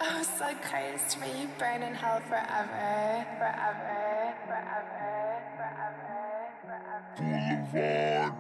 Oh, so Christ, may you burn in hell forever, forever, forever, forever, forever.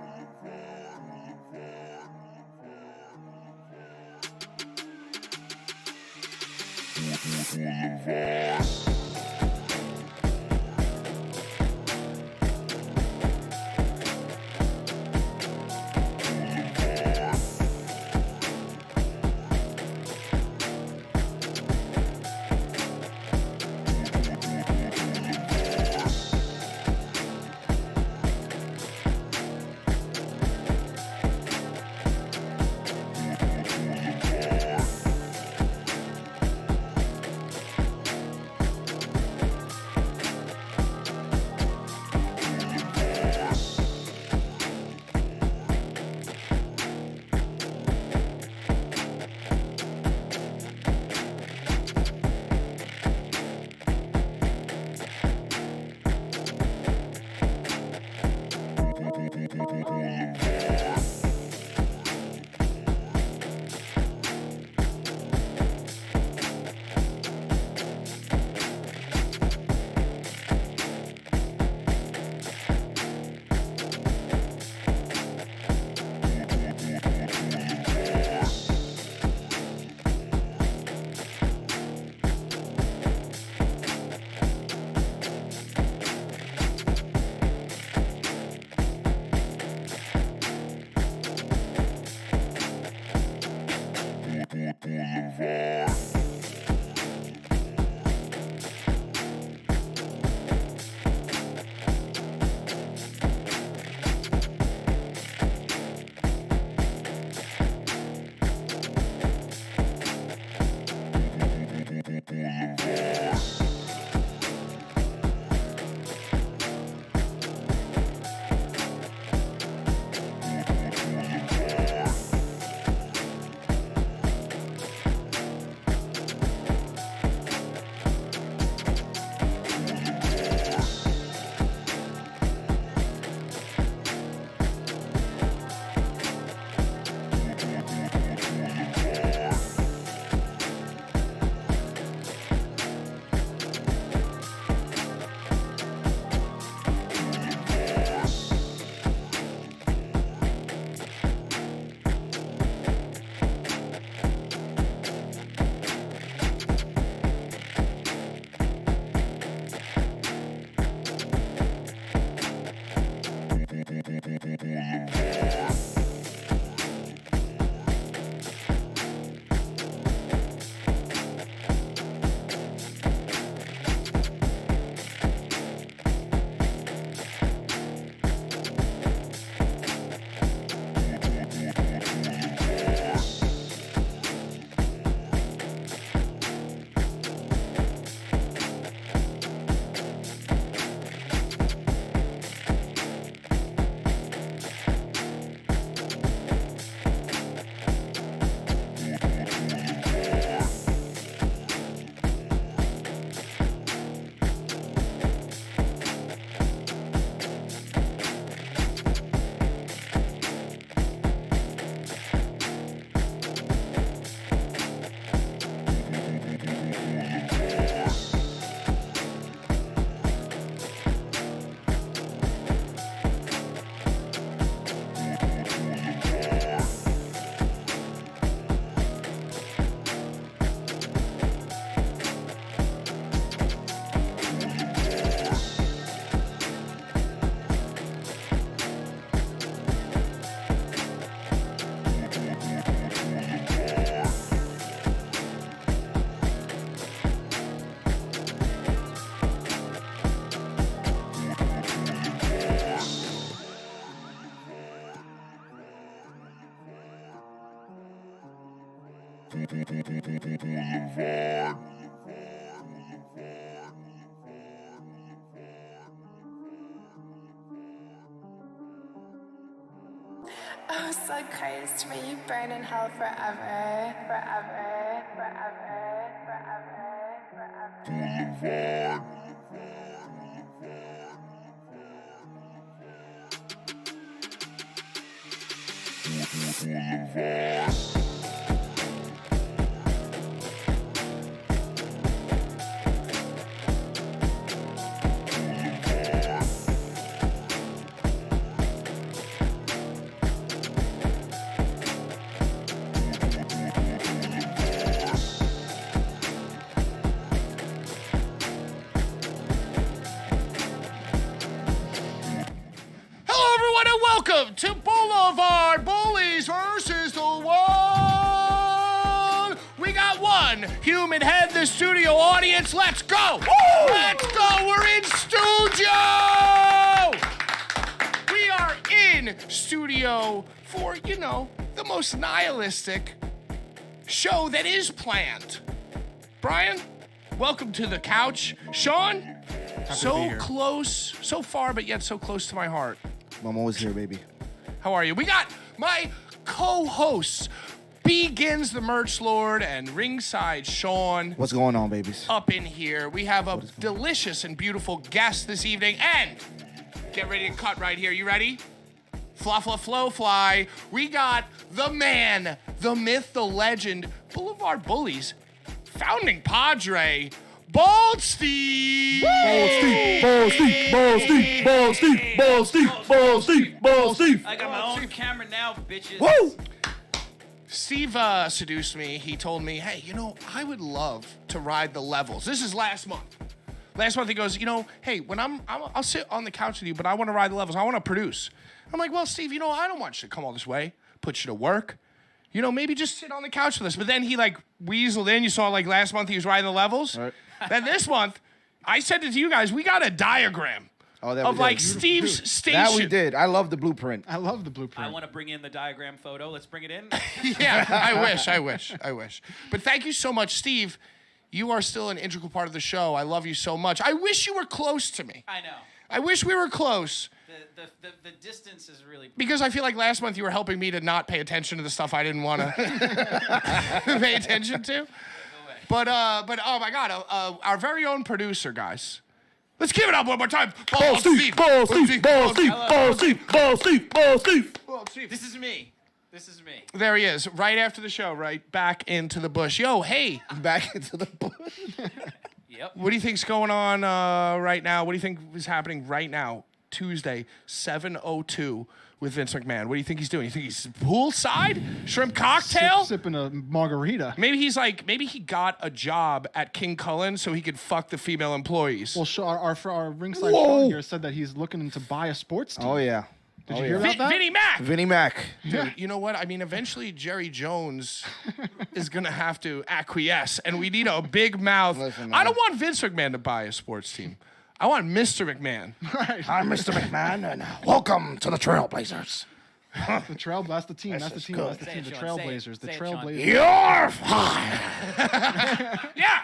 Boulevard. Oh, so Christ, may you burn in hell forever, forever, forever, forever, forever. Boulevard. Welcome to Blvd Bullies versus the World. We got one human head in the studio audience. Let's go. Woo! Let's go. We're in studio. We are in studio for, you know, the most nihilistic show that is planned. Brian, welcome to the couch. Sean, so close, so far, but yet so close to my heart. I'm always here, baby. How are you? We got my co-hosts, Begins the Merch Lord and Ringside Sean. What's going on, babies? Up in here. We have a delicious and beautiful guest this evening. And get ready to cut right here. You ready? Flow, fly. We got the man, the myth, the legend, Blvd Bullies, founding Padre, Bald Steve. Bald Steve. I got my own camera now, bitches. Woo! Steve seduced me. He told me, hey, you know, I would love to ride the levels. This is last month. Last month he goes, you know, hey, when I'll sit on the couch with you, but I want to ride the levels. I want to produce. I'm like, well, Steve, you know, I don't want you to come all this way, put you to work. You know, maybe just sit on the couch with us. But then he like weaseled in. You saw like last month he was riding the levels. Right. Then this month, I said it to you guys, we got a diagram of like Steve's station. That we did. I love the blueprint. I love the blueprint. I want to bring in the diagram photo. Let's bring it in. Yeah, I wish. But thank you so much, Steve. You are still an integral part of the show. I love you so much. I wish you were close to me. I know. I wish we were close. The distance is really... Because I feel like last month you were helping me to not pay attention to the stuff I didn't want to pay attention to. But oh my God, our very own producer, guys. Let's give it up one more time. Bald Steve. This is me. There he is, right after the show, right back into the bush. Yo, hey. Back into the bush. Yep. What do you think's going on right now? What do you think is happening right now? Tuesday, 7:02 with Vince McMahon. What do you think he's doing? You think he's poolside? Shrimp cocktail? Sipping a margarita. Maybe he got a job at King Cullen so he could fuck the female employees. Well, our ringside Sean here said that he's looking to buy a sports team. Oh, yeah. Did you hear about that? Vinnie Mac. Dude, Yeah. You know what? I mean, eventually Jerry Jones is going to have to acquiesce, and we need a big mouth. Listen, I don't want Vince McMahon to buy a sports team. I want Mr. McMahon. Right. I'm Mr. McMahon, and welcome to the Trailblazers. The Trail, that's the team. That's the team. That's the team. The Trailblazers. The Trailblazers. You're fired. Yeah.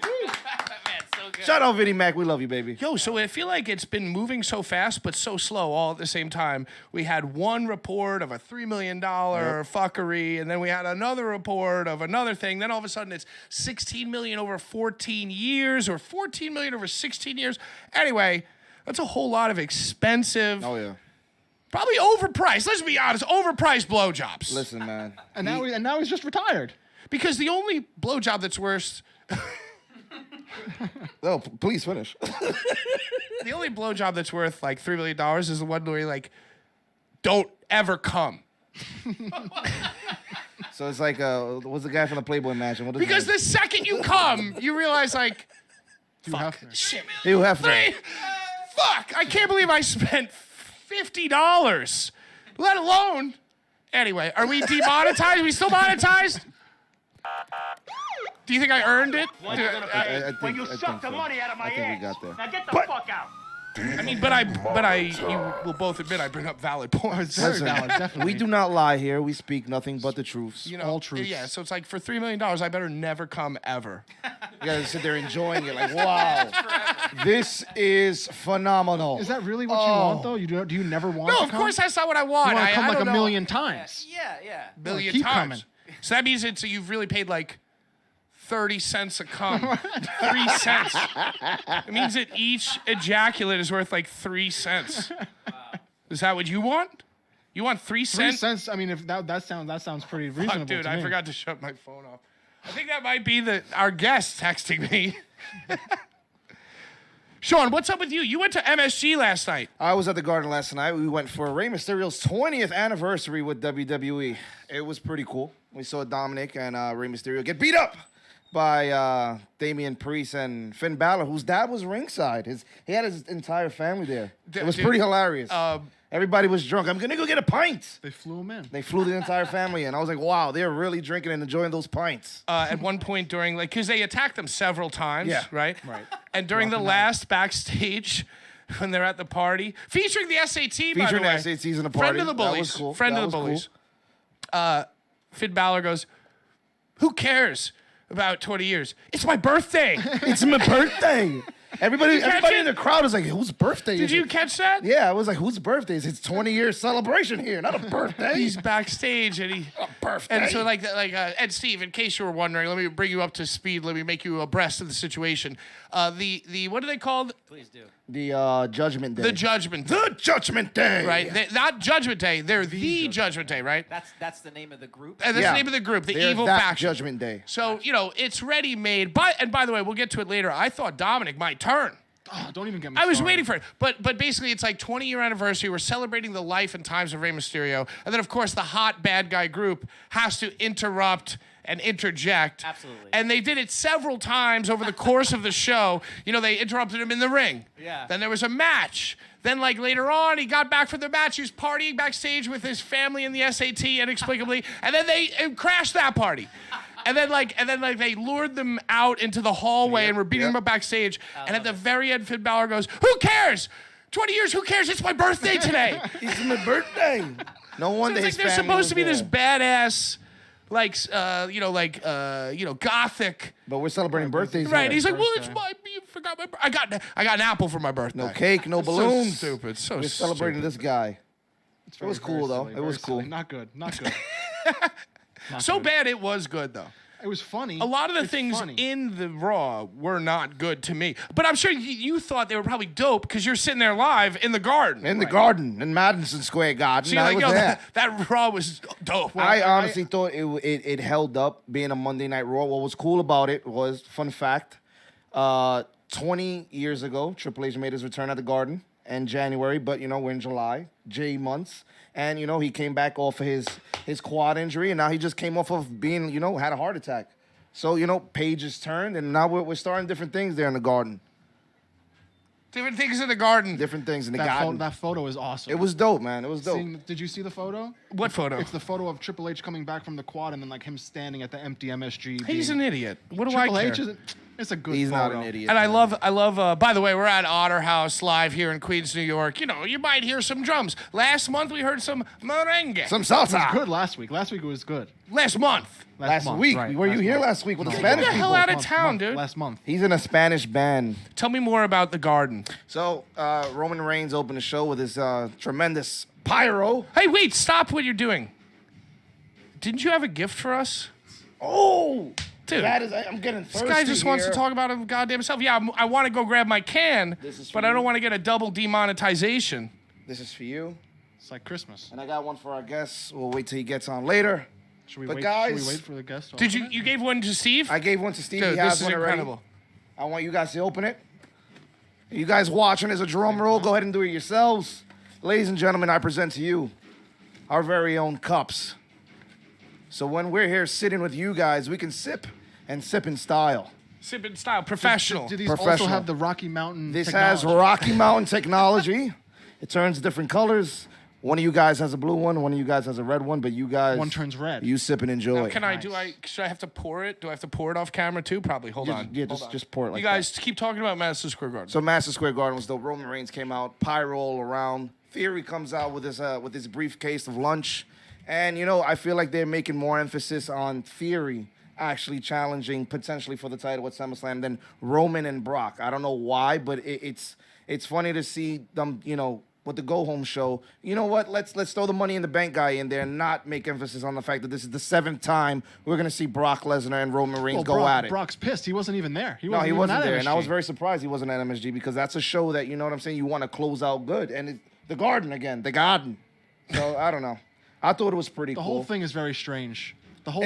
Man, so good. Shout out Vinnie Mac. We love you, baby. Yo, so I feel like it's been moving so fast but so slow all at the same time. We had one report of a $3 million fuckery, and then we had another report of another thing. Then all of a sudden it's $16 million over 14 years or $14 million over 16 years. Anyway, that's a whole lot of expensive, Oh, yeah. probably overpriced, let's be honest, overpriced blowjobs. Listen, man. And now he's just retired. Because the only blowjob that's worth... Oh, please finish. The only blowjob that's worth like $3 million is the one where you like, don't ever come. So it's like, what's the guy from the Playboy Mansion? What is Because his the second you come, you realize like, Fuck. shit, name? Hugh Hefner. fuck, I can't believe I spent $50, let alone. Anyway, are we demonetized? Are we still monetized? Do you think I earned it? I think you sucked the money out of my ass. I think we got there. Now get the fuck out. I mean, but you will both admit I bring up valid points. Very valid, definitely. We do not lie here. We speak nothing but the truths. You know, all truths. Yeah, so it's like for $3 million, I better never come ever. You gotta sit there enjoying it like, wow, this is phenomenal. Is that really what you want, though? Do you never want No, to of come? course that's not what I want. You want to come I like don't a know. million times. Yeah. Million keep times. coming. So that means you've really paid like 30 cents a cum. 3 cents. It means that each ejaculate is worth like 3 cents. Is that what you want? You want 3 cents? 3 cents. I mean, if that sounds pretty reasonable. Fuck, dude, to I me. forgot to shut my phone off. I think that might be our guest texting me. Sean, what's up with you? You went to MSG last night. I was at the Garden last night. We went for Rey Mysterio's 20th anniversary with WWE. It was pretty cool. We saw Dominic and Rey Mysterio get beat up by Damian Priest and Finn Balor, whose dad was ringside. He had his entire family there. It was pretty hilarious. Everybody was drunk. I'm gonna go get a pint. They flew him in. They flew the entire family in. I was like, wow, they're really drinking and enjoying those pints. At one point during, because they attacked them several times, right? Right. And during the last backstage, when they're at the party, featuring the SAT, by the Featuring way. the SATs in the party. Friend of the That Bullies. was cool. Friend That of the was Bullies. Finn Balor goes, who cares about 20 years? It's my birthday. It's my birthday. Everybody catch in it? the crowd was like, whose birthday Did is you it? catch that? Yeah, I was like, whose birthday is it? It's 20-year celebration here, not a birthday. He's backstage and he. a birthday. And so, and Steve, in case you were wondering, let me bring you up to speed. Let me make you abreast of the situation. The what are they called? Please do. The Judgment Day. The Judgment Day. The Judgment Day. Right? Not Judgment Day. They're the Judgment Day, right? That's the name of the group. And that's Yeah. the name of the group, the They're evil that faction. Judgment Day. So, it's ready-made. And by the way, we'll get to it later. I thought Dominic might turn. Oh, don't even get me I was started. waiting for it. But basically, it's like 20-year anniversary. We're celebrating the life and times of Rey Mysterio. And then, of course, the hot bad guy group has to interrupt and interject. Absolutely. And they did it several times over the course of the show. They interrupted him in the ring. Yeah. Then there was a match. Then, later on, he got back from the match. He was partying backstage with his family in the SAT, inexplicably. And then they crashed that party. And then they lured them out into the hallway and were beating them up backstage. And at the very end, Finn Balor goes, "Who cares? 20 years, who cares? It's my birthday today." It's my birthday. No So wonder it's his like they're family supposed was to be this there. badass, gothic. But we're celebrating birthdays. Right? here. He's like, "Well, it's birthday. you forgot my. I got an apple for my birthday. No cake, no So balloons. stupid. So We're celebrating stupid. this guy. It's was very, cool, very though. silly, It was very silly. cool. Not good. Not good. Not So good. bad it was good though. It was funny. A lot of the It's things funny. in the Raw were not good to me. But I'm sure you thought they were probably dope because you're sitting there live in the garden. In the garden, in Madison Square Garden. So you're I like, was yo, there. that Raw was dope. I honestly thought it held up being a Monday Night Raw. What was cool about it was, fun fact, 20 years ago, Triple H made his return at the Garden in January, but, we're in July, J months. And, he came back off of his quad injury, and now he just came off of being, had a heart attack. So, pages turned, and now we're starting different things there in the Garden. Different things in the garden. Different things in the that, Garden. that photo is awesome. It was dope, man. It was dope. Did you see the photo? What photo? It's the photo of Triple H coming back from the quad and then him standing at the empty MSG. He's an idiot. What do Triple I care? H isn't. It's a good He's photo. not an idiot. And I man. love. By the way, we're at Otter House live here in Queens, New York. You might hear some drums. Last month we heard some merengue. Some It was salsa. good last week. Last week it was good. Last month. Last month, week. right, Were you here month. last week with the No. Spanish Get the hell people? out of town, dude. Last month. He's in a Spanish band. Tell me more about the garden. So, Roman Reigns opened the show with his tremendous pyro. Hey, wait! Stop what you're doing. Didn't you have a gift for us, Oh! dude? I'm getting thirsty This guy just wants to here. talk about him goddamn himself. Yeah, I want to go grab my can, This is for but I don't you. want to get a double demonetization. This is for you. It's like Christmas. And I got one for our guest. We'll wait till he gets on later. Should we But wait? guys- should we wait for the guest? to Did open you? it? You gave one to Steve? I gave one to Steve. Dude, He has this is one already. incredible. I want you guys to open it. You guys watching as a drum roll, go ahead and do it yourselves. Ladies and gentlemen, I present to you our very own cups. So when we're here sitting with you guys, we can sip and sip in style. Sip in style, professional. Did these also Professional. have the Rocky Mountain? This technology? has Rocky Mountain technology. It turns different colors. One of you guys has a blue one. One of you guys has a red one. But you guys, One turns red. You sip and enjoy. Now, should I have to pour it? Do I have to pour it off camera too? Probably. Hold on. Yeah, Hold on. just pour it like you guys keep talking about Madison Square Garden. So Madison Square Garden was dope. Roman Reigns came out, pyro all around. Theory comes out with his briefcase of lunch, and I feel like they're making more emphasis on Theory actually challenging potentially for the title at SummerSlam than Roman and Brock. I don't know why, but it's funny to see them, with the go home show. You know what? Let's throw the Money in the Bank guy in there and not make emphasis on the fact that this is the 7th time we're gonna see Brock Lesnar and Roman Reigns go at it. Brock's pissed. He wasn't even there. No, he wasn't there, and I was MSG. very surprised he wasn't at MSG because that's a show that you want to close out good, and the Garden again, the Garden. So I don't know. I thought it was pretty The cool. whole thing is very strange. The whole.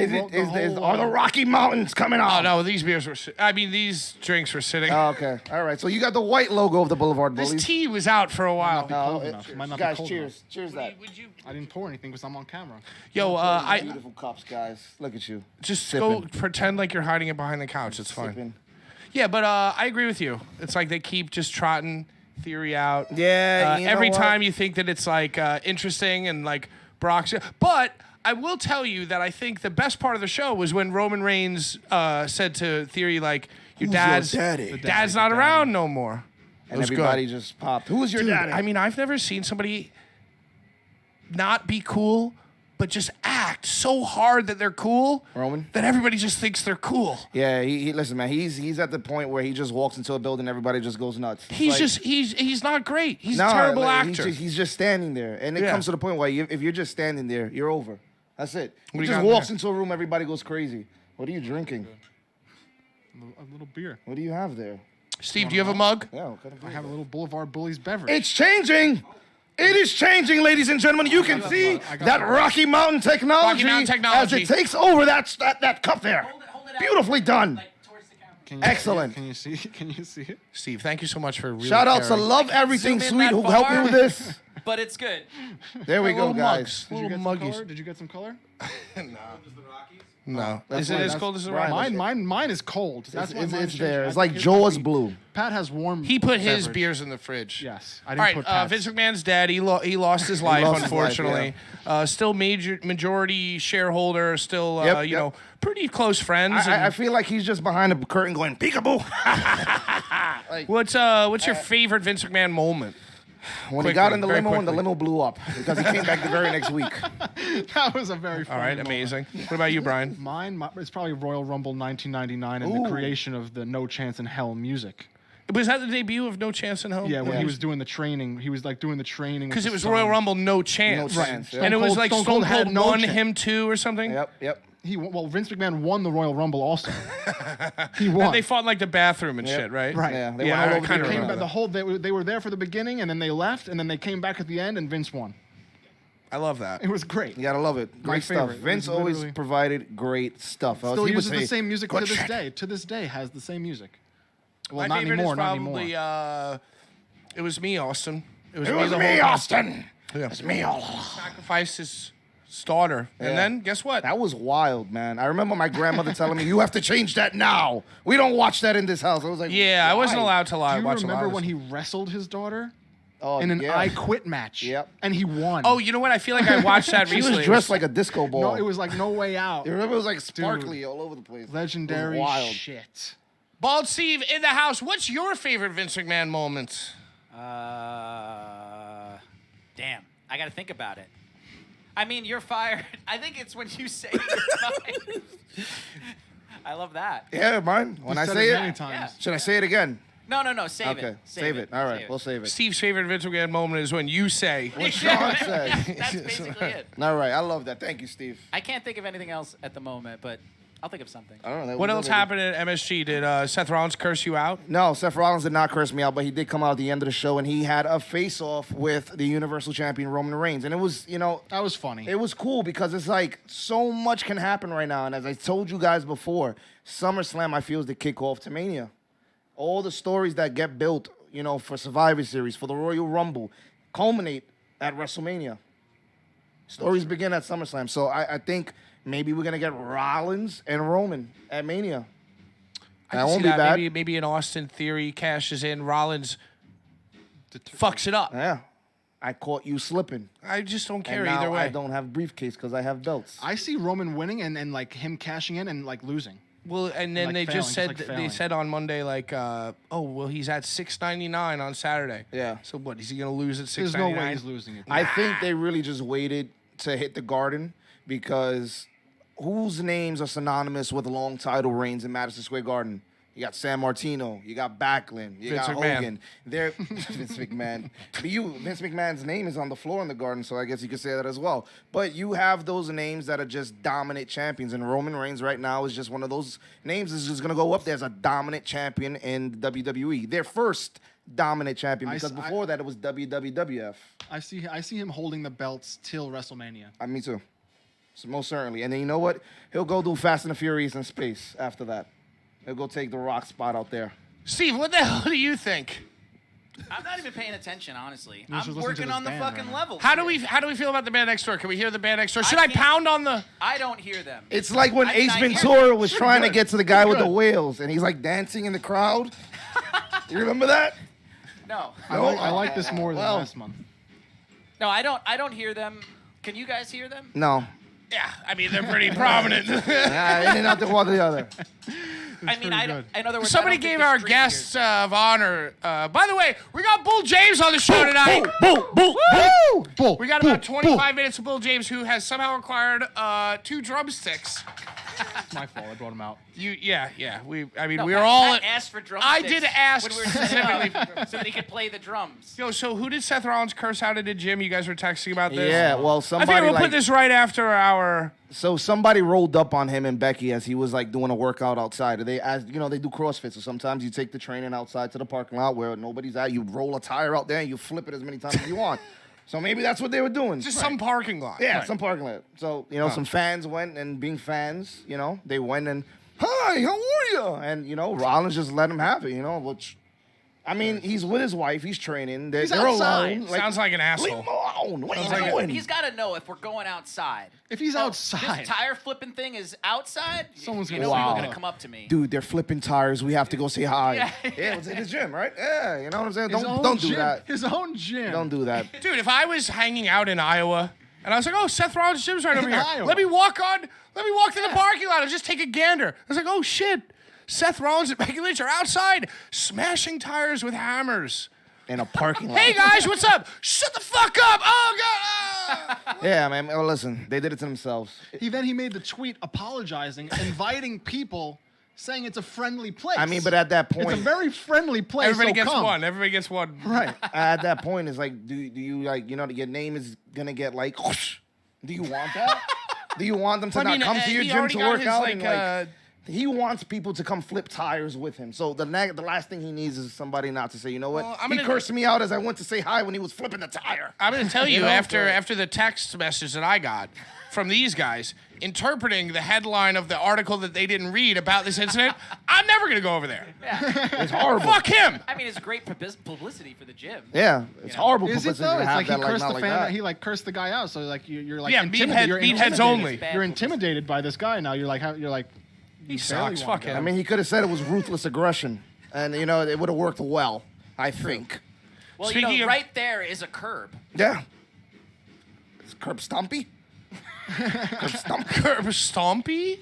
Are the Rocky Mountains coming out? Oh no, these beers were. These drinks were sitting. Oh, okay. All right. So you got the white logo of the Boulevard This Bullies. tea was out for a while. Cold enough. Might not be Guys, cold cheers. enough. Cheers that. I didn't pour anything because I'm on camera. Yo, I Beautiful cups, guys. Look at you. just Sipping. go pretend like you're hiding it behind the couch. It's fine. Sipping. Yeah, but I agree with you. It's like they keep just trotting theory out. Yeah, you know every what? time you think that it's like interesting and like Brock's. But I will tell you that I think the best part of the show was when Roman Reigns said to Theory, like, your Who's dad's your daddy? dad's not around no more. It And was everybody good. just popped. Who's your Dude, daddy? I mean, I've never seen somebody not be cool, but just act so hard that they're cool. Roman? That everybody just thinks they're cool. Yeah, he listen, man. He's at the point where he just walks into a building, everybody just goes nuts. It's He's like- just he's not great. He's a terrible like, actor. He's just standing there, and it Yeah. comes to the point where if you're just standing there, you're over. That's it. He do you just got walks there? into a room, everybody goes crazy. What are you drinking? A little beer. What do you have there? Steve, do you have a mug? Yeah, what kind of I beer? have a little Boulevard Bullies beverage. It's changing. It is changing, ladies and gentlemen. You can see that Rocky Mountain technology, as it takes over that cup there. Hold it out. Beautifully done. Like, towards the camera. Can you Excellent. Can you see? Can you see it? Steve, thank you so much for really Shout out to caring. Love Everything Zoom in Sweet that who helped me far. with this. But it's good. There we go, Little guys. mugs. Did you Little get some muggies. color? Did you get some color? No. That's Is it fine. as That's cold as the Brian. rock? Mine is cold. That's why It's mine's there. changing. It's I like think his Jaws might be- blue. Pat has warm. He put his beverage. beers in the fridge. Yes, I All didn't right, put Pat's. Vince McMahon's dad, he lost his life, lost his life, unfortunately. Still majority shareholder, still, Yep, you yep. know, pretty close friends. I and feel like he's just behind the curtain going peekaboo. what's your favorite Vince McMahon moment? When he got Quickly, in the very limo and the quickly. limo blew up because he came back the very next week. That was a very funny All right, moment. amazing. What about you, Brian? Mine, it's probably Royal Rumble 1999 and the creation of the No Chance in Hell music. Was that the debut of No Chance in Hell? Yeah, when he was doing the training, he was like doing the training. Because it was Royal Rumble, No Chance. No Chance, yeah. And it was like Stone Stone Cold had Cold no won chance. him too or something. Yep. Well, Vince McMahon won the Royal Rumble also. He won. And they fought in like the bathroom and Yep. shit, right? Right. Yeah, they Yeah, went all I over kinda the remember arena. they were there for the beginning, and then they left, and then they came back at the end, and Vince won. I love that. It was great. You gotta love it. My Great stuff. favorite. It Vince was always literally- provided great stuff. Still He would uses say, the same music to "Good this shit." day. To this day, has the same music. Well, My not favorite anymore. is Not probably anymore. It was me, Austin. It was the whole me, time. Austin. Yeah. It's me all along. Sacrificed his daughter. Yeah. And then, guess what? That was wild, man. I remember my grandmother telling me, "You have to change that now. We don't watch that in this house." I was like, Yeah, I wasn't "Why?" allowed to Do watch you a lot remember of when this. he wrestled his daughter Oh, in an yeah. I Quit match? Yep. And he won. Oh, you know what? I feel like I watched that She recently. was dressed like a disco ball. no, it was like No Way Out. You remember it was like sparkly all over the place. Legendary It was wild. shit. Bald Steve in the house. What's your favorite Vince McMahon moment? Damn. I got to think about it. I mean, you're fired. I think it's when you say you're fired. I love that. Yeah, mine. When I said say it many it, times. should I say it again? No. Save Okay, it. save it. All right, we'll save it. Steve's favorite Vince McMahon moment is when you say, What Sean said. That's basically it. All right, I love that. Thank you, Steve. I can't think of anything else at the moment, but I'll think of something. I don't know. that what was else already- happened at MSG? Did Seth Rollins curse you out? No, Seth Rollins did not curse me out, but he did come out at the end of the show and he had a face-off with the Universal Champion Roman Reigns, and it was, That was funny. it was cool because it's like so much can happen right now, and as I told you guys before, SummerSlam I feel is the kickoff to Mania. All the stories that get built, for Survivor Series, for the Royal Rumble, culminate at WrestleMania. Stories begin at SummerSlam, so I think maybe we're gonna get Rollins and Roman at Mania. I That can won't see be bad. Maybe an Austin Theory cashes in. Rollins fucks it up. Yeah, I caught you slipping. I just don't care And now either way. I don't have briefcase because I have belts. I see Roman winning and like him cashing in and like losing. Well, and then Like they failing, just just said like they failing. said on Monday he's at $6.99 on Saturday. Yeah. So what? Is he gonna lose at There's no way $6.99? he's losing it. I think they really just waited to hit the Garden because whose names are synonymous with long title reigns in Madison Square Garden? You got San Martino, you got Backlund, you Vince got McMahon. Hogan. Vince McMahon. But Vince McMahon's name is on the floor in the Garden, so I guess you could say that as well. But you have those names that are just dominant champions, and Roman Reigns right now is just one of those names that's just gonna go up there as a dominant champion in WWE. Their first dominant champion, because before that it was WWF. I see him holding the belts till WrestleMania. Me too. So most certainly. And then you know what? He'll go do Fast and the Furious in space after that. He'll go take the Rock spot out there. Steve, what the hell do you think? I'm not even paying attention, honestly. You're I'm just listening to working this on the band fucking right now. levels. How do here. we feel about the band next door? Can we hear the band next door? Should I can't- pound on the? I don't hear them. It's like when I mean, Ace I hear Ventura them. was trying to good. get to the guy with the good. whales, and he's like dancing in the crowd. You remember that? No. I like this more than Well. last month. No, I don't hear them. Can you guys hear them? No. Yeah, I mean they're pretty prominent. In and out the one or the other. I mean, pretty good. in other words, Somebody I don't think gave the our stream guests hears. of honor. By the way, we got Bull James on the show tonight. Bull. We got about 25 minutes of Bull James, who has somehow acquired 2 drumsticks. It's my fault. I brought him out. Yeah. We No, were Pat- all. Pat asked for drumsticks. I did ask when we were setting up so that he could play the drums. Yo, so who did Seth Rollins curse out at the gym? You guys were texting about this. Yeah, well, I somebody think we'll like put this right after our. so somebody rolled up on him and Becky as he was like doing a workout outside. They they do CrossFit, so sometimes you take the training outside to the parking lot where nobody's at. You roll a tire out there and you flip it as many times as you want. So maybe that's what they were doing. Just some parking lot. Yeah, Right. some parking lot. So, some fans went and being fans, they went and, hi, how are you? And, Rollins just let him have it, which, I mean, he's with his wife. He's training. They're outside. alone. Sounds like an Leave asshole. him alone. What are like you doing? He's got to know if we're going outside. If he's Oh, outside, This tire flipping thing is outside. Someone's you gonna know see people are that. gonna come up to me. Dude, they're flipping tires. We have to go say hi. Yeah. Yeah, it's in the gym, right? Yeah, you know what I'm saying? his own Don't do gym, that. His own gym. Don't do that. Dude, if I was hanging out in Iowa and I was like, oh, Seth Rollins' gym's right over In here. Iowa. Let me walk to the parking lot and just take a gander. I was like, oh, shit. Seth Rollins and Becky Lynch are outside smashing tires with hammers. In a parking lot. Hey, guys, what's up? Shut the fuck up. Oh, God. Ah. Yeah, man. Well, listen, they did it to themselves. He made the tweet apologizing, inviting people, saying it's a friendly place. I mean, but at that point, it's a very friendly place. Everybody so gets come. one. Everybody gets one. right at that point, it's like, do you like, your name is gonna get like, whoosh. Do you want that? Do you want them to not come to your he gym already to got work his, out? like, And like, he wants people to come flip tires with him. So the last thing he needs is somebody not to say, you know what? Well, He cursed me out as I went to say hi when he was flipping the tire. I'm going to tell you, know, after the text message that I got from these guys, interpreting the headline of the article that they didn't read about this incident, I'm never going to go over there. It's horrible. Fuck him. I mean, it's great publicity for the gym. Yeah, it's horrible Is it publicity though? to It's have like he that, cursed not the like fan. that. He like cursed the guy out. So like you're like Yeah, intimidated. You're meatheads intimidated. only. You're intimidated by this guy now. You're like He sucks. Fuck him. I mean, he could have said it was ruthless aggression, and it would have worked well, I think. Well, Speaking of- right there is a curb. Yeah. Is Curb Stompy? Curb Stomp. Curb Stompy?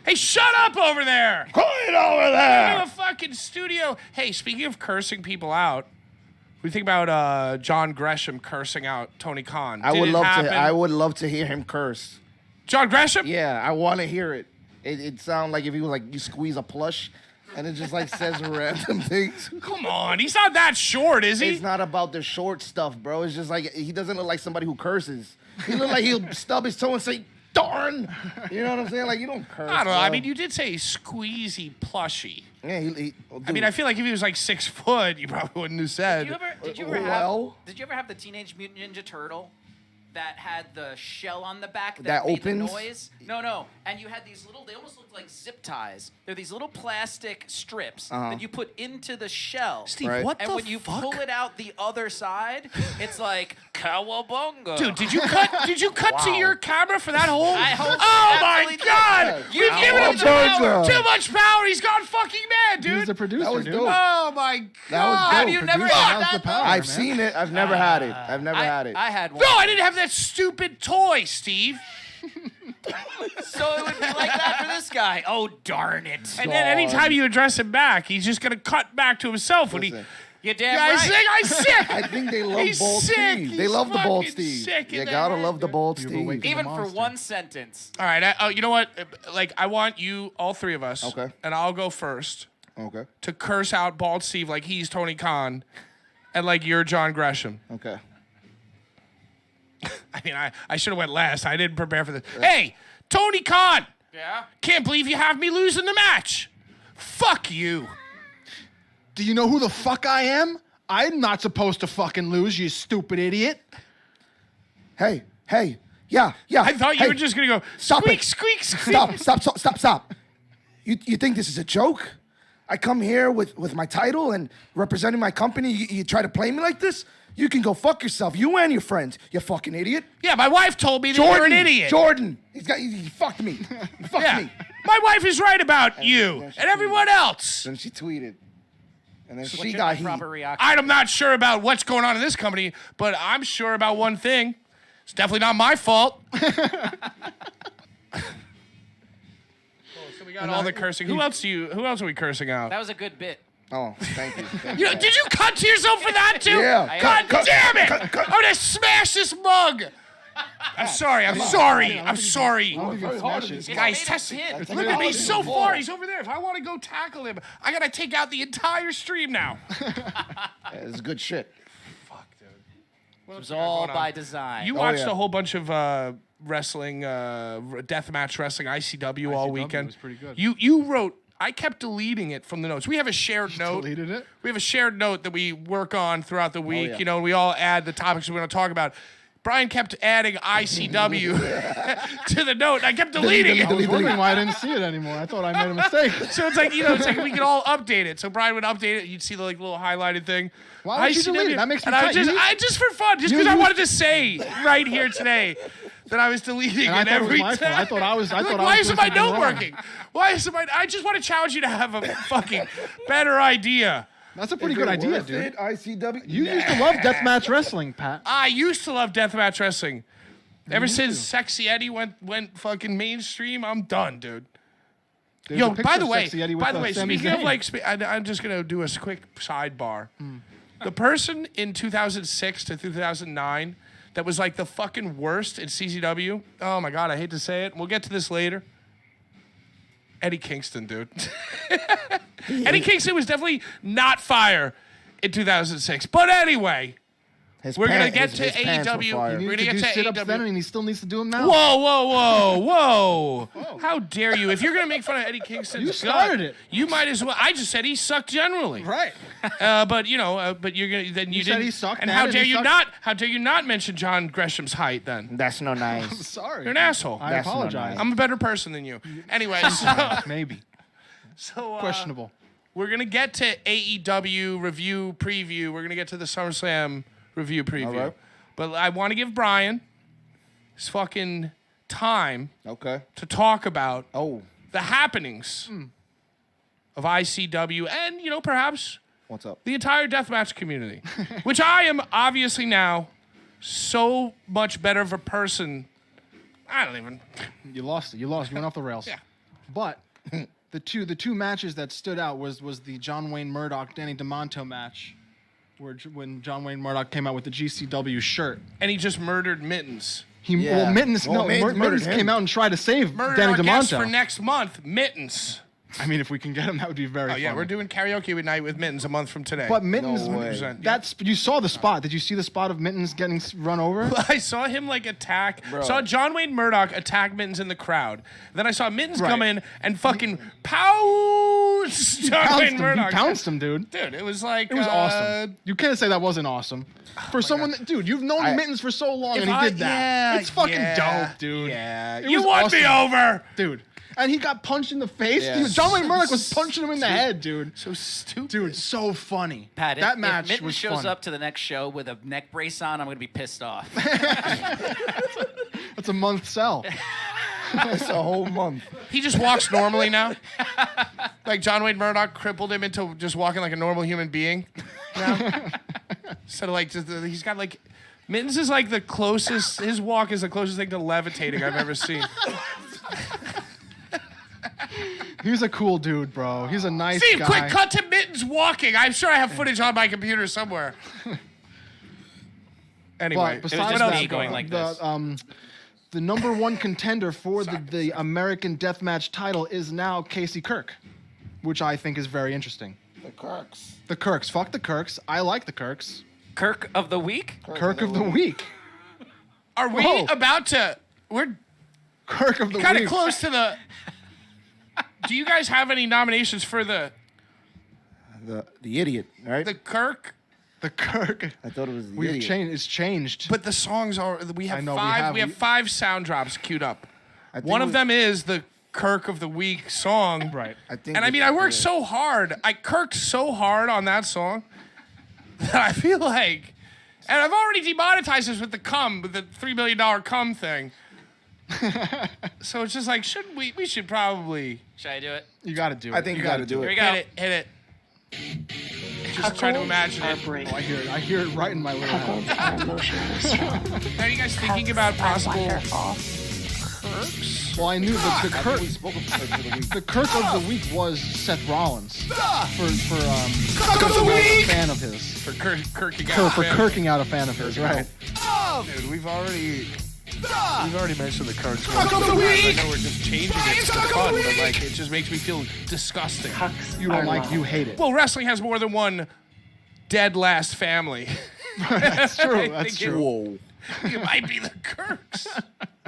Hey, shut up over there! Quiet over Into there! a fucking studio. Hey, speaking of cursing people out, what do you think about John Gresham cursing out Tony Khan? I Did would it love happen? to. I would love to hear him curse. John Gresham? Yeah, I want to hear it. It sounds like if he was like you squeeze a plush, and it just like says random things. Come on, he's not that short, is he? It's not about the short stuff, bro. It's just like he doesn't look like somebody who curses. He look like he'll stub his toe and say "darn." You know what I'm saying? Like you don't curse. I don't know. I bro. mean, you did say squeezy plushy. Yeah, I mean, I feel like if he was like 6 foot, you probably wouldn't have said. Did you ever have the Teenage Mutant Ninja Turtle that had the shell on the back that made opens? the noise? No. And you had these they almost looked like zip ties. They're these little plastic strips that you put into the shell. Steve, Right. what And the when you fuck? pull it out the other side, it's like cowabunga. Dude, did you cut to your camera for that whole? I hope Oh my absolutely God! did. You've given him Cowabunga. too much power. He's gone fucking mad, He was dude. the producer, That was dude. dope. Oh my God! That was Have dope. you never Producer had has that? the power, I've man. seen it. I've never had it. I've never had it. I had one. No, I didn't have that stupid toy, Steve. So it would be like that for this guy. Oh, darn it. And then anytime you address him back, he's just gonna cut back to himself when Listen. You're damn Yeah, right. I'm sick. I think they love He's Bald sick. Steve. They He's love the Bald fucking Steve. sick in You the gotta head, love the dude. Bald You've Steve. awakened Even the for monster. one sentence. All right, you know what? Like, I want you, all three of us, Okay. and I'll go first, Okay. to curse out Bald Steve like he's Tony Khan, and like you're John Gresham. Okay. I mean, I should have went last. I didn't prepare for this. Hey, Tony Khan! Yeah? Can't believe you have me losing the match. Fuck you. Do you know who the fuck I am? I'm not supposed to fucking lose, you stupid idiot. Hey, Yeah. I thought you Hey, were just gonna go stop squeak, it. squeak, squeak. Stop. You think this is a joke? I come here with my title and representing my company. You try to play me like this? You can go fuck yourself. You and your friends. You fucking idiot. Yeah, my wife told me that you're an idiot. Jordan. He fucked me. He fucked me. My wife is right about you and everyone else. Then she tweeted. And then What's she your got proper heat. reaction? I'm not sure about what's going on in this company, but I'm sure about one thing. It's definitely not my fault. So we got all the cursing. Who else are we cursing out? That was a good bit. Oh, thank you. Did you cut to yourself for that too? Yeah. God Cut. damn it! I'm gonna smash this mug. I'm sorry. I don't think you can smash it. Guys, It's test made of it. tin. Look at me so far. He's over there. If I want to go tackle him, I gotta take out the entire stream now. It's good shit. It was all by design. You watched yeah. a whole bunch of wrestling, deathmatch wrestling, ICW all weekend. was pretty good. You wrote. I kept deleting it from the notes. We have a shared note. Deleted it? We have a shared note that we work on throughout the week. yeah. You know, we all add the topics we're going to talk about. Brian kept adding ICW to the note. And I kept deleting I was it. wondering why I didn't see it anymore. I thought I made a mistake. So it's like we could all update it. So Brian would update it. You'd see the little highlighted thing. Why would you delete it? That makes me And I tight. just for fun, just because I wanted to say right here today that I was deleting And I it thought it was every my time. fault. I thought I was Why isn't doing my something note wrong. working? Why isn't my? I just want to challenge you to have a fucking better idea. That's a pretty good idea, dude. ICW. You used to love deathmatch wrestling, Pat. I used to love deathmatch wrestling. Ever since Sexy Eddie went fucking mainstream, I'm done, dude. There's Yo, a picture by the of way, Sexy Eddie with, Sami speaking of Zayn. I'm just gonna do a quick sidebar. The person in 2006 to 2009 that was like the fucking worst at CZW. Oh my god, I hate to say it. We'll get to this later. Eddie Kingston, dude. Eddie Kingston was definitely not fire in 2006. But anyway, we're gonna get to AEW. He We're needed gonna to get do to sit-ups then, AEW. and he still needs to do them now. Whoa. How dare you? If you're going to make fun of Eddie Kingston's You started it. you might as well. I just said he sucked generally. Right. But you're going to, then you said didn't. he sucked, and man, how and dare he you sucked. not, how dare you not mention John Gresham's height then? That's no nice. Sorry. You're an asshole. I That's not apologize. nice. I'm a better person than you. Anyway, Maybe. so Questionable. we're going to get to AEW review preview. We're going to get to the SummerSlam review preview. All right. But I want to give Brian his fucking time Okay. to talk about Oh, the happenings of ICW and, perhaps what's up? the entire deathmatch community, which I am obviously now so much better of a person. I don't even. You lost it. You went off the rails. Yeah. But the two matches that stood out was the John Wayne Murdoch Danny DeMonto match, when John Wayne Murdoch came out with the GCW shirt. And he just murdered Mittens. Yeah. Mittens Mittens Mittens him. came out and tried to save Murdered Danny our guest for DeMonto. next month, Mittens. I mean, if we can get him, that would be very Oh, yeah, funny. we're doing karaoke night with Mittens a month from today. But Mittens, No way. 100%, you saw the spot. Did you see the spot of Mittens getting run over? I saw him attack. Bro. Saw John Wayne Murdoch attack Mittens in the crowd. Then I saw Mittens Right. come in and fucking pounce John Wayne He Murdoch. pounced him, dude. Dude, it was like It was awesome. You can't say that wasn't awesome. For someone that, dude, you've known Mittens for so long, and he did that. It's fucking dope, dude. Yeah, It you was won me awesome. over. Dude. And he got punched in the face. Yeah. Dude, John Wayne Murdoch was punching him in the head, dude. So stupid. Dude, so funny. Pat, that if match Mitten was shows fun. up to the next show with a neck brace on, I'm going to be pissed off. That's a month sell. It's a whole month. He just walks normally now. Like John Wayne Murdoch crippled him into just walking like a normal human being. Now, instead of he's got Mittens is the closest. His walk is the closest thing to levitating I've ever seen. He's a cool dude, bro. He's a nice Steve, guy. quick, cut to Mittens walking. I'm sure I have footage on my computer somewhere. Anyway, But It was besides just what me else that, going like this. the number one contender for the American Deathmatch title is now Casey Kirk, which I think is very interesting. The Kirks. The Kirks. Fuck the Kirks. I like the Kirks. Kirk of the week? Kirk of the week. Are we Whoa. about to? We're Kirk of the kind of week. close to the. Do you guys have any nominations for the The idiot, right? Kirk The Kirk. I thought it was the We've idiot. changed. It's changed. But the songs are. We have I know, five. we We have have- 5 sound drops queued up. I think One of we- them is the Kirk of the Week song. Right. I think And I mean, I worked so hard. I kirked so hard on that song that I feel like, and I've already demonetized this with the $3 million cum thing. So it's just like, shouldn't we? We should probably. Should I do it? You got to do it. I think you got to do Here we it. go. Hit it. Just trying to imagine it. Oh, I hear it. I hear it right in my little head. Are you guys thinking about possible Wonderful. Kirks? Well, I knew that the Kirk. We spoke of the Kirk of the week. The Kirk of the week was Seth Rollins. For Kirk of the a Week! fan of his. For kirking For out. man. kirking out a fan of his, right? Dude, we've already mentioned the Kirks. Kirk of the Week! I know we're just changing it for fun, but like it just makes me feel disgusting. You don't like, you hate it. Well, wrestling has more than one dead last family. That's true. I That's think true. Whoa. It might be the Kirks.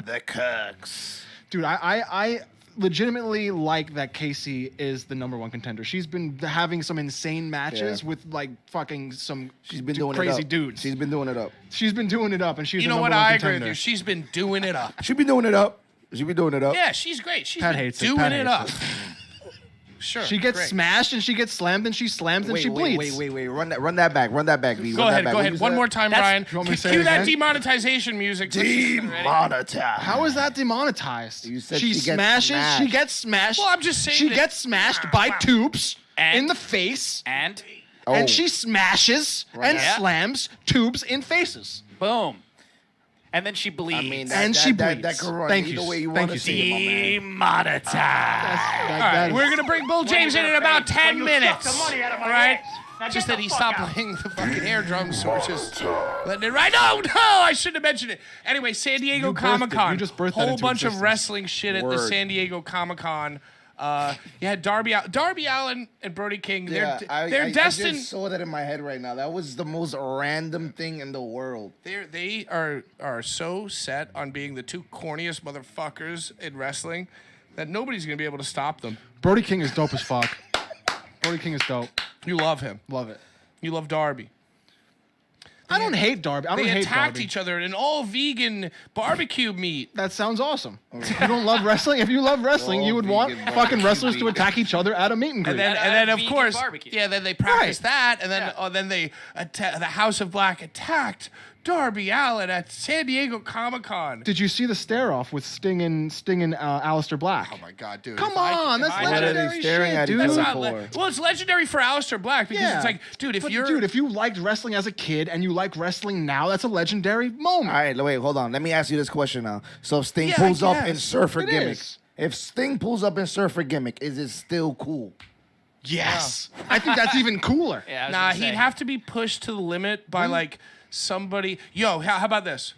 The Kirks. Dude, I legitimately like that Casey is the #1 contender. She's been having some insane matches with like fucking some She's been doing crazy it up. dudes. She's been doing it up. She's been doing it up, and she's You the know what? #1 I contender. agree with you. She's been doing it up. She be doing it up. She be doing it up. Yeah, she's great. She's Pat been hates it. doing Pat it hates up. it. Sure. She gets great. smashed and she gets slammed and she slams and she bleeds. Wait. Run that back. Run that back, V. Go ahead. One more time, Brian. You want me to say Cue it that again? demonetization music. Demonetized. How is that demonetized? You said she she gets smashes. smashed. She gets smashed. Well, I'm just saying She that- gets smashed by tubes And- in the face, And Oh. and she smashes and Yeah. slams tubes in faces. boom. And then she bleeds. I mean, And she that bleeds. could run Thank either you. way you Thank want to you, see it, my man. demonetized. All right, we're gonna bring Bull James in about 10 minutes. All right. Just that he stopped playing the fucking air drums, so we're just letting it right. No, I shouldn't have mentioned it. Anyway, San Diego You birthed it. Comic Con. You just birthed that Whole into bunch of existence. wrestling shit at the Word. San Diego Comic Con. You had Darby Allin and Brody King. Yeah, They're I destined. just saw that in my head right now. That was the most random thing in the world. They are so set on being the 2 corniest motherfuckers in wrestling that nobody's gonna be able to stop them. Brody King is dope as fuck. Brody King is dope. You love him. Love it. You love Darby. I don't hate Darby. I don't They hate attacked Darby. each other in an all-vegan barbecue meat. That sounds awesome. You don't love wrestling? If you love wrestling, you would All want vegan fucking barbecue wrestlers to meat. attack each other at a meet and greet. And At then a of vegan course, barbecue. yeah, then they practiced Right. that, and then Yeah. then they the House of Black attacked Darby Allin at San Diego Comic-Con. Did you see the stare off with Sting and Aleister Black? Oh my God, dude! Come If I- on, if that's I What had- are they legendary staring shit, at each dude. That's other not for? well, it's legendary for Aleister Black because it's like, dude, if But you're dude, if you liked wrestling as a kid and you like wrestling now, that's a legendary moment. All right, wait, hold on. Let me ask you this question now. So if Sting Yeah, pulls I up in guess. surfer It gimmick, is. if Sting pulls up in surfer gimmick, is it still cool? Yes, I think that's even cooler. Yeah, I was nah, gonna say. he'd have to be pushed to the limit by like somebody. Yo, how about this?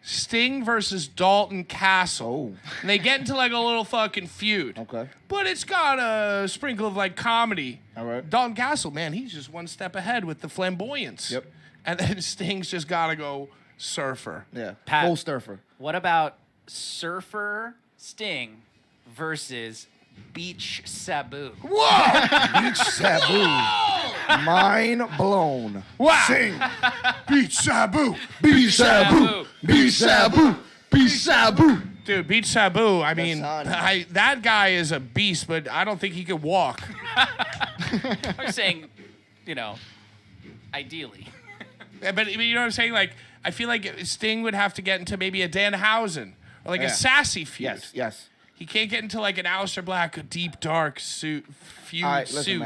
Sting versus Dalton Castle. Oh. And they get into like a little fucking feud. Okay. But it's got a sprinkle of like comedy. All right. Dalton Castle, man, he's just one step ahead with the flamboyance. Yep. And then Sting's just gotta go surfer. Yeah. Pat. Full surfer. What about Surfer Sting versus Beach Sabu? Whoa! Beach Sabu. Mind blown. Wow! Sing. Beach Sabu! Beach Sabu. Beach Sabu. Beach Sabu. Dude, Beach Sabu, I mean, on. that guy is a beast, but I don't think he could walk. I'm saying, ideally. Yeah, but you know what I'm saying? Like, I feel like Sting would have to get into maybe a Danhausen or like Yeah. a sassy feud. Yes. He can't get into like an Aleister Black, a deep, dark feud All right, listen, suit.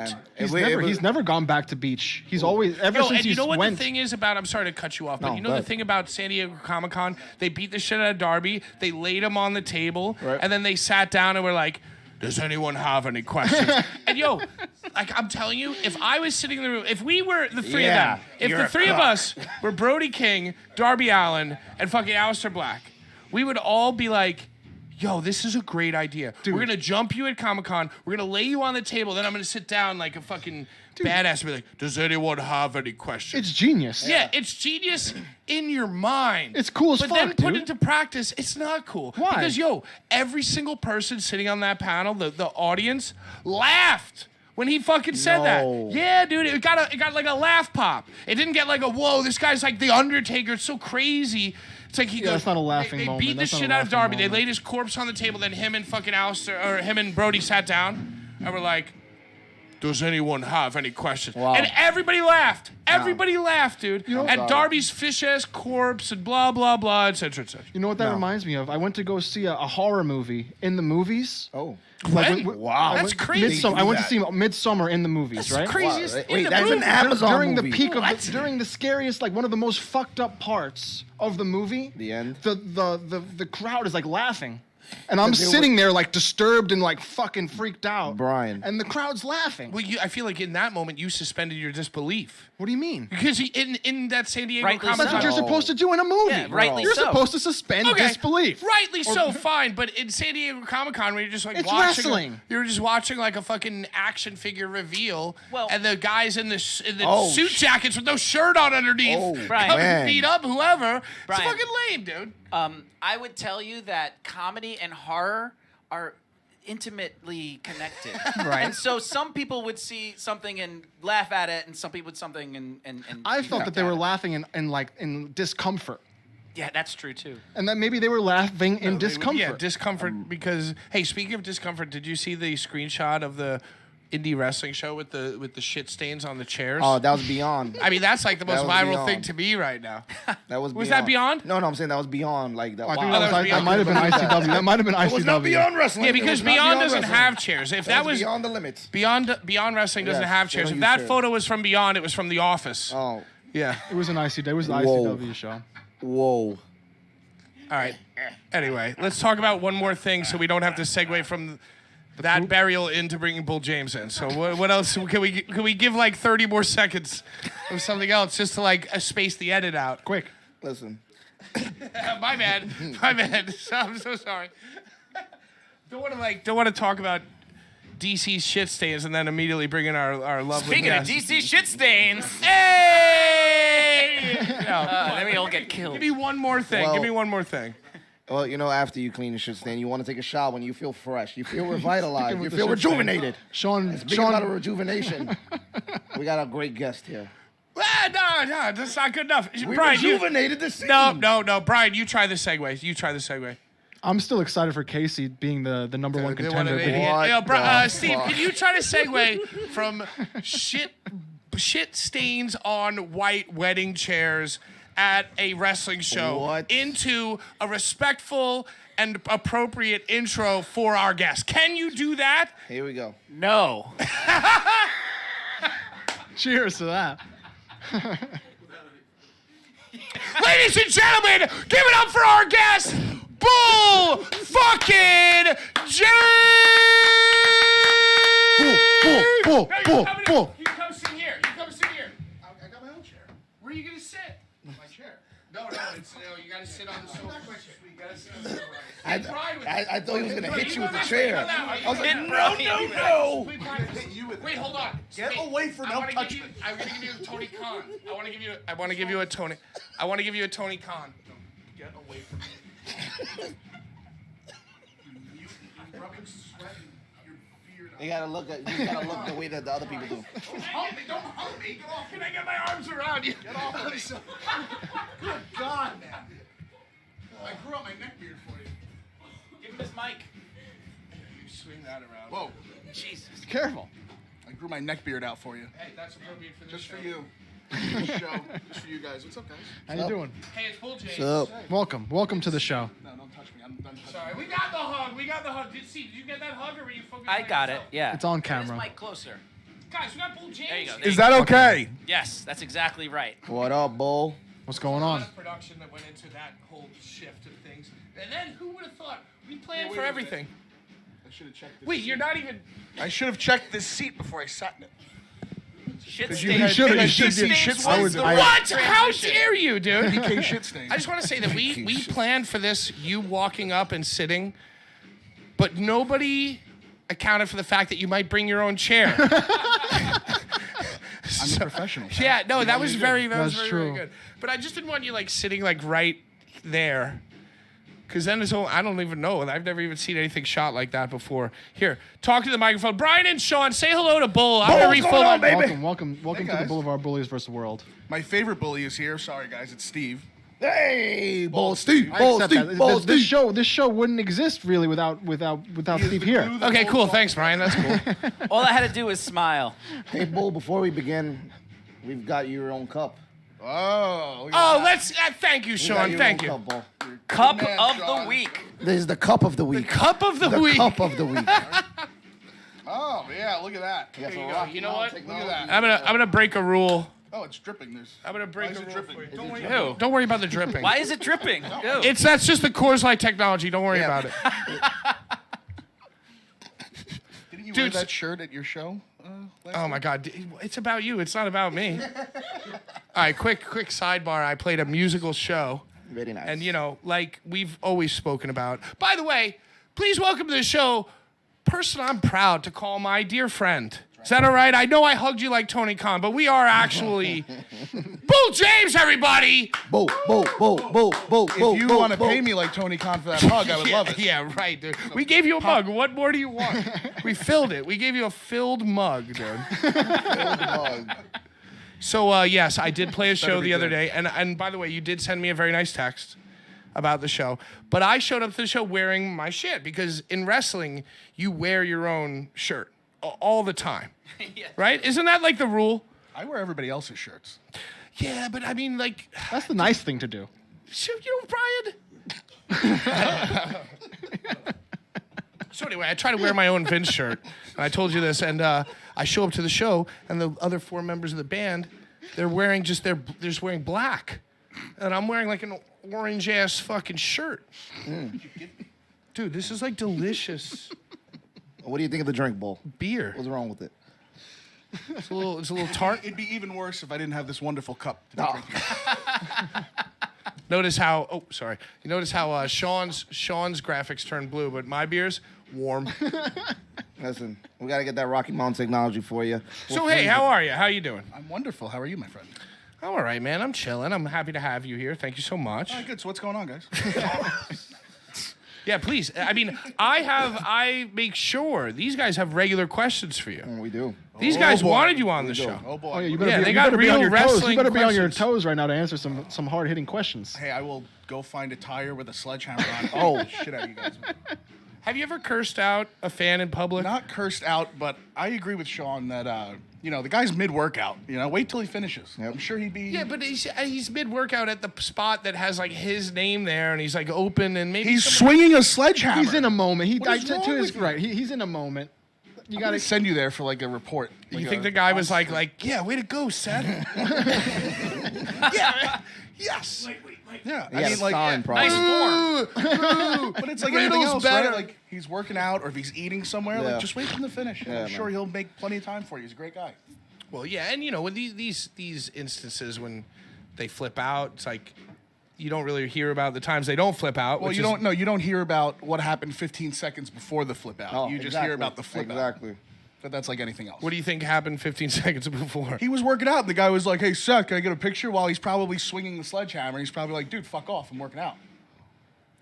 man. He's never gone back to Beach. He's always ever Yo, since and you he's know what went. the thing is about? I'm sorry to cut you off, but No, you know go the ahead. thing about San Diego Comic-Con? They beat the shit out of Darby. They laid him on the table, Right. and then they sat down and were like, "Does anyone have any questions?" And yo, like I'm telling you, if I was sitting in the room, if we were the three Yeah, of them, if you're the a three of cock. us were Brody King, Darby Allin, and fucking Aleister Black, we would all be like, yo, this is a great idea. We're going to jump you at Comic-Con. We're going to lay you on the table. Then I'm going to sit down like a fucking badass and be like, does anyone have any questions? It's genius. Yeah, it's genius in your mind. It's cool as but fuck, then put dude. into practice, it's not cool. Why? Because, yo, every single person sitting on that panel, the audience, laughed when he fucking said No. that. Yeah, dude, it got like a laugh pop. It didn't get like a whoa, this guy's like the Undertaker. It's so crazy. It's like he goes. that's not a laughing they moment. beat the That's not a shit out of laughing Darby. They moment. laid his corpse on the table. Then him and fucking Alistair or him and Brody sat down and were like, does anyone have any questions? Wow. And everybody laughed. Everybody laughed, dude. know- At Darby's fish-ass corpse and blah, blah, blah, et cetera, et cetera. You know what that reminds me of? I went to go see a horror movie in the movies. Oh. When? Wow. That's crazy. I went to see Midsummer in the movies, That's right? the craziest Wow, in wait, the that's movie. an Amazon during movie. the peak of What? during the scariest, like one of the most fucked up parts of the movie. The end? The crowd is like laughing. And I'm They were- sitting there like disturbed and like fucking freaked out. Brian. And the crowd's laughing. Well, I feel like in that moment you suspended your disbelief What do you mean? because in that San Diego Rightly Comic That's what so. you're supposed to do in a movie. Yeah, rightly You're so. supposed to suspend disbelief. Rightly so, fine. But in San Diego Comic Con, where you're just like It's watching, wrestling. You're just watching like a fucking action figure reveal, Well- and the guys in the Oh, suit jackets with no shirt on underneath, Oh, Brian. come man. and beat up whoever. It's Brian. fucking lame, dude. I would tell you that comedy and horror are intimately connected. Right. And so some people would see something and laugh at it, and some people would something and I felt that they were laughing. laughing in discomfort. Yeah, that's true too. And that maybe they were laughing in discomfort. Yeah, discomfort. Because hey, speaking of discomfort, did you see the screenshot of the indie wrestling show with the shit stains on the chairs? Oh, that was Beyond. I mean, that's like the most was viral Beyond. thing to me right now. That was that Beyond? No, I'm saying that was Beyond. Like that. I think wow. that was that might have been ICW. That might have been ICW. It was not Beyond Wrestling. Yeah, It because was not Beyond doesn't Wrestling. have chairs. If that was Beyond the Limits. Beyond Wrestling doesn't Yes, have they chairs. don't If use that chairs. photo was from Beyond, it was from The Office. Oh, Yeah. It was an ICW. It was the Whoa. ICW show. whoa. All right. Anyway, let's talk about one more thing so we don't have to segue from that burial into bringing Bull James in. So what else can we give like 30 more seconds of something else just to like space the edit out? Quick. Listen. My bad. I'm so sorry. Don't want to talk about DC's shit stains and then immediately bring in our lovely Speaking of guest. DC shit stains, Hey! No, then we all get killed. give me one more thing. Well- Give me one more thing. Well, you know, after you clean your shit stand, you want to take a shower and you feel fresh. You feel revitalized. You with the feel shit stain. rejuvenated. Sean, Speaking about a rejuvenation, we got a great guest here. No, that's not good enough. We Brian, rejuvenated the scene. No. Brian, you try the segue. I'm still excited for Casey being the number one contender. but he- What the Steve, fuck? can you try to segue from shit stains on white wedding chairs at a wrestling show What? into a respectful and appropriate intro for our guest? Can you do that? Here we go. No. Cheers to that. Ladies and gentlemen, give it up for our guest, Bull fucking James! Bull. You come sit here. I got my own chair. Where are you gonna sit? My chair. No, you gotta sit on the sofa. You gotta sit on the sofa. I thought he was gonna hit you with the chair. I was like, no. Wait, hold on. Get away from now. Touch me. I'm gonna give you a Tony Khan. I want to give you a Tony Khan. Get away from me. You're rubbing sweat in your beard. You gotta look the way that the other people do. Don't hump me. Get off. Can I get my arms around you? Get off of me. Good God, man. I grew out my neck beard for you. Give him his mic. You swing that around. Whoa, Jesus. Careful. I grew my neck beard out for you. Hey, that's appropriate for this Just show. for you. This show. Just for you guys. What's up, guys? How you doing? Hey, it's Bull James. What's up? Welcome to the show. No, don't touch me. I'm done touching Sorry, we got the hug. Did you get that hug or were you focused I on got it. yourself? Yeah. It's on Get his camera. mic closer. Guys, we got Bull James. There you go. here. There you that okay? go. Yes, that's exactly right. What up, Bull? What's going A lot on? of production that went into that whole shift of things. And then who would have thought? We planned wait for a everything. I should have checked this. Wait, you're not even. I should have checked this seat before I sat in it. Shit you stains. should have. Shit Shit stains stains was the I- right What? How transition. dare you, dude? PK shit stain. I just want to say that we planned for this, you walking up and sitting, but nobody accounted for the fact that you might bring your own chair. I'm a professional. Yeah, no, that was very, That's very true. good. But I just didn't want you like sitting like right there, Because then I don't even know. I've never even seen anything shot like that before. Here, talk to the microphone. Brian and Sean, say hello to Bull. I'm going to refill up. Welcome to the Blvd Bullies versus World. My favorite bully is here. Sorry, guys. It's Steve. Hey, Bull Steve, I Bull accept Steve, that. Bull This Steve. show wouldn't exist really without Steve here. Okay, cool. Thanks, Brian. That's cool. All I had to do was smile. Hey, Bull, before we begin, we've got your own cup. Oh. look at Oh, that. let's thank you, We got Sean. your Thank own you. Cup, Bull. Cup man, of Sean. the week. This is the cup of the week. Cup of the The week. cup of the week. Oh, yeah. Look at that. Yes, you a go. Rocky You know Mountain what? Look at technology. that. I'm gonna break a rule. Oh, it's dripping. I'm gonna break Why is a it rule dripping? for you. Don't worry Ew, don't worry about the dripping. Why is it dripping? Ew. That's just the Coors Light technology. Don't worry about it. Didn't you Dude, wear that shirt at your show? Last Oh week? my God, it's about you. It's not about me. All right, quick sidebar. I played a musical show. Very nice. And, like we've always spoken about. By the way, please welcome to the show, person I'm proud to call my dear friend. Is that all right? I know I hugged you like Tony Khan, but we are actually Bull James, everybody. Bull. If you want to pay me like Tony Khan for that hug, I would love it. Yeah, right, dude. We gave you a mug. What more do you want? We filled it. We gave you a filled mug, dude. So, yes, I did play a show the other day. And by the way, you did send me a very nice text about the show. But I showed up to the show wearing my shit because in wrestling, you wear your own shirt all the time. Yeah. Right? Isn't that like the rule? I wear everybody else's shirts. Yeah, but I mean, like, That's the nice thing to do. Brian. So anyway, I try to wear my own Vince shirt. And I told you this. And I show up to the show, and the other 4 members of the band, they're just wearing black. And I'm wearing like an orange-ass fucking shirt. Dude, this is like delicious What do you think of the drink, Bull? beer. What's wrong with it? It's a little tart. It'd be even worse if I didn't have this wonderful cup to be Oh. drinking. Notice how, You notice how Sean's graphics turned blue, but my beer's warm. Listen, we got to get that Rocky Mountain technology for you. So hey, how are you? How you doing? I'm wonderful. How are you, my friend? I'm all right, man. I'm chilling. I'm happy to have you here. Thank you so much. All right, good. So what's going on, guys? Yeah, please. I mean, I make sure these guys have regular questions for you. We do. These guys boy. wanted you on the We do. show. Oh, boy. Oh, yeah, you Yeah, better they be, got you better be real on your toes. wrestling You better be on your questions. toes right now to answer some hard-hitting questions. Hey, I will go find a tire with a sledgehammer on. Oh, shit out of you guys. Have you ever cursed out a fan in public? Not cursed out, but I agree with Sean that, the guy's mid-workout. Wait till he finishes. Yep. I'm sure he'd be... Yeah, but he's mid-workout at the spot that has like his name there, and he's like open, and maybe He's someone- swinging a sledgehammer. He's in a moment. What is wrong with you? Right. He's in a moment. You I'm got gonna to send you there for like a report. You think the guy was like, yeah, way to go, Seth. Yeah, yes. Yeah, He had a stalling problem. Nice form. But it's like Riddle's anything else, better. right? Like he's working out, or if he's eating somewhere, Yeah. like just wait for him to finish. Yeah, I'm sure man. he'll make plenty of time for you. He's a great guy. Well, yeah, and when these instances when they flip out, it's like you don't really hear about the times they don't flip out. Well, which you is- don't know. You don't hear about what happened 15 seconds before the flip out. Oh, you just exactly. hear about the flip out. Exactly. But that's like anything else. What do you think happened 15 seconds before? He was working out, and the guy was like, "Hey, Seth, can I get a picture?" While he's probably swinging the sledgehammer. He's probably like, "Dude, fuck off! I'm working out."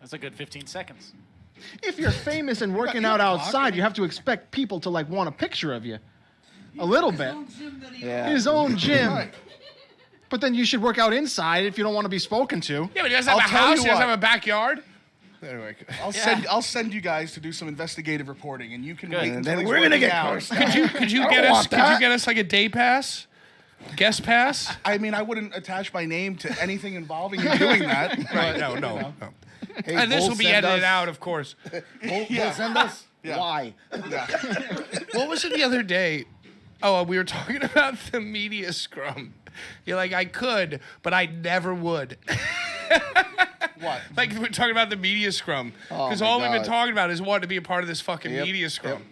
That's a good 15 seconds. If you're famous and working you out got a clock, outside, right? you have to expect people to like want a picture of you. A little bit. Yeah. His own gym. Right. But then you should work out inside if you don't want to be spoken to. Yeah, but he doesn't have I'll a tell house. you He doesn't what. have a backyard. Anyway, I'll send you guys to do some investigative reporting, and you can Good. wait And until then he's we're gonna working get out. cursed. could you I get don't us? want Could you that. get us like a day pass, guest pass? I mean, I wouldn't attach my name to anything involving you doing that. Right? but, No. Hey, And this Bull, will be send edited us- out, of course. Bull, send us. Yeah. Why? What was it the other day? Oh, we were talking about the media scrum. You're like, I could, but I never would. What? Like we're talking about the media scrum, because my all we've been God. talking about is wanting to be a part of this fucking Yep, media scrum.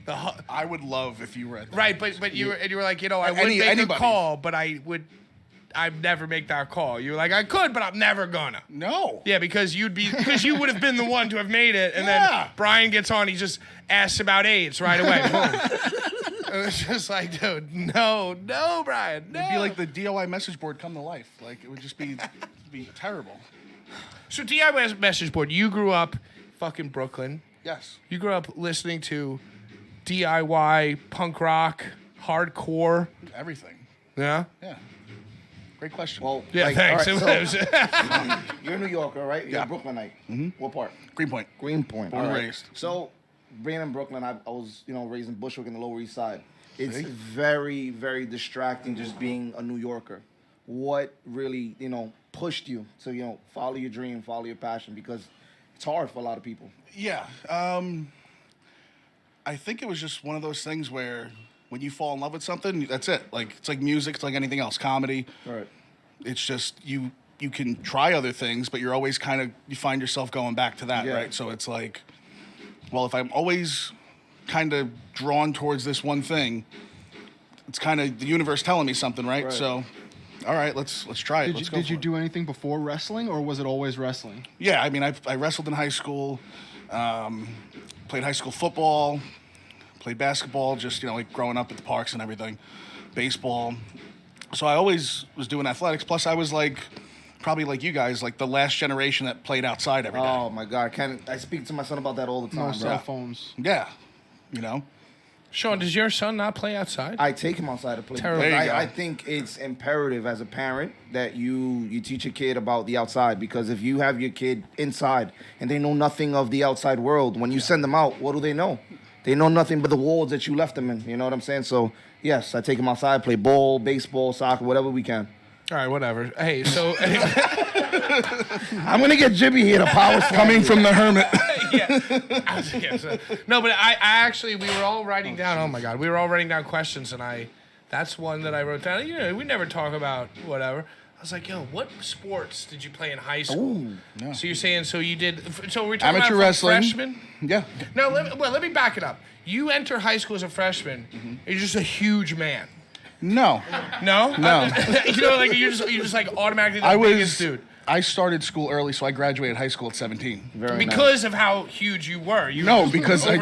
yep. The I would love if you read that. right, but you were like, I would Any- make anybody. a call, but I'd never make that call. You were like, I could, but I'm never gonna. No. Yeah, because you would have been the one to have made it, and Yeah. then Brian gets on, he just asks about AIDS right away. Boom. It was just like, dude, no, Brian, no. It'd be like the DOI message board come to life. Like it would just be terrible. So DIY message board. You grew up fucking Brooklyn. Yes. You grew up listening to DIY, punk rock, hardcore. Everything. Yeah. Yeah. Great question. Well, Yeah. like, Thanks. all right, so, you're a New Yorker, right? You're Yeah. a Brooklynite. Mm-hmm. What part? Greenpoint. Greenpoint. Born and all right. raised. So, being in Brooklyn, I was, raised in Bushwick in the Lower East Side. It's See? very, very distracting just being a New Yorker. What really, pushed you to, follow your dream, follow your passion? Because it's hard for a lot of people. Yeah. I think it was just one of those things where when you fall in love with something, that's it. Like, it's like music, it's like anything else, comedy. Right. It's just you can try other things, but you're always you find yourself going back to that, Yeah. right? So it's like, well, if I'm always kind of drawn towards this one thing, it's kind of the universe telling me something, right? Right. So, all right, let's try it. Did you do anything before wrestling, or was it always wrestling? Yeah, I mean, I wrestled in high school, played high school football, played basketball, just, like growing up at the parks and everything, baseball. So I always was doing athletics. Plus, I was probably like you guys, like the last generation that played outside every day. Oh, my God. I speak to my son about that all the time, No bro. cell phones. Yeah, Sean, does your son not play outside? I take him outside to play. Terrible. because There you go. I think it's imperative as a parent that you teach a kid about the outside, because if you have your kid inside and they know nothing of the outside world, when you send them out, what do they know? They know nothing but the walls that you left them in. You know what I'm saying? So, yes, I take them outside, play ball, baseball, soccer, whatever we can. All right, whatever. Hey, so I'm going to get Jibby here to power coming from the hermit. no, but I actually, we were all writing down. Oh my God, we were all writing down questions, and that's one that I wrote down. We never talk about whatever. I was like, yo, what sports did you play in high school? Ooh, yeah. So you're saying, so you did, so we're talking Amateur about wrestling. freshman? Yeah. No, let me back it up. You enter high school as a freshman, and you're just a huge man. No. No? No. You're just like automatically the biggest dude. I started school early, so I graduated high school at 17. Because of how huge you were. You No, were because I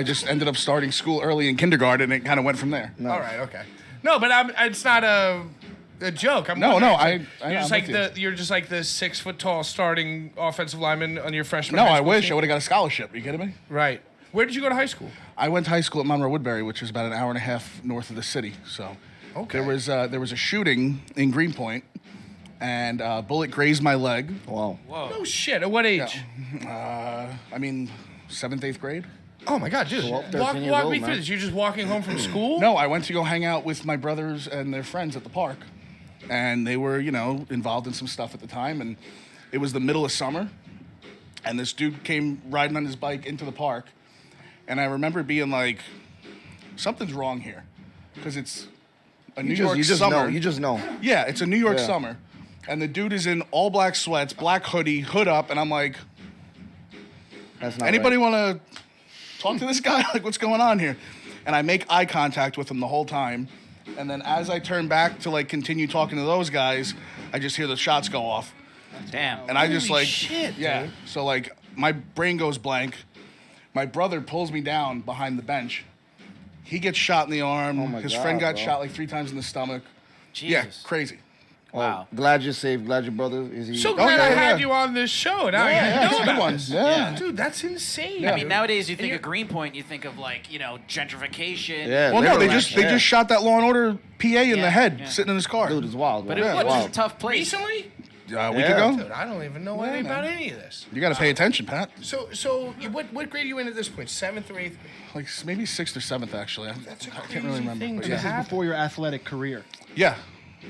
just ended up starting school early in kindergarten, and it kind of went from there. No. All right, okay. No, but it's not a joke. No, wondering, I- you're just I'm like with you're just like the 6 foot tall starting offensive lineman on your freshman. No, high I school wish team? I would have got a scholarship. Are you kidding me? Right. Where did you go to high school? I went to high school at Monroe Woodbury, which is about an hour and a half north of the city. So Okay. there was a shooting in Greenpoint, and a bullet grazed my leg. Wow. No shit. At what age? I mean, 7th, 8th grade. Oh my God, dude. So, 13 Walk years me old, through man. this. You're just walking home from school? No, I went to go hang out with my brothers and their friends at the park, and they were, involved in some stuff at the time, and it was the middle of summer, and this dude came riding on his bike into the park, and I remember being like, something's wrong here, because it's a New York You just summer. know. You just know. Yeah, it's a New York Yeah. summer, and the dude is in all black sweats, black hoodie, hood up, and I'm like, That's not anybody right. want to talk to this guy? Like, what's going on here? And I make eye contact with him the whole time. And then as I turn back to continue talking to those guys, I just hear the shots go off. Damn. And I just Holy shit, yeah. dude. So my brain goes blank. My brother pulls me down behind the bench. He gets shot in the arm. Oh my His God, friend got bro. shot 3 times in the stomach. Yeah, Jesus. crazy. Wow. Glad you're safe. Glad your brother is here. So glad yeah, I yeah. had you on this show. Now Yeah, I it's know a good about one. this. Yeah. Dude, that's insane. I mean, nowadays you think you're- of Greenpoint, you think of gentrification. Yeah. Well, no, they literally. just shot that Law and Order PA in the Yeah, head, yeah. sitting in his car. Dude, it's wild. But bro. it Yeah, was wild. a tough place. Recently? A week Yeah. ago. Dude, I don't even know anything about any of this. You got to pay attention, Pat. So what grade are you in at this point? 7th or 8th grade? Like maybe 6th or 7th, actually. That's a I crazy can't really remember. thing but to yeah. This is happen. before your athletic career. Yeah.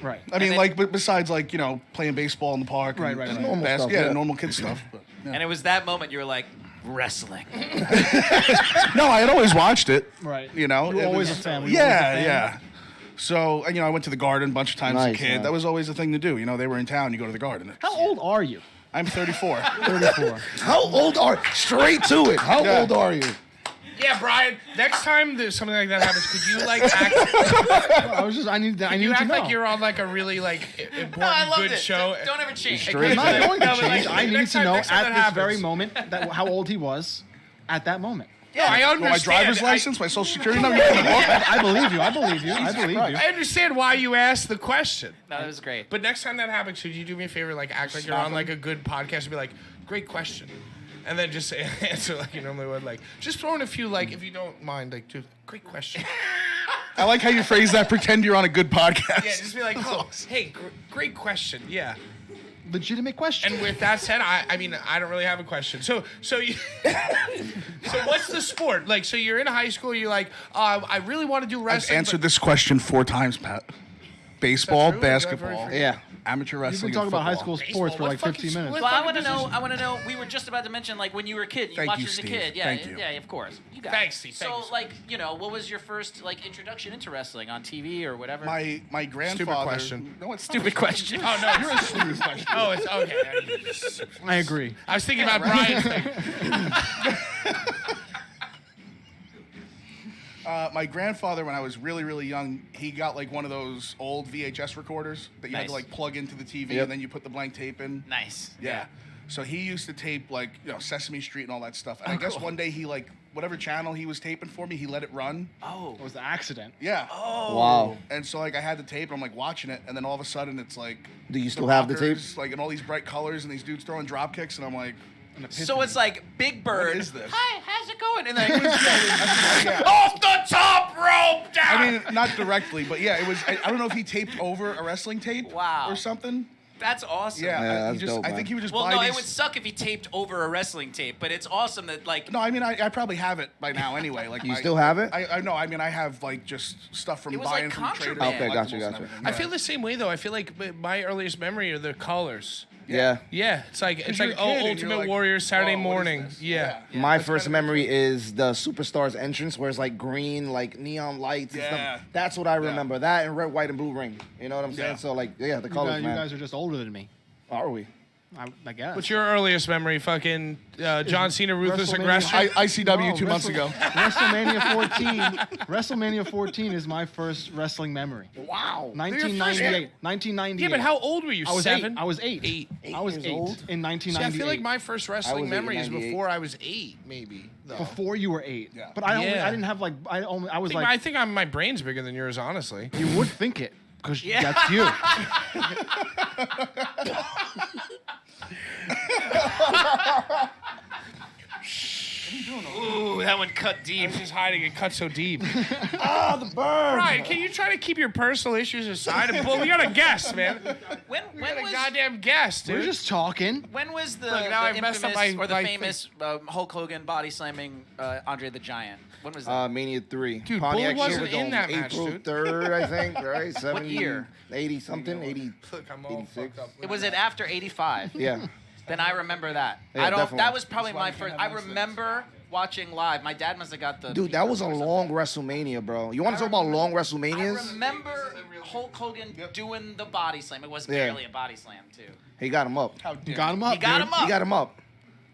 Right. I mean, then- but besides, playing baseball in the park. Right, and, right, and right. Normal stuff, yeah, yeah. normal kid stuff. But, yeah. And it was that moment you were like, wrestling. No, I had always watched it. Right. You know, You were it always was- a fan. Were you always a Yeah, fan? yeah. So, I went to the garden a bunch of times as a Nice, kid. man. That was always a thing to do. They were in town. You go to the garden. How old are you? I'm 34. 34. How old are? Straight to it. How Yeah. old are you? Yeah, Brian. Next time there's something like that happens, could you act? I need You to act know. like you're on a really important, No, I loved good it. show. Don't ever change. Straight I'm not to it. going to No, but change. I need next to time- know next time at that this happens. very moment how old he was at that moment. No, I My understand. driver's license, my social security number. You in the book? I believe you. I believe you. I believe you. I understand why you asked the question. No, that was great. But next time that happens, could you do me a favor, like act like you're on like a good podcast and be like, great question. And then just answer like you normally would, like just throw in a few, like if you don't mind, like just great question. I like how you phrase that. Pretend you're on a good podcast. Yeah, just be like, oh, hey, great question. Yeah. Legitimate question. And with that said, I mean, I don't really have a question. So you, so what's the sport? Like, so you're in high school, you're like, I really want to do I've wrestling. answered this question 4 times, Pat. Baseball, true? basketball, Yeah. amateur You've wrestling. been talking and about high football. school sports for Baseball, like what 15 fucking minutes. sport? Well, I fucking want to know. We were just about to mention like when you were a kid, you Thank watched you, as a Steve. kid. Yeah, Thank you. yeah, of course. You got Thanks, it. Steve. So Thank you. like, you know, what was your first like introduction into wrestling on TV or whatever? My grandfather. question. No, it's Stupid question. Oh no, You're a stupid question. oh, it's okay. I agree. I was thinking about Brian's thing. My grandfather, when I was really, really young, he got like one of those old VHS recorders that you had to Nice. like plug into the TV Yep. and then you put the blank tape in. Nice. Yeah. So he used to tape like, Sesame Street and all that stuff. And I guess one day he like, whatever channel he was taping for me, he let it run. Oh. It was the accident. Yeah. Wow. And so like I had the tape and I'm like watching it and then all of a sudden it's like. Do you still have the tape? rockers, Like in all these bright colors and these dudes throwing drop kicks and I'm like. So it's like Big Bird. What is this? Hi, how's it going? And then Off the top rope down. I mean, not directly, but yeah, it was. I don't know if he taped over a wrestling tape. Wow. Or something. that's awesome. Yeah. Yeah, I that's dope, think he would just Well, buy no, these. it would suck if he taped over a wrestling tape, but it's awesome that like. No, I mean, I probably have it by now anyway. Like You still have it? I know. I mean, I have like just stuff from It was buying like from traders. contraband. Okay, gotcha, collectibles and gotcha. everything, I yeah. feel the same way though. I feel like my earliest memory are the colors. Yeah. Yeah, it's like you're a kid and you're Ultimate like, Warrior Saturday "Whoa, what is morning. this?" Yeah. My first memory is the Superstars entrance where it's like green, like neon lights and Yeah. stuff. That's what I remember. That and red, white, and blue ring. You know what I'm saying? Yeah. So like, yeah, the You colors, guys, man. you guys are just older than me. Are we? I guess. What's your earliest memory? Fucking John Cena, ruthless WrestleMania- aggressor. ICW No, 2 months ago. WrestleMania 14. WrestleMania 14 is my first wrestling memory. Wow. 1998. 1998. yeah, but how old were you? I was 7? 8. I was 8. Eight. I was years 8 old? in 1998. See, I feel like my first wrestling was 8 in memory is 98. before I was 8, maybe. though. Before you were 8. Yeah. But I Yeah. didn't have like I was like I think my brain's bigger than yours, honestly. you would think it because that's you. Ooh, that one cut I deep. was just hiding. It cut so deep. Ah, the burn. Ryan, can you try to keep your personal issues aside? Well, we got a guest, man. When We got a was goddamn guest, We're dude. just talking. when was the, Look, now the I've messed up infamous my- or the my famous Hulk Hogan body slamming Andre the Giant? When was that? Mania 3. Dude, Pontiac Bully wasn't Superdome, in that match, April dude. 3rd, I think, right? 70, year? 80 something, 80. Look, I'm all 86. fucked up. It was it after '85. Yeah. Then I remember that. Yeah, I don't. definitely. That was probably my first. I remember watching live. My dad must have got the. Dude, that was a long WrestleMania, bro. You want to talk about long I WrestleManias? remember Hulk Hogan doing the body slam. It was Yeah. barely a body slam too. He got him up. How dare Got him you. up. He got dude. him up. He got him up.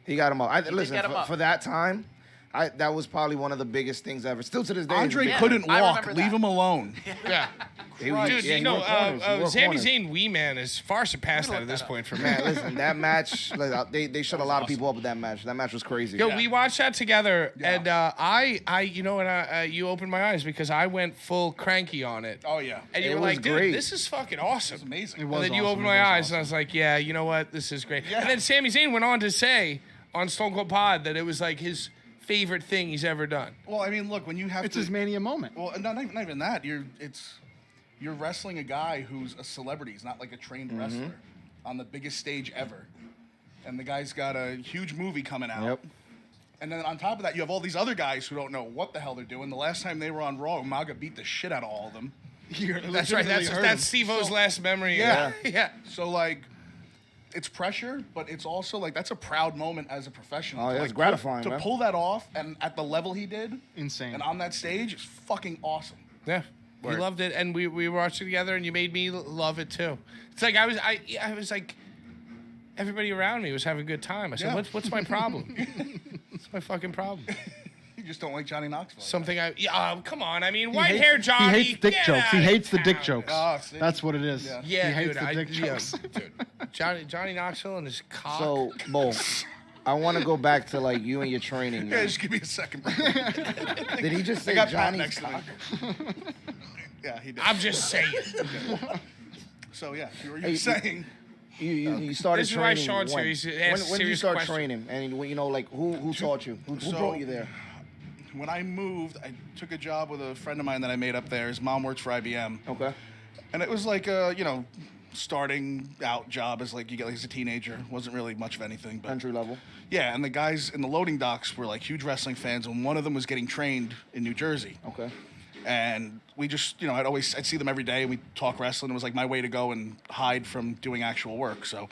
He got him up. Listen, get him up. for that time, that was probably one of the biggest things ever. Still to this day. Andre Yeah, couldn't I walk. remember Leave that. him alone. Yeah. He was- Dude, yeah, you he know, worked corners. He worked Sami corners. Zayn Wee Man is far surpassed that at this point for me. Man, listen, that match, like, they shut a lot of people up with that match. That match was crazy. Yo, we watched that together, Yeah. and you know, and you opened my eyes because I went full cranky on it. Oh yeah. And you It were was like, dude, great. this is fucking awesome. It's amazing. It And was then you awesome. opened It my was eyes, awesome. and I was like, yeah, you know what? This is great. Yeah. And then Sami Zayn went on to say on Stone Cold Pod that it was like his favorite thing he's ever done. Well, I mean, look, when you have It's to. his Mania moment. Well, not even that. You're wrestling a guy who's a celebrity. He's not like a trained wrestler on the biggest stage ever. And the guy's got a huge movie coming out. Yep. And then on top of that, you have all these other guys who don't know what the hell they're doing. The last time they were on Raw, Umaga beat the shit out of all of them. That's right. That's Steve-O's last memory. Yeah. Yeah. So like, it's pressure, but it's also like that's a proud moment as a professional. Oh, to, yeah, like, it's gratifying, to man. pull that off and at the level he did, Insane. and on that stage, is fucking awesome. Yeah. We Word. loved it, and we watched it together, and you made me love it too. It's like I was like, everybody around me was having a good time. I said, Yeah. what's my problem? What's my fucking problem? You just don't like Johnny Knoxville. Something come on. I mean, He white hates- hair Johnny. He hates dick get jokes. He outta hates the dick town. jokes. Oh, see? That's what it is. Yeah. Yeah, he hates dude. the dick yeah, jokes. dude. Johnny Knoxville and his cock. So, Bo, I want to go back to like you and your training. Yeah, Man. just give me a second. Bro. Did he just I say got Pat Johnny's next to me. cock? Yeah, he did. I'm just saying. So yeah, you were Hey, saying. You started This is why training Sean's when? here. He's When asked did you serious start questions. training? And you know, like who taught you? Who So- brought you there? When I moved, I took a job with a friend of mine that I made up there. His mom works for IBM. Okay. And it was like a, starting out job as like you get like as a teenager. Wasn't really much of anything, but Entry level. yeah. And the guys in the loading docks were like huge wrestling fans, and one of them was getting trained in New Jersey. Okay. And we just, I'd see them every day, and we'd talk wrestling. It was like my way to go and hide from doing actual work. So,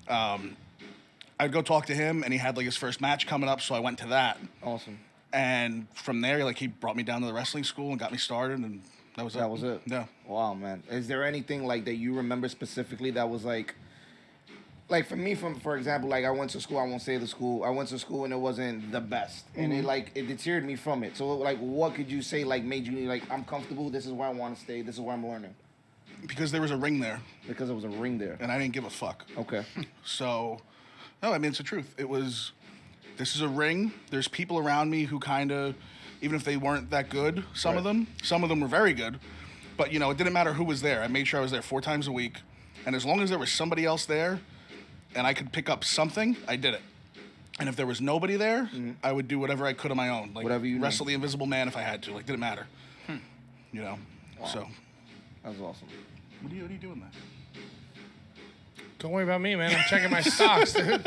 I'd go talk to him, and he had like his first match coming up, so I went to that. Awesome. And from there, like he brought me down to the wrestling school and got me started, and that was it. That was it. Yeah. Wow, man. Is there anything like that you remember specifically that was like for me, for example, like I went to school. I won't say the school. I went to school and it wasn't the best, and it deterred me from it. So like, what could you say like made you like I'm comfortable? This is where I want to stay. This is where I'm learning. Because there was a ring there, Because there was a ring there. and I didn't give a fuck. Okay. So, no, I mean, it's the truth. This is a ring. There's people around me who kind of, even if they weren't that good, some of them were very good. But, it didn't matter who was there. I made sure I was there 4 times a week. And as long as there was somebody else there and I could pick up something, I did it. And if there was nobody there, I would do whatever I could on my own. Like, Whatever you wrestle the Invisible Man if I had to. Like, didn't matter. So. That was awesome. What are you doing there? Don't worry about me, man. I'm checking my stocks, dude.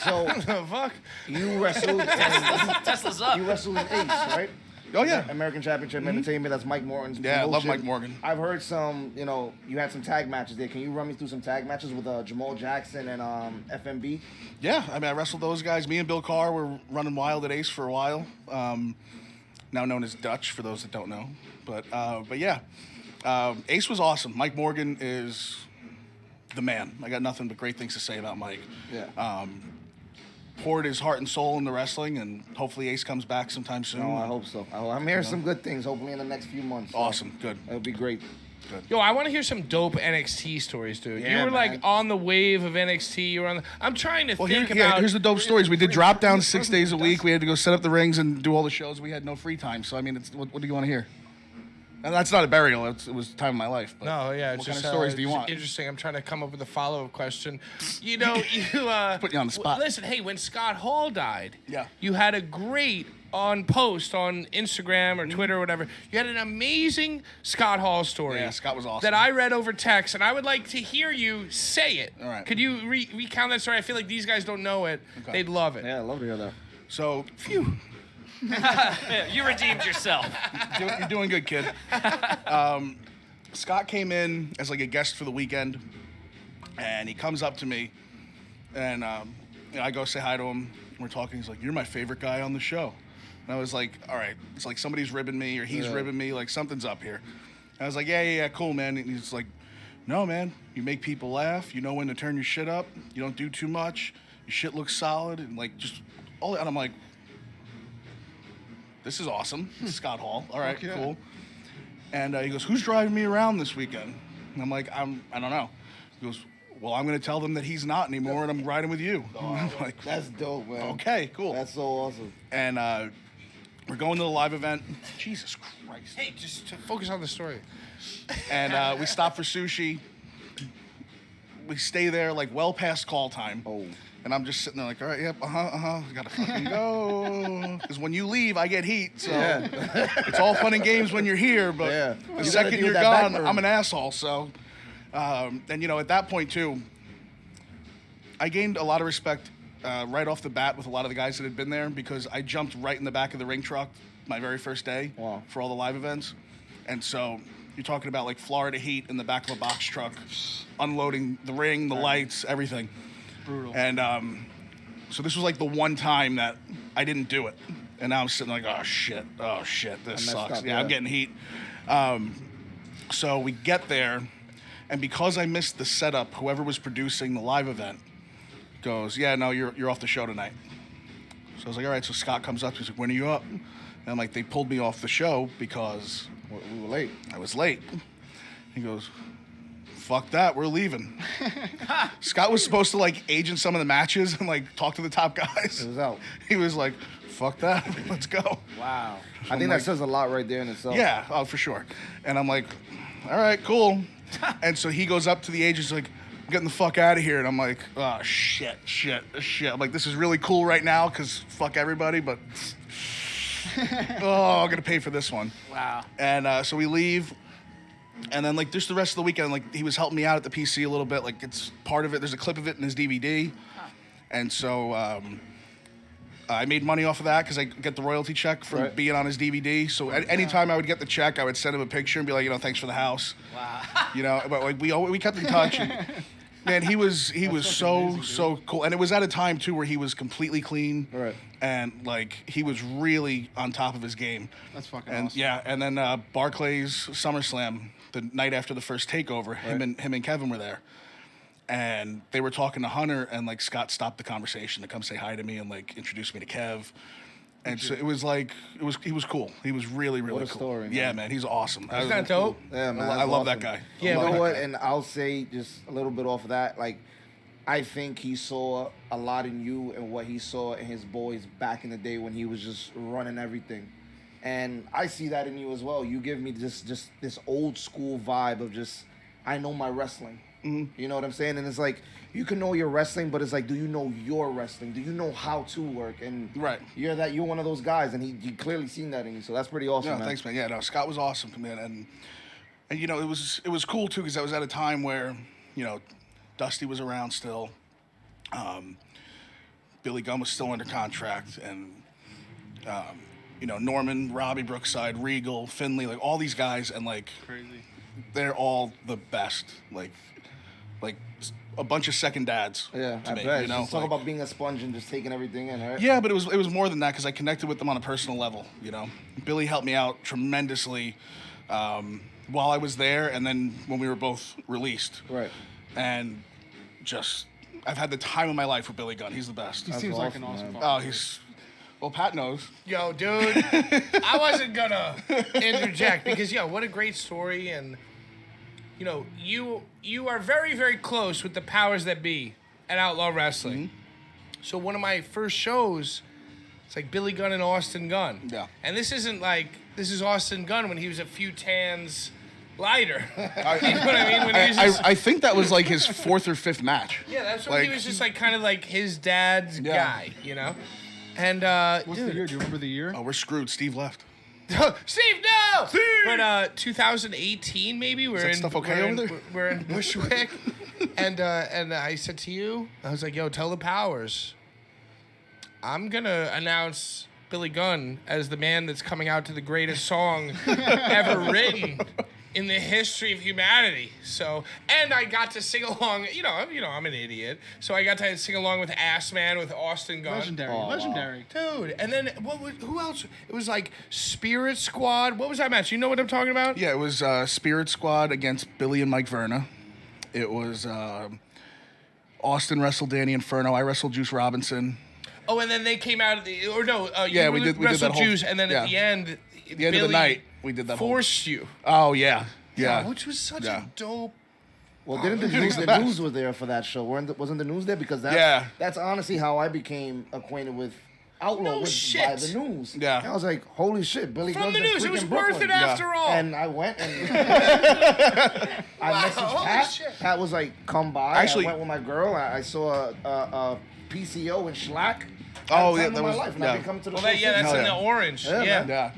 So The fuck? you wrestled. Tesla's up. You wrestled in Ace, right? Oh, yeah. American Championship Entertainment. That's Mike Morton's Yeah, I love promotion. Mike Morgan. I've heard some. You had some tag matches there. Can you run me through some tag matches with Jamal Jackson and FMB? Yeah, I mean, I wrestled those guys. Me and Bill Carr were running wild at Ace for a while. Now known as Dutch, for those that don't know. But yeah, Ace was awesome. Mike Morgan is the man. I got nothing but great things to say about Mike. Yeah. Poured his heart and soul into wrestling, and hopefully Ace comes back sometime soon. No, I hope so. I'm hearing some good things. Hopefully in the next few months. So Awesome, good. It'll be great. Yo, I want to hear some dope NXT stories, dude. Yeah, you were like man. on the wave of NXT. You were on. I'm trying to think about. Here's the dope stories. We did drop down 6 days a week. We had to go set up the rings and do all the shows. We had no free time. So I mean, what do you want to hear? And that's not a burial. It was time of my life. But No, yeah. What It's kind just, of stories do you it's want? Interesting. I'm trying to come up with a follow-up question. You Put you on the spot. Listen, hey, when Scott Hall died, Yeah. you had a great post on Instagram or Twitter or whatever. You had an amazing Scott Hall story. Yeah, Scott was awesome. That I read over text, and I would like to hear you say it. All right. Could you recount that story? I feel like these guys don't know it. Okay. They'd love it. Yeah, I love to hear that. So, You redeemed yourself. you're doing good, kid. Scott came in as like a guest for the weekend, and he comes up to me, and I go say hi to him. We're talking. He's like, "You're my favorite guy on the show," and I was like, "All right, it's like somebody's ribbing me or he's ribbing me. Like something's up here." And I was like, "Yeah, cool, man." And he's like, "No, man, you make people laugh. You know when to turn your shit up. You don't do too much. Your shit looks solid, and like just all." And I'm like, "This is awesome." Scott Hall. All right, yeah. cool. And he goes, "Who's driving me around this weekend?" And I'm like, I don't know. He goes, "Well, I'm going to tell them that he's not anymore, and I'm riding with you." I'm like, That's dope, man. okay, cool. That's so awesome. And we're going to the live event. Jesus Christ. Hey, just to focus on the story. And we stop for sushi. We stay there like well past call time. Oh. And I'm just sitting there like, all right, yep, gotta fucking go. Because when you leave, I get heat. So it's all fun and games when you're here, but Yeah. the You gotta second deal you're with that gone, backburn. I'm an asshole. So, and at that point too, I gained a lot of respect right off the bat with a lot of the guys that had been there because I jumped right in the back of the ring truck my very first day Wow. for all the live events. And so you're talking about like Florida heat in the back of a box truck, unloading the ring, the lights, everything. Brutal. And so this was like the one time that I didn't do it. And now I'm sitting like, oh shit, this messed sucks. up, Yeah, yeah. I'm getting heat. So we get there, and because I missed the setup, whoever was producing the live event goes, "Yeah, no, you're off the show tonight." So I was like, all right. So Scott comes up, he's like, "When are you up?" And I'm like, "They pulled me off the show because We were late. I was late." He goes, fuck that, we're leaving. Scott was supposed to like agent some of the matches and like talk to the top guys. It was out. He was like, fuck that, let's go. Wow. I think that says a lot right there in itself. Yeah, oh, for sure. And I'm like, all right, cool. And so he goes up to the agents like, I'm getting the fuck out of here. And I'm like, oh, shit. I'm like, this is really cool right now because fuck everybody, but I'm going to pay for this one. Wow. And so we leave. And then, like, just the rest of the weekend, like, he was helping me out at the PC a little bit. Like, it's part of it. There's a clip of it in his DVD. And so I made money off of that because I get the royalty check from being on his DVD. So anytime I would get the check, I would send him a picture and be like, thanks for the house. Wow. But like, we kept in touch. And, man, he was so cool. And it was at a time, too, where he was completely clean. Right. And, like, he was really on top of his game. That's fucking And awesome. yeah, and then Barclays SummerSlam, the night after the first takeover, him and Kevin were there. And they were talking to Hunter, and like Scott stopped the conversation to come say hi to me and like introduce me to Kev. And so it was like he was cool. He was really cool. story, man. Yeah, man, he's awesome. Isn't that dope? Yeah, man. I love that guy. Yeah, You man. know what? And I'll say just a little bit off of that. Like, I think he saw a lot in you and what he saw in his boys back in the day when he was just running everything. And I see that in you as well. You give me just this old school vibe of just, I know my wrestling. Mm-hmm. You know what I'm saying? And it's like, you can know your wrestling, but it's like, do you know your wrestling? Do you know how to work? And you're one of those guys, and he clearly seen that in you. So that's pretty awesome, man. Thanks, man. Yeah, no, Scott was awesome, man. And you know, it was cool too because I was at a time where, you know, Dusty was around still. Billy Gunn was still under contract, and you know, Norman, Robbie Brookside, Regal, Finley, like all these guys, and like Crazy. they're all the best. Like a bunch of second dads. Yeah, to I me, bet. you know? Just talk about being a sponge and just taking everything in, right? Yeah, but it was more than that because I connected with them on a personal level. You know, Billy helped me out tremendously while I was there, and then when we were both released. Right. And just, I've had the time of my life with Billy Gunn. He's the best. He seems like an awesome, awesome man. fucking Oh, well, Pat knows. Yo, dude, I wasn't gonna interject because, what a great story. And, you know, you are very, very close with the powers that be at Outlaw Wrestling. Mm-hmm. So one of my first shows, it's like Billy Gunn and Austin Gunn. Yeah. And this is Austin Gunn when he was a few tans lighter. You know what I mean? When he was just, I think that was like his fourth or fifth match. yeah, that's when he was just like kind of like his dad's guy, you know? And, What's dude, the year? Do you remember the year? Oh, we're screwed. Steve left. Steve, no! Steve! But 2018, maybe Is that stuff okay over there? We're in Bushwick, and I said to you, I was like, "Yo, tell the powers, I'm gonna announce Billy Gunn as the man that's coming out to the greatest song ever written in the history of humanity." So, and I got to sing along. You know, I'm an idiot, so I got to sing along with Ass Man with Austin Gunn. Legendary. Dude, and then who else? It was like Spirit Squad. What was that match? You know what I'm talking about? Yeah, it was Spirit Squad against Billy and Mike Verna. It was Austin wrestled Danny Inferno. I wrestled Juice Robinson. Oh, and then they came out of the, or no, Yeah, we did wrestled that whole- Juice, and then at the end, the end of the night, we did that whole- forced you. Oh yeah, yeah. Which was such a dope. Well, didn't the news was there for that show? Wasn't the news there? Because that's honestly how I became acquainted with Outlaw No by shit. the news. Yeah. And I was like, holy shit, Billy From Gunn's the in news, it was freaking worth Brooklyn. it after all. And I went and I messaged holy Pat. shit. Pat was like, come by. Actually- I went with my girl. I saw a PCO in Schlack. Oh, Had yeah, the time that of my was- life, and yeah. I've been coming to the Well, show that's since. Hell in yeah. the orange. Yeah, Yeah. man. Yeah.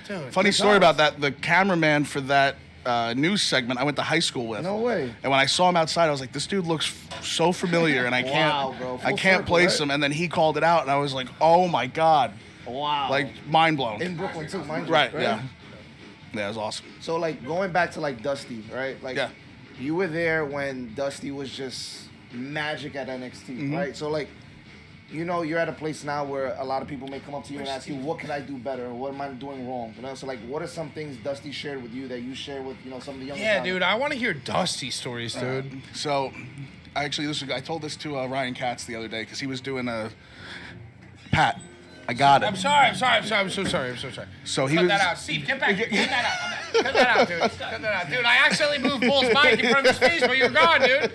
Dude, Funny good story times. about that. The cameraman for that news segment I went to high school with. No way. And when I saw him outside, I was like, this dude looks so familiar, and I can't, Wow, bro. Full I can't circle, place right? him. And then he called it out, and I was like, oh my god, Wow. like mind blown. in Brooklyn too, mind you. Right? Yeah. Yeah, it was awesome. So like going back to like Dusty, right? Like Yeah. you were there when Dusty was just magic at NXT, right? So like, you know, you're at a place now where a lot of people may come up to you and ask you, what can I do better? Or what am I doing wrong? You know, so like, what are some things Dusty shared with you that you share with, you know, some of the younger Yeah, talent? dude, I want to hear Dusty stories, dude. So, I told this to Ryan Katz the other day because he was doing a Pat. I got it. I'm sorry. I'm so sorry. So he Cut was. that out. Steve, get back. Cut that out. Cut that out, dude. Cut that out. Dude, I accidentally moved Bull's mic in front of his face, but you're gone, dude.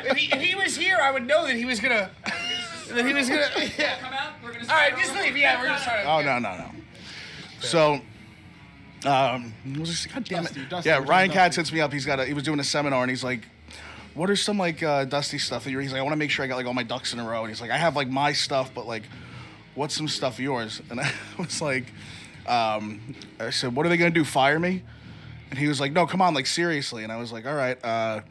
If he was here, I would know that he was gonna. Yeah. Come out. We're gonna All right, just leave. Yeah, we're gonna start. Oh no. So, God damn it. Dusty, Yeah, we're Ryan doing Katz Dusty. hits me up. He was doing a seminar, and he's like, "What are some like Dusty stuff that you're?" He's like, "I want to make sure I got like all my ducks in a row." And he's like, "I have like my stuff, but like, what's some stuff of yours?" And I was like, I said, "What are they gonna do? Fire me?" And he was like, "No, come on, like seriously." And I was like, "All right,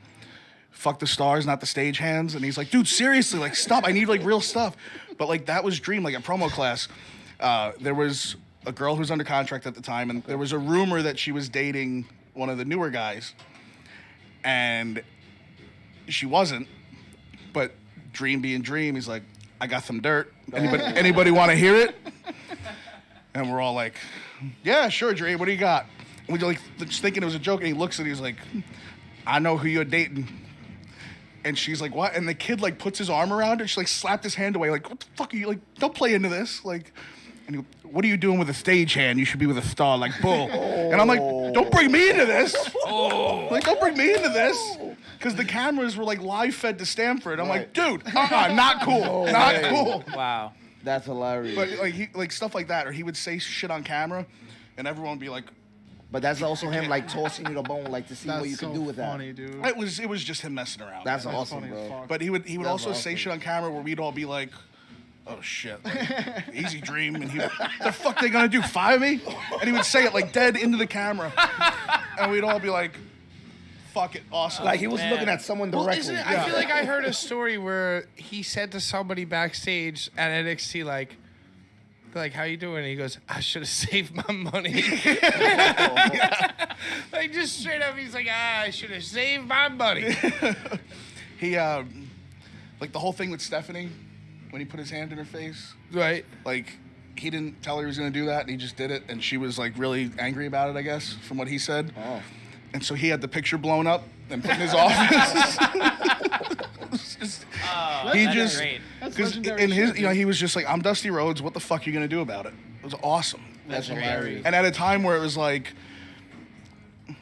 fuck the stars, not the stagehands." And he's like, "Dude, seriously, like stop. I need like real stuff." But like that was Dream, like at promo class. There was a girl who was under contract at the time, and there was a rumor that she was dating one of the newer guys, and she wasn't. But Dream being Dream, he's like, "I got some dirt. Anybody want to hear it?" And we're all like, "Yeah, sure, Dream. What do you got?" And we're like just thinking it was a joke, and he looks at it, he's like, "I know who you're dating." And she's like, "What?" And the kid like puts his arm around her. She like slapped his hand away. Like, "What the fuck are you like? Don't play into this." Like, and he, "What are you doing with a stage hand? You should be with a star like Bull." And I'm like, "Don't bring me into this." Like, don't bring me into this. Because the cameras were like live fed to Stanford. I'm like, "Dude, not cool, not cool." Wow. That's hilarious. But like stuff like that, or he would say shit on camera, and everyone would be like, But that's also him like tossing you the bone, like to see That's what you so can do with funny, that. dude. It was just him messing around. That's awesome, funny as bro. fuck. But he would That's also say awesome. shit on camera where we'd all be like, "Oh shit, like, easy Dream," and what the fuck they gonna do? Fire me? And he would say it like dead into the camera, and we'd all be like, "Fuck it, awesome." Like he was Man. looking at someone Well, directly. isn't it, I feel like I heard a story where he said to somebody backstage at NXT, like, "How you doing?" And he goes, "I should have saved my money." Like, just straight up, he's like, "I should have saved my money." He like the whole thing with Stephanie when he put his hand in her face, Right. like he didn't tell her he was gonna do that, and he just did it, and she was like really angry about it, I guess, from what he said. Oh. And so he had the picture blown up and put in his office. He That's just great. That's because legendary in his, shit, you know, dude. he was just like, "I'm Dusty Rhodes. What the fuck are you gonna do about it?" It was awesome. That's great. hilarious. And at a time where it was like,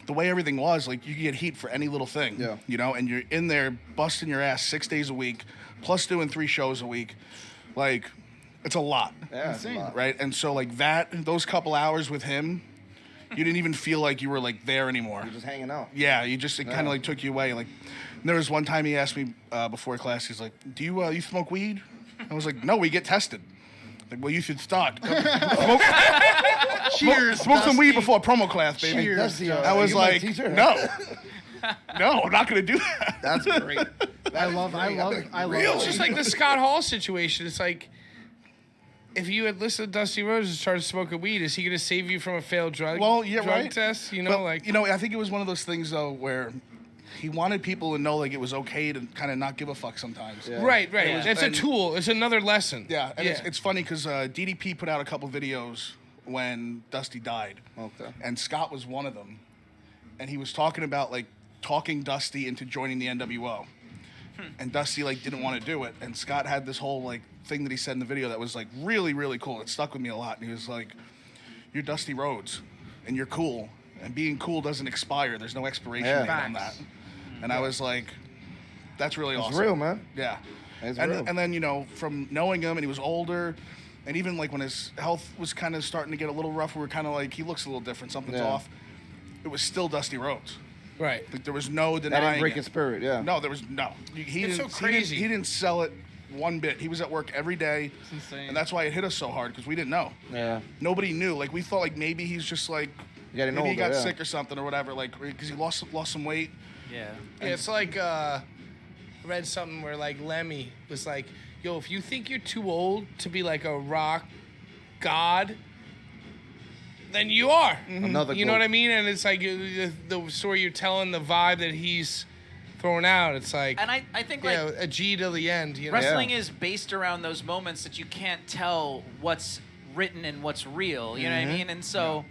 the way everything was, like you could get heat for any little thing. Yeah. You know, and you're in there busting your ass 6 days a week, plus doing 3 shows a week, like it's a lot. Yeah, it's a Insane. lot. Right? And so like those couple hours with him, you didn't even feel like you were like there anymore. You're just hanging out. Yeah, it kind of like took you away. Like, there was one time he asked me before class, he's like, "Do you smoke weed?" I was like, "No, we get tested." Like, "Well, you should start. Cheers. Smoke some weed Dusty. before promo class, baby." Cheers. Dusty, I was you my like, teacher? "No, no, I'm not gonna do that." That's great. I love It's just like the Scott Hall situation. It's like, if you had listened to Dusty Rhodes and started smoking weed, is he going to save you from a failed drug right. test? You know, But, like, you know, I think it was one of those things though where he wanted people to know like it was okay to kind of not give a fuck sometimes. Yeah. right. Yeah. It's a And- tool. It's another lesson. Yeah, and it's funny because DDP put out a couple videos when Dusty died. Okay. And Scott was one of them. And he was talking about like talking Dusty into joining the NWO. And Dusty like didn't want to do it. And Scott had this whole like thing that he said in the video that was like really, really cool. It stuck with me a lot. And he was like, "You're Dusty Rhodes and you're cool. And being cool doesn't expire. There's no expiration Yeah. date on that." And I was like, "That's really It's awesome." real, man. Yeah. It's and, real. and then, you know, from knowing him and he was older, and even like when his health was kind of starting to get a little rough, we were kind of like, he looks a little different, something's Yeah. off. It was still Dusty Rhodes. Right. Like there was no That denying didn't break it. his spirit, yeah. No, there was no. He It's didn't, so crazy. He didn't sell it one bit. He was at work every day. It's insane. And that's why it hit us so hard because we didn't know. Yeah. Nobody knew. Like we thought like maybe he's just like Getting maybe he older, got yeah. sick or something or whatever. Like because he lost some weight. Yeah. Yeah, it's like, I read something where, like, Lemmy was like, "Yo, if you think you're too old to be, like, a rock god, then you are." Another You know goat. what I mean? And it's like the story you're telling, the vibe that he's throwing out. It's like, And I think like yeah, a G to the end. You know? wrestling is based around those moments that you can't tell what's written and what's real. You know what I mean? And so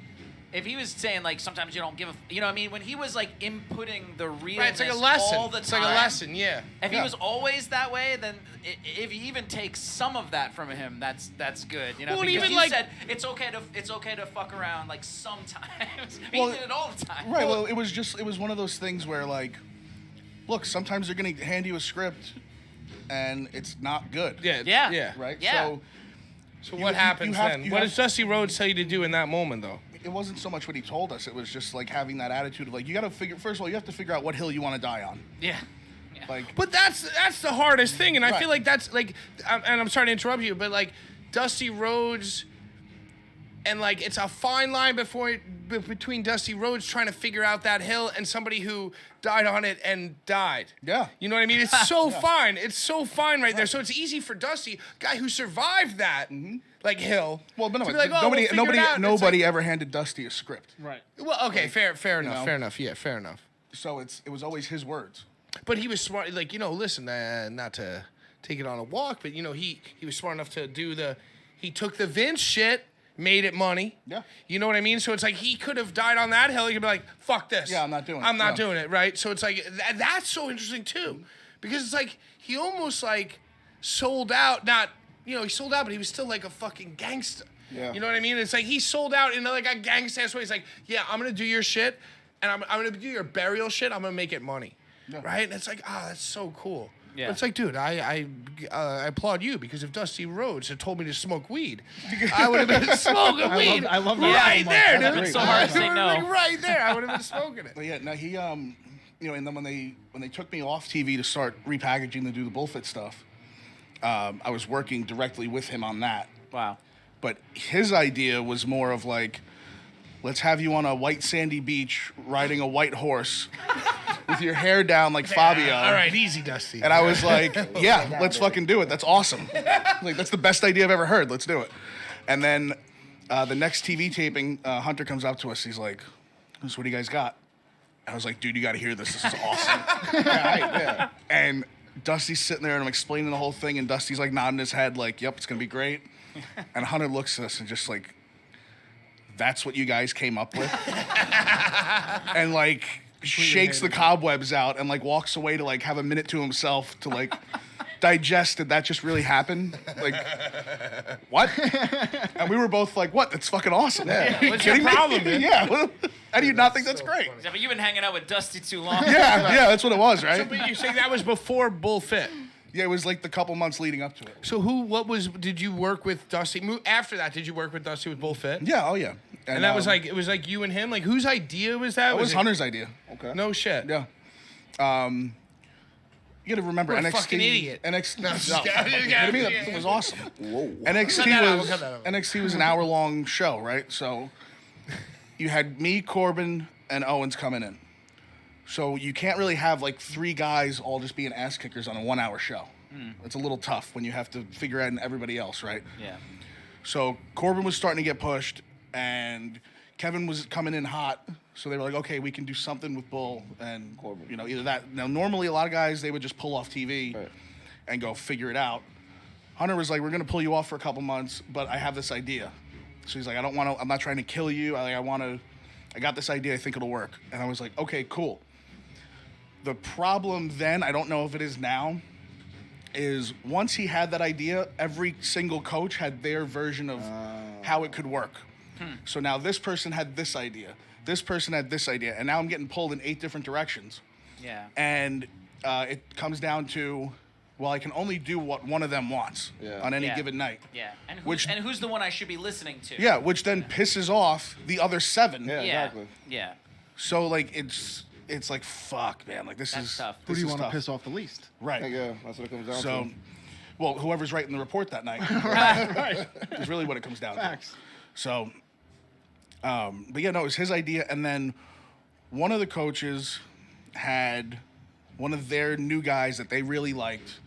if he was saying like sometimes you don't give a, you know what I mean, when he was like inputting the realness Right, it's like a lesson. all the time. It's like a lesson, yeah. If he was always that way, then if you even take some of that from him, that's good. You know, Well, because even you like- said it's okay to fuck around like sometimes. Well, he did it all the time. Right. Well, it was one of those things where like, look, sometimes they're gonna hand you a script, and it's not good. Yeah. Right. Yeah. So what happens then? What does Dusty Rhodes tell you to do in that moment, though? It wasn't so much what he told us. It was just like having that attitude of like, you got to figure. First of all, you have to figure out what hill you want to die on. Yeah. Like, But that's the hardest thing, and I Right. feel like that's like, and I'm sorry to interrupt you, but like Dusty Rhodes, and like it's a fine line between Dusty Rhodes trying to figure out that hill and somebody who died on it and died. Yeah. You know what I mean? It's so fine. It's so fine right there. So it's easy for Dusty, guy who survived that like hill. well, but no, to be like, oh, we'll figure it out. And it's nobody like- ever handed Dusty a script. Right. Well, okay, fair enough, know? fair enough. Yeah, fair enough. So it was always his words. But he was smart, like, listen, not to take it on a walk, but, he was smart enough to do he took the Vince shit, made it money. Yeah. You know what I mean? So it's like he could have died on that hill. He could be like, fuck this. Yeah, I'm not doing it. I'm not Yeah. doing it, right? So it's like, that's so interesting, too. Because it's like, he almost, like, sold out, he sold out, but he was still, like, a fucking gangster. Yeah. You know what I mean? It's like he sold out in, like, a gangsta way. He's like, yeah, I'm going to do your shit, and I'm going to do your burial shit. I'm going to make it money. Yeah. Right? And it's like, that's so cool. Yeah. But it's like, dude, I applaud you because if Dusty Rhodes had told me to smoke weed, I would have been smoking weed. I love that right so there, much. dude. It's so hard to say I would've no. been right there. I would have been smoking it. But yeah, no, he and then when they took me off TV to start repackaging to do the bullfit stuff, I was working directly with him on that. Wow. But his idea was more of like, let's have you on a white sandy beach riding a white horse with your hair down like Fabio. All right, easy, Dusty. And I was like, yeah, let's fucking do it. That's awesome. Like, that's the best idea I've ever heard. Let's do it. And then the next TV taping, Hunter comes up to us. He's like, so what do you guys got? I was like, dude, you got to hear this. This is awesome. Yeah. And Dusty's sitting there, and I'm explaining the whole thing, and Dusty's like nodding his head like, yep, it's going to be great. And Hunter looks at us and just like, that's what you guys came up with? And like shakes the cobwebs out and like walks away to like have a minute to himself to like digest that just really happened. Like, what? And we were both like, what? That's fucking awesome. Yeah. Are you What's your kidding me? problem, man? Yeah. How do you not think that's great? Yeah, but you've been hanging out with Dusty too long. Yeah, that's what it was, right? But you say that was before Bullfit. Yeah, it was like the couple months leading up to it. So did you work with Dusty? After that, did you work with Dusty with Bullfit? Yeah, oh yeah. And that was like, it was like you and him? Like, whose idea was that? It was it- Hunter's idea. Okay. No shit. Yeah. You got to remember What a NXT. fucking idiot. NXT. No, No, just are you kidding. kidding me? That was awesome. Whoa. NXT that out, was we'll cut that out. NXT was an hour-long show, right? So you had me, Corbin, and Owens coming in. So you can't really have like three guys all just being ass kickers on a 1 hour show. It's a little tough when you have to figure out everybody else, right? Yeah. So Corbin was starting to get pushed, and Kevin was coming in hot. So they were like, okay, we can do something with Bull and Corbin. either that. Now normally a lot of guys they would just pull off TV Right. and go figure it out. Hunter was like, we're gonna pull you off for a couple months, but I have this idea. So he's like, I'm not trying to kill you. I got this idea. I think it'll work. And I was like, okay, cool. The problem then, I don't know if it is now, is once he had that idea, every single coach had their version of how it could work. So now this person had this idea. This person had this idea. And now I'm getting pulled in 8 different directions. Yeah. And it comes down to, well, I can only do what one of them wants on any Yeah. given night. Yeah. And Which- who's the one I should be listening to? Yeah, which then pisses off the other 7. Yeah, Yeah. exactly. Yeah. So like it's like fuck, man. Like this That's is tough. Who do you want to piss off the least? Right. Yeah, that's what it comes down So, to. well, whoever's writing the report that night is really what it comes down Facts. to. So, but yeah, no, it was his idea. And then one of the coaches had one of their new guys that they really liked.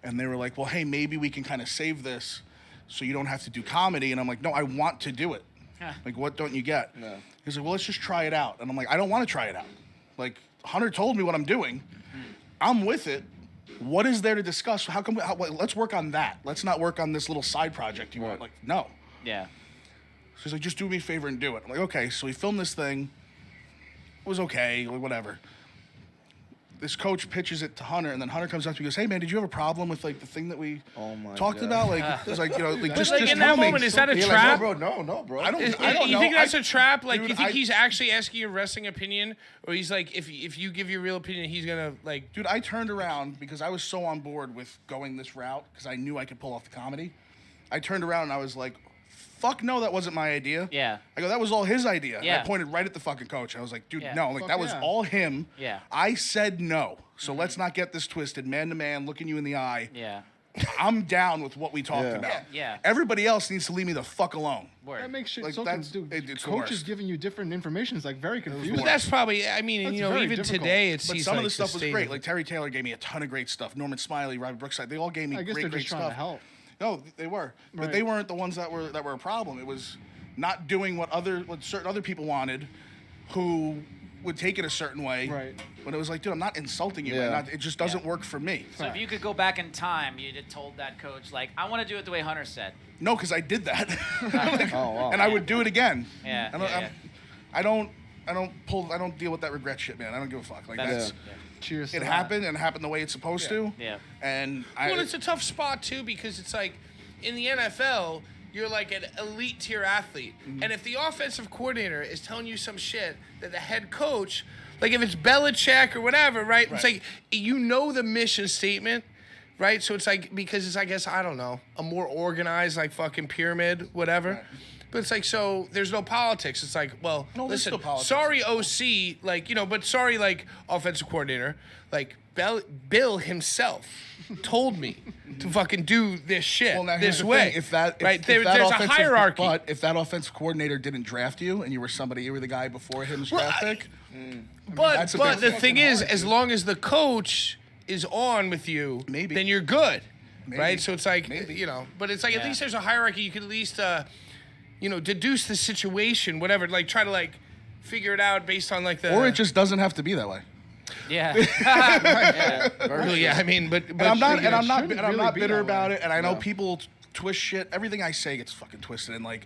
And they were like, well, hey, maybe we can kind of save this so you don't have to do comedy. And I'm like, no, I want to do it. Like, what don't you get? No. He's like, well, let's just try it out. And I'm like, I don't want to try it out. Like, Hunter told me what I'm doing. I'm with it. What is there to discuss? Let's work on that. Let's not work on this little side project you want. Right. Like, no. Yeah. So he's like, just do me a favor and do it. I'm like, okay. So we filmed this thing. It was okay, like whatever. This coach pitches it to Hunter, and then Hunter comes up to me and goes, hey, man, did you have a problem with, like, the thing that we talked about? Like, it was like, you know, like, just like in that tell me. moment, is that a You're trap? like, no, bro. I don't You know. think that's a trap? Like, dude, you think he's actually asking your wrestling opinion? Or he's like, if you give your real opinion, he's going to, like... Dude, I turned around because I was so on board with going this route because I knew I could pull off the comedy. I turned around and I was like, fuck no, that wasn't my idea. Yeah. I go, that was all his idea. Yeah. And I pointed right at the fucking coach. I was like, dude, Yeah. no. Like, Fuck that was yeah. all him. Yeah. I said no. So let's not get this twisted. Man to man, looking you in the eye. Yeah. I'm down with what we talked Yeah. about. Yeah. Everybody else needs to leave me the fuck alone. Word. That makes shit Like, so that's- confusing. it's the Coach is worst. giving you different information. It's like very confusing. But that's probably, I mean, and, That's you know, very even difficult. today, it's But some of the stuff was great. Like Terry Taylor gave me a ton of great stuff. Norman Smiley, Robert Brookside, they all gave me I guess great, they're great just trying stuff. to help. No, they were, but Right. they weren't the ones that were a problem. It was not doing what certain other people wanted, who would take it a certain way. Right. But it was like, dude, I'm not insulting you. Yeah. It just doesn't work for me. So if you could go back in time, you'd have told that coach, like, I want to do it the way Hunter said. No, because I did that, Oh, wow. and I would do it again. Yeah, I don't deal with that regret shit, man. I don't give a fuck. Like that's Cheers. it to happened and it happened the way it's supposed to. Yeah. And Well, it's a tough spot, too, because it's like, in the NFL, you're like an elite tier athlete. And if the offensive coordinator is telling you some shit that the head coach, like if it's Belichick or whatever, right? It's like, you know the mission statement, right? So it's like, because it's, I guess, I don't know, a more organized, like fucking pyramid, whatever. Right. But it's like, so there's no politics. It's like, well, No, there's listen, still politics. sorry OC, like, you know, but sorry, like, offensive coordinator, like, Bill himself told me to fucking do this shit Well, now here's this the way. thing. If that, right? if There's that a offensive- hierarchy. But if that offensive coordinator didn't draft you and you were the guy before him's draft pick, But that's a but bit the thing fucking is, hard, as dude. long as the coach is on with you, Maybe. then you're good, Maybe. right? So it's like, Maybe. you know, but it's like at Yeah. least there's a hierarchy. You can at least, you know, deduce the situation, whatever. Like try to like figure it out based on like the. or it just doesn't have to be that way. Yeah. Really, yeah. I mean, but And I'm not, it and I'm not, shouldn't and I'm really not be bitter that about way. it. And I know people twist shit. Everything I say gets fucking twisted. And like,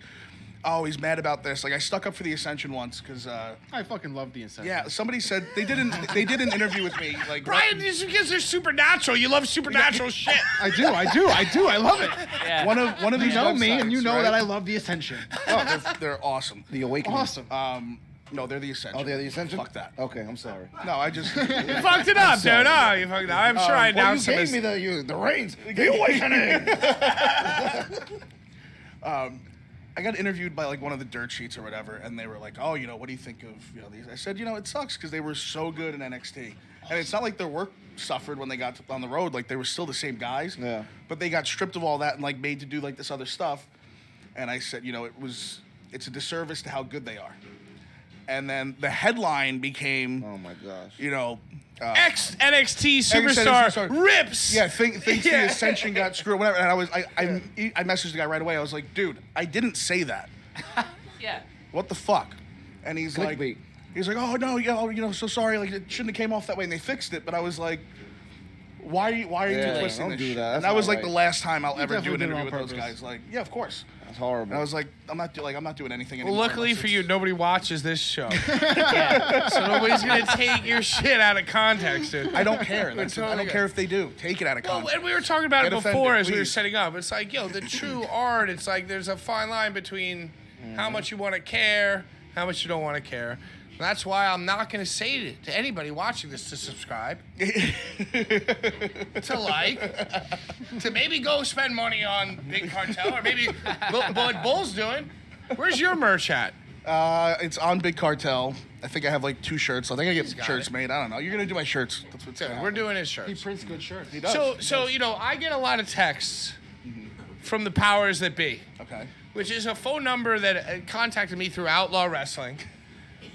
oh, he's mad about this. Like I stuck up for the Ascension once because, I fucking love the incentive. yeah, somebody said they did an interview with me. Like Brian, just because they're supernatural, you love supernatural shit. I do. I love it. Yeah. one of these You know me, and you websites, know right? that I love the Ascension. Oh, they're awesome. The Awakening. Awesome. No, they're the Ascension. Oh, they're the Ascension? Fuck that. Okay, I'm sorry. No, I just. You fucked it up, dude. Oh, you fucked it up. I'm sure I Well, you announced gave some. me the reins. The Awakening. I got interviewed by like one of the dirt sheets or whatever, and they were like, "Oh, you know, what do you think of these?" I said, "It sucks because they were so good in NXT, and it's not like their work suffered when they got on the road. Like they were still the same guys, Yeah. But they got stripped of all that and like made to do like this other stuff." And I said, it's a disservice to how good they are. And then the headline became, Oh my gosh. Ex NXT superstar superstar rips. Yeah, thinks Yeah. the Ascension got screwed, whatever. And I messaged the guy right away. I was like, dude, I didn't say that. Yeah. What the fuck? And he's Clickbait. like, oh no, so sorry. Like it shouldn't have came off that way, and they fixed it. But I was like, why are you Yeah, twisting don't this do shit? that. And That's that was not like the right. last time I'll ever do definitely an did it interview on with those purpose. guys. Like, yeah, of course. That's horrible. And I was like, I'm not doing anything Well, anymore. luckily unless for it's- you, nobody watches this show, Yeah. so nobody's gonna take your shit out of context, dude. I don't care. I totally don't good. care if they do. Take it out of Well, context. and we were talking about Get it before offended, as we were please. setting up. It's like, the true art. It's like there's a fine line between how much you want to care, how much you don't want to care. And that's why I'm not going to say to anybody watching this to subscribe, to like, to maybe go spend money on Big Cartel, or maybe what Bull's doing. Where's your merch at? It's on Big Cartel. I think I have like 2 shirts. I think I get got shirts it. made. I don't know. You're gonna do my shirts. That's what's gonna We're happen. doing his He shirts. prints good shirts. He does. So I get a lot of texts from the powers that be. Okay. Which is a phone number that contacted me through Outlaw Wrestling,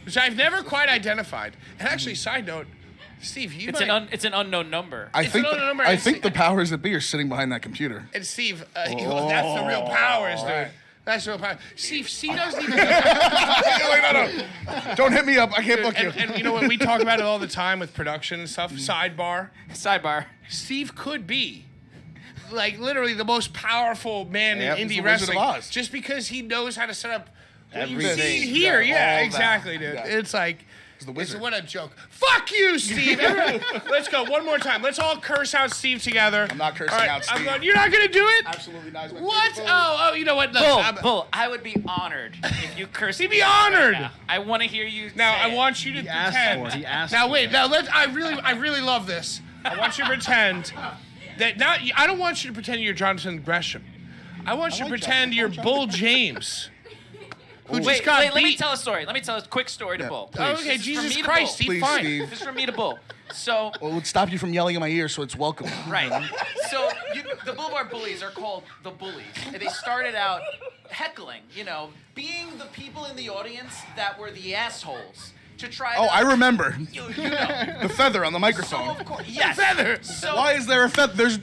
which I've never quite identified. And actually, side note, Steve, It's an unknown number. I It's think another number. I It's- think the powers that be are sitting behind that computer. and Steve, he goes, that's the real powers, dude. right. That's the real powers. Steve doesn't even. No. Don't hit me up. I can't book you. and you know what? We talk about it all the time with production and stuff. Sidebar. Sidebar. Steve could be like literally the most powerful man Yep, in he's indie the Wizard of wrestling, Oz. just because he knows how to set up Everything. See here, Yeah, yeah, all exactly, that. dude. Yeah. It's like, the wizard. what a joke. Fuck you, Steve. Everyone, let's go one more time. Let's all curse out Steve together. I'm not cursing All right, out Steve. you're not gonna do it? Absolutely not. What? Oh, you know what? Bull, I would be honored if you cursed He'd me be out right honored. now. I want to hear you Now say I it. want you to He pretend. asked for it. He asked Now for wait. it. Now I really love this. I want you to pretend that not. I don't want you to pretend you're Jonathan Gresham. I want you to like pretend you're Bull James. Who just Wait, got let me beat. tell a story. Let me tell a quick story to Yeah. Bull. Oh, This okay, is from Jesus me to Christ, Bull. Steve, Please, fine. Steve. This is from me to Bull. So, Well, it would stop you from yelling in my ear, so it's welcome. right. So, the Blvd Bullies are called the Bullies. And they started out heckling, being the people in the audience that were the assholes. To try to... Oh, I remember. You know. The feather on the So, microphone. of course, yes. Feather. So, Why is there a feather? There's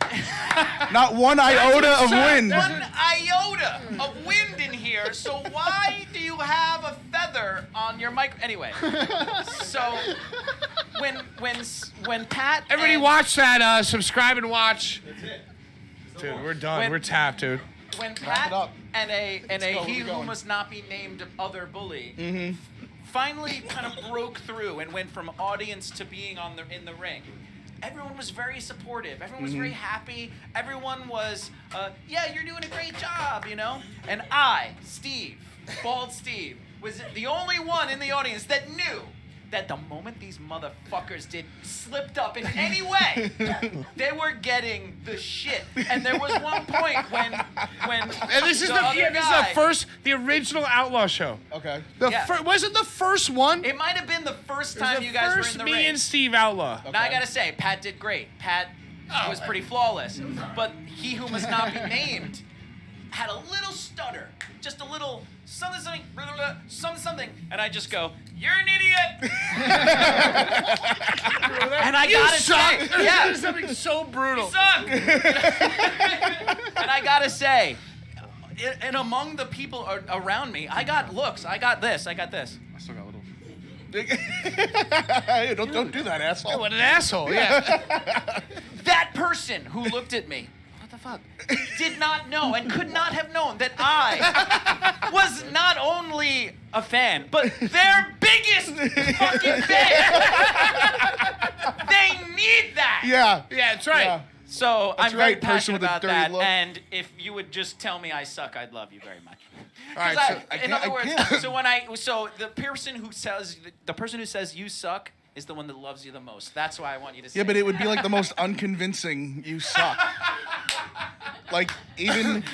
not one iota of wind. one iota of wind in here, so why do you have a feather on your mic? Anyway, so when Pat Everybody and, watch that. Subscribe and watch. That's it. Dude, we're done. When- We're tapped, dude. when it Pat up. and a go, he where we who going? must not be named other bully finally kind of broke through and went from audience to being in the ring. Everyone was very supportive. Everyone was very happy. Everyone was, yeah, you're doing a great job, And I, Steve, Bald Steve, was the only one in the audience that knew that the moment these motherfuckers slipped up in any way, they were getting the shit. And there was one point when And this is the original Outlaw show. Okay. Wasn't the first one? It might have been the first It time was you the guys first were in the me ring. and Steve Outlaw. Now I gotta say, Pat did great. Pat was pretty flawless. But he who must not be named had a little stutter, just a little something, blah, blah, blah, something, and I just go, "You're an idiot." And I gotta say, yeah, Something so brutal. suck. And I gotta say, and among the people around me, I got looks. I got this. I still got a little. Don't do that, asshole. What an asshole, yeah. That person who looked at me, what the fuck, did not know and could not have known that I was not only a fan, but their biggest fucking fan. They need that. Yeah. Yeah, that's right. Yeah. So I'm very right, person passionate with a about dirty that. look. And if you would just tell me I suck, I'd love you very much. All right, 'Cause so in other words, so the person who says you suck is the one that loves you the most. That's why I want you to say. Yeah, but it would be like the most unconvincing you suck. Like even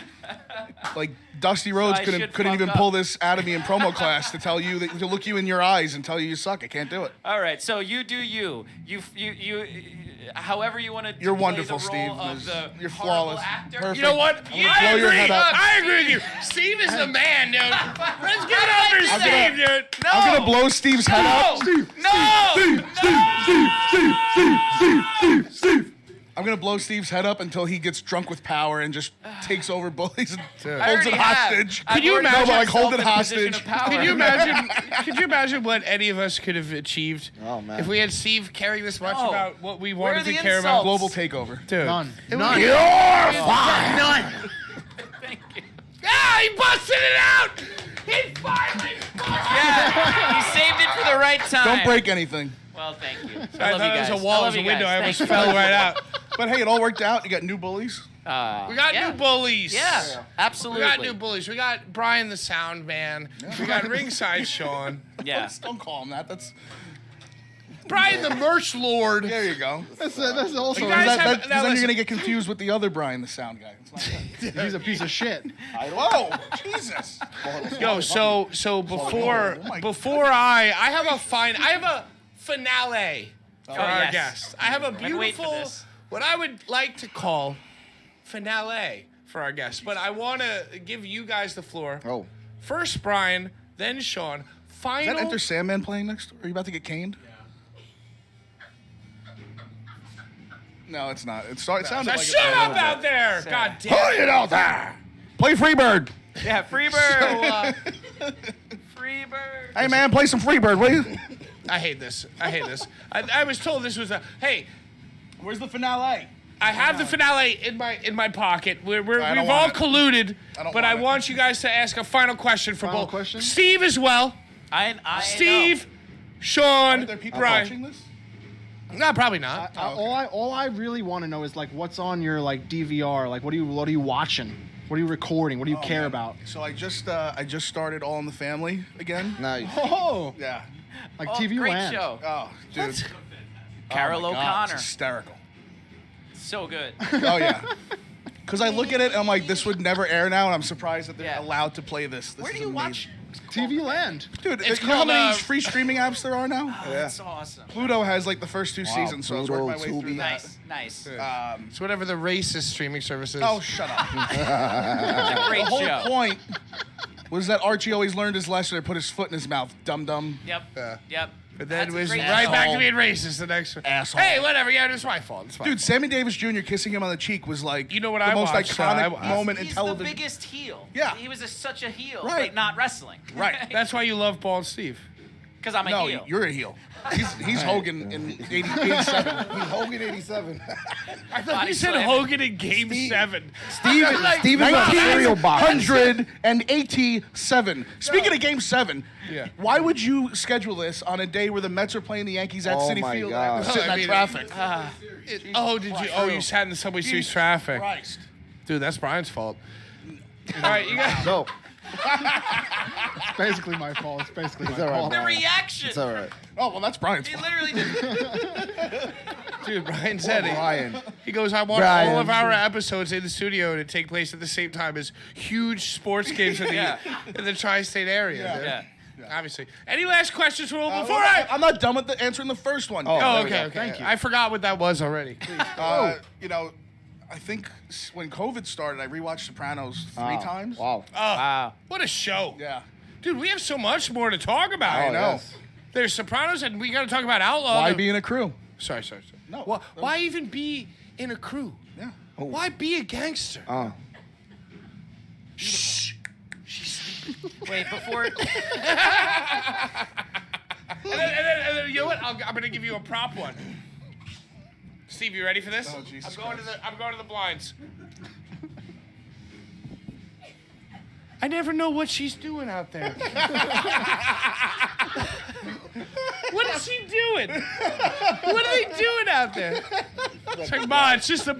like Dusty Rhodes I couldn't should even fuck pull up. this out of me in promo class to tell you that, to look you in your eyes and tell you suck. I can't do it. All right, so you do you. You however you want to. You're play wonderful, the role Steve. Of the You're horrible flawless. Actor. Perfect. You know what? I'm gonna blow your head up. I agree with you. Steve is the man, dude. Let's give it up for I'm Steve, dude. No. I'm gonna blow Steve's head up. No. I'm gonna blow Steve's head up until he gets drunk with power and just takes over Bullies and Dude. I holds already it have. hostage. I've you already imagine- put No, but, like, hold myself it in a position hostage. of power. Could you imagine what any of us could have achieved Oh, man. if we had Steve caring this much No. about what we Where are wanted to the care about? insults? Global takeover. Dude. None. It None. was- You're fine. None. Thank you. Ah, he busted it out! He finally busted Yeah, you saved it for the right time. Don't break anything. Well, thank you. I I love thought you it guys. was a wall I as love a you window. guys. I almost Thank fell right out. But hey, it all worked out. You got new Bullies. We got yeah. new bullies. Yeah, absolutely. We got new bullies. We got Brian the Sound Man. We got Ringside Sean. Yeah. Don't call him that. That's Brian the Merch Lord. there you go. That's also. You guys Because have- now then you're listen. gonna get confused with the other Brian, the sound guy. It's not good. He's a piece of shit. Whoa, Jesus! Yo, so before I have a finale for our yes. guest. I have a been waiting for beautiful, this. what I would like to call finale for our guest. But I want to give you guys the floor. Oh. First Brian, then Sean. Is Final. that Enter Sandman playing next door? Are you about to get caned? No, it's not. It sounded like it Shut a up little out bit. there! God damn. Hold it out there. Play Freebird. Yeah, Freebird. Freebird. Hey man, play some Freebird, will you? I hate this. I was told this was a. Hey, Where's the finale? I have the finale in my pocket. We've all colluded, but I want you guys to ask a final question for Final both. question? Steve as well. I Steve, Sean, Are there people Brian. watching this? No, probably not. All I really want to know is like what's on your like DVR. Like what are you watching? What are you recording? What do you care about? So I just started All in the Family again. Nice. Oh, Yeah. like Oh, TV great Land. show. Oh, dude. Carol Oh my God, O'Connor. it's hysterical. So good. Oh yeah. Because I look at it and I'm like, this would never air now, and I'm surprised that they're Yeah. allowed to play this. This Where do is you amazing. watch? TV Land. Dude, It's you know how called, many free streaming apps there are now? That's awesome. Pluto has like the first 2 seasons, so I was working my way Pluto, through that. Nice. It's whatever the racist streaming service is. Oh, shut up. Great The whole show. point was that Archie always learned his lesson and put his foot in his mouth. Dum-dum. Yep. Yep. But then That's it a was great right show. back to being racist the next one. Asshole. Hey, whatever. Yeah, it's my fault. It's my Dude, fault. Sammy Davis Jr. kissing him on the cheek was like You know what the I most watched, iconic I- moment in He's television. the biggest heel. Yeah. He was such a heel, Right. but not wrestling. Right. That's why you love Bald Steve. Because I'm a No, heel. you're a heel. He's Hogan in 87. He's Hogan 87. I thought Body you said slam. Hogan in Game 7. Steven's on cereal box. 187. Speaking of Game 7, Yeah. why would you schedule this on a day where the Mets are playing the Yankees at Oh Citi my Field God. after sitting I in mean, traffic? Did you? Oh, you sat in the subway series traffic. Christ. Dude, that's Brian's fault. All right, you guys. So, It's basically my fault. It's basically my all right, fault. the reaction. it's all right. Oh, well, that's Brian's He fault. literally did. Dude, Brian said it. Brian. He goes, I want Brian. all of our episodes in the studio to take place at the same time as huge sports games in the tri-state area. dude. Yeah. Obviously. Any last questions before I'm not done with answering the first one. Oh, yet. Oh, there we okay, go. okay. Thank you. I forgot what that was already. You know, I think when COVID started, I rewatched Sopranos 3 times. Wow. Wow. What a show. Yeah. Dude, we have so much more to talk about. I know. yes. There's Sopranos, and we got to talk about Outlaw. Why be in a crew? Sorry. No. Why even be in a crew? Yeah. Why be a gangster? Shh. Wait, before. And then you know what? I'm going to give you a prop one. Steve, you ready for this? Oh, Jesus I'm going to the blinds. I never know what she's doing out there. What is she doing? What are they doing out there? It's like, Ma, it's just a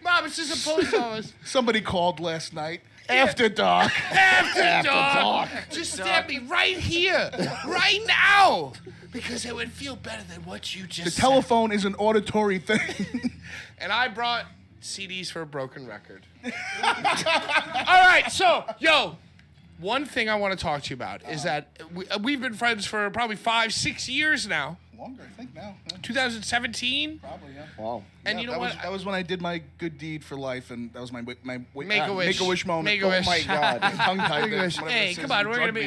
Mom, it's just a post office. Somebody called last night. After dark. After dark. Just stab me right here, right now, because it would feel better than what you just The said. telephone is an auditory thing. And I brought CDs for a broken record. All right, so, one thing I want to talk to you about is that we've been friends for probably 5-6 years now. Longer, I think now. Yeah, 2017. probably, yeah. Wow. And Yeah, you know that what? that was when I did my good deed for life, and that was my Make-A-Wish. Make-A-Wish moment. Make-A-Wish. Oh my God. Tongue-tied there. Make-A-Wish. Whatever Hey, it come says on, you we're gonna drugged me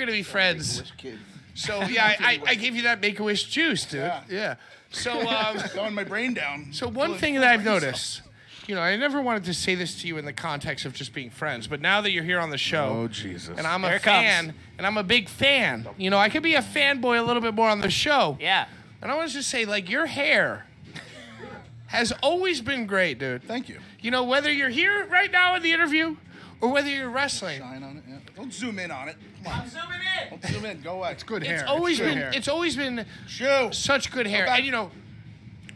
be with. friends. Kid. So yeah, I gave you that Make-A-Wish juice, dude. Yeah. So Throwing my brain down. So one thing that I've noticed, I never wanted to say this to you in the context of just being friends, but now that you're here on the show, Oh, Jesus. and I'm Here a it comes. fan, and I'm a big fan, I could be a fanboy a little bit more on the show. Yeah. And I want to just say, like, your hair has always been great, dude. Thank you. Whether you're here right now in the interview or whether you're wrestling, Shine on it, yeah. Don't zoom in on it. Come on. I'm zooming in. Don't zoom in. Go away. It's Good hair. it's always been Shoo. such good hair. back. And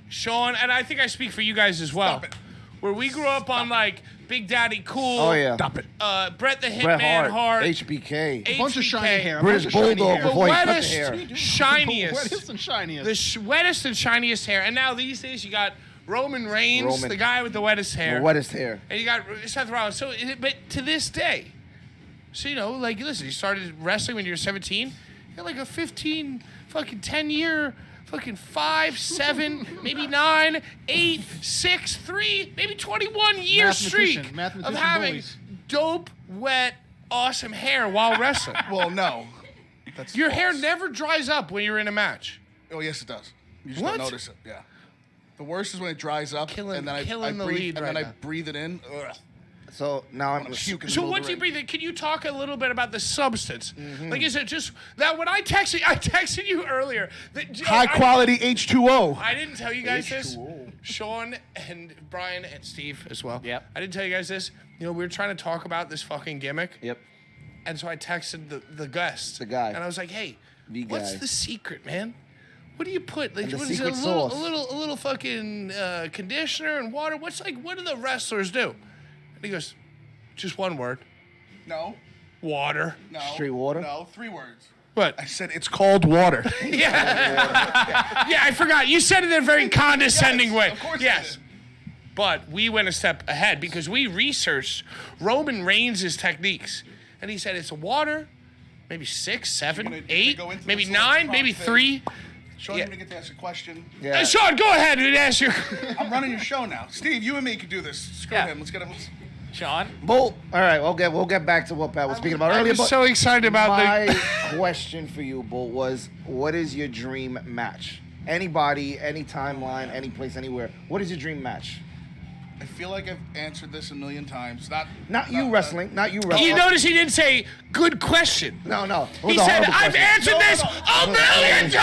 Sean, and I think I speak for you guys as well. Stop it. Where we grew up on like Big Daddy Cool. Oh, yeah. Stop it. Bret the Bret Hitman Hart. Hart. HBK. A bunch of shiny HBK. hair. British Bulldog The before he cut the wettest, hair. shiniest. Wettest and shiniest. The wettest and shiniest hair. And now these days you got Roman Reigns, Roman. the guy with the wettest hair. The wettest hair. And you got Seth Rollins. So, but to this day, so listen, you started wrestling when you were 17. You got like a 10-year, fucking 5, 7, maybe 9, 8, 6, 3, maybe 21-year streak of Mathematician having bullies. dope, wet, awesome hair while wrestling. Well, no. That's Your hair false. never dries up when you're in a match. Oh, yes, it does. You just What? don't notice it. Yeah. The worst is when it dries up, Killing- and then I killing the breathe, lead and right then now. I breathe it in. Ugh. So now I'm puke in the So middle of once the you ring. breathe in, can you talk a little bit about the substance? Like, is it just that when I texted you earlier that High quality H2O. I didn't tell you guys this. Sean and Brian and Steve as well. Yep. I didn't tell you guys this. You know, we were trying to talk about this fucking gimmick. Yep. And so I texted the guest. The guy. And I was like, hey, The what's guy. the secret, man? What do you put? Like, And the what is it, secret a little, sauce. a little fucking conditioner and water. What do the wrestlers do? And he goes, just one word, No. water. No. Straight water? No, 3 words. What? I said it's called water. Yeah, I forgot. You said it in a very condescending way. Of course I yes. did. But we went a step ahead because we researched Roman Reigns' techniques. And he said it's water, maybe 6, 7, You're gonna 8, go into maybe this little 9, maybe prop 3. Sean, Yeah. you're gonna get to ask a question. Yeah. Sean, go ahead and ask your. I'm running your show now. Steve, you and me can do this. Screw Yeah. him. Let's get him. Sean? Bull. All right, we'll get back to what Pat was speaking about I earlier. was But so excited about my the. question for you, Bull, was what is your dream match? Anybody, any timeline, any place, anywhere. What is your dream match? I feel like I've answered this a million times. Not you wrestling. Not you wrestling. You notice he didn't say good question. No. It was He a said, horrible I've question. answered this a million No,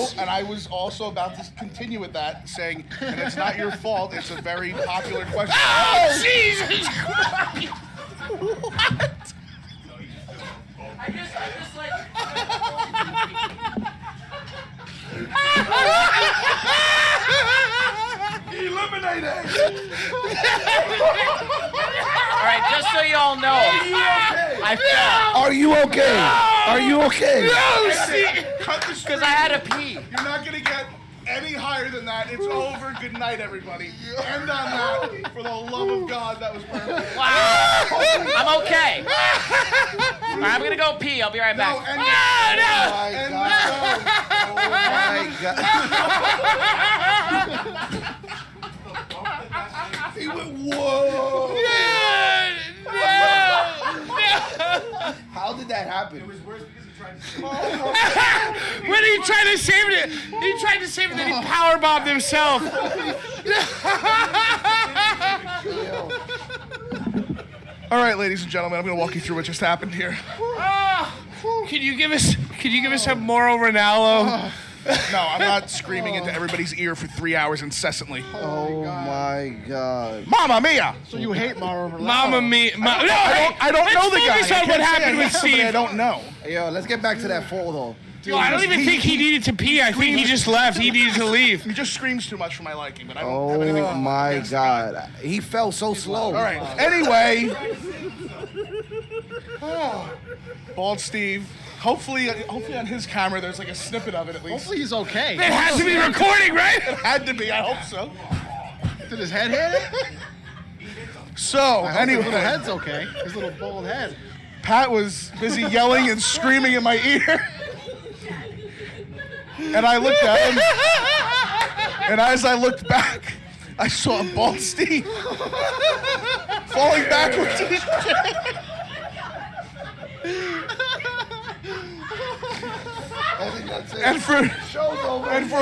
times. and I was also about to continue with that, saying, and it's not your fault. It's a very popular question. Oh, Jesus Christ. I just like. Eliminated. All right, just so you all know, I fell Are you okay? Are you okay? Cut the because I had to pee. You're not gonna get any higher than that. It's over. Good night, everybody. End on that. For the love of God, that was perfect. Wow. I'm okay. All right, I'm gonna go pee. I'll be right No, back. end Oh my end God. the Oh my God. He went, whoa. How did that happen? When he tried to save it, then he powerbombed himself. All right, ladies and gentlemen, I'm gonna walk you through what just happened here. Can you give us a moral Ronaldo? No, I'm not screaming into everybody's ear for 3 hours incessantly. Oh my God. Mamma mia! So you hate Mauro Ranallo? Mamma mia! No, I don't know the guy. Let's focus on what happened with Steve. I don't know. Yo, let's get back to that fall though. Yo, I don't even think he needed to pee. I think he just left. He needed to leave. He just screams too much for my liking, but I don't have anything Oh my against the guy. God. He fell so slow. All right. Anyway, Bald Steve. Hopefully on his camera there's like a snippet of it at least. Hopefully he's okay. It has to be recording, right? Had to be. I hope so. Did his head hit it? So His little anyway, head's okay. His little bald head. Pat was busy yelling and screaming in my ear, and I looked at him. And as I looked back, I saw a Bald Steve falling backwards in his chair. I think that's it. And for Show's over. and for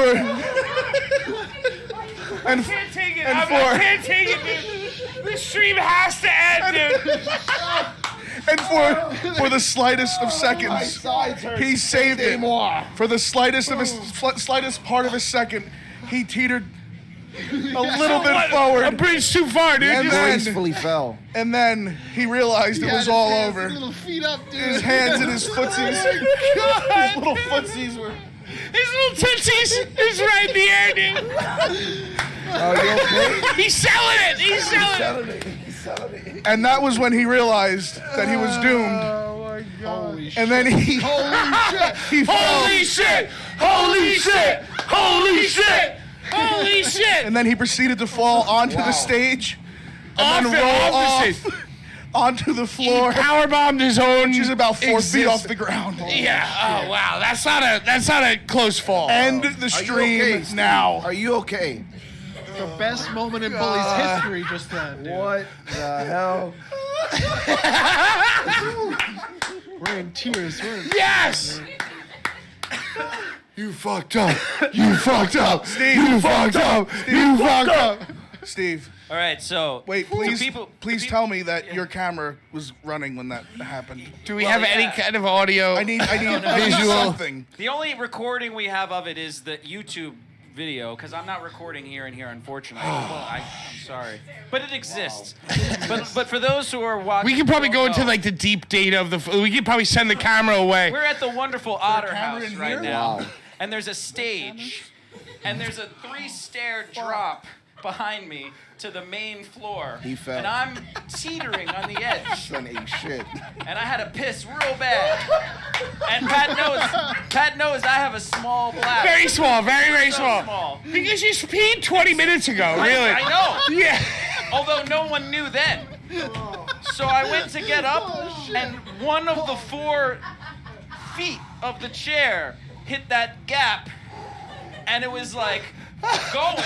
and I can't take it. And I for- can't take it, dude. The stream has to end, dude. and for the slightest of My seconds, sides hurt. he saved it. More. For the slightest of his slightest part of a second, he teetered a little bit A forward, bridge too far, dude. And Just- then- Gracefully fell. and then he realized it He was had all his hands, over. His little feet up, dude. His hands and his footsies, his little footsies were. His little tootsies is right in the air, dude. Are you okay? He's selling it. He's selling it. Selling it. He's selling it. And that was when he realized that he was doomed. Oh my God. Holy shit. And then he he fell. Holy shit! Holy shit! Holy shit! Holy shit! And then he proceeded to fall onto the stage and then roll off onto the He floor, powerbombed his own. which is about 4 feet off existence. the ground. Yeah. Oh wow. That's not a close fall. End the Are you stream okay, Steve? now. Are you okay? The best moment in Bullies history just then, dude. What the hell? We're in tears. We're in Yes. You fucked up. You fucked up. Steve. You fucked up. You fucked up. Steve, All right, so Wait, to please, people, please tell me that your camera was running when that happened. Do we have any kind of audio? I need Visual. something. The only recording we have of it is the YouTube video, because I'm not recording here and here, unfortunately. Well, I'm sorry, but it exists. But for those who are watching, We could probably go into know, like the deep data of the. We could probably send the camera away. We're at the wonderful Otter camera House in right here? now, Wow. and there's a stage, and there's a 3-stair drop behind me to the main floor, He fell. and I'm teetering on the edge, Son ate shit. and I had to piss real bad. And Pat knows I have a small bladder. Very small, very So small. small. Because you peed 20 minutes ago, really. I know. Yeah. Although no one knew then. So I went to get up, and one of the 4 feet of the chair hit that gap, and it was like going.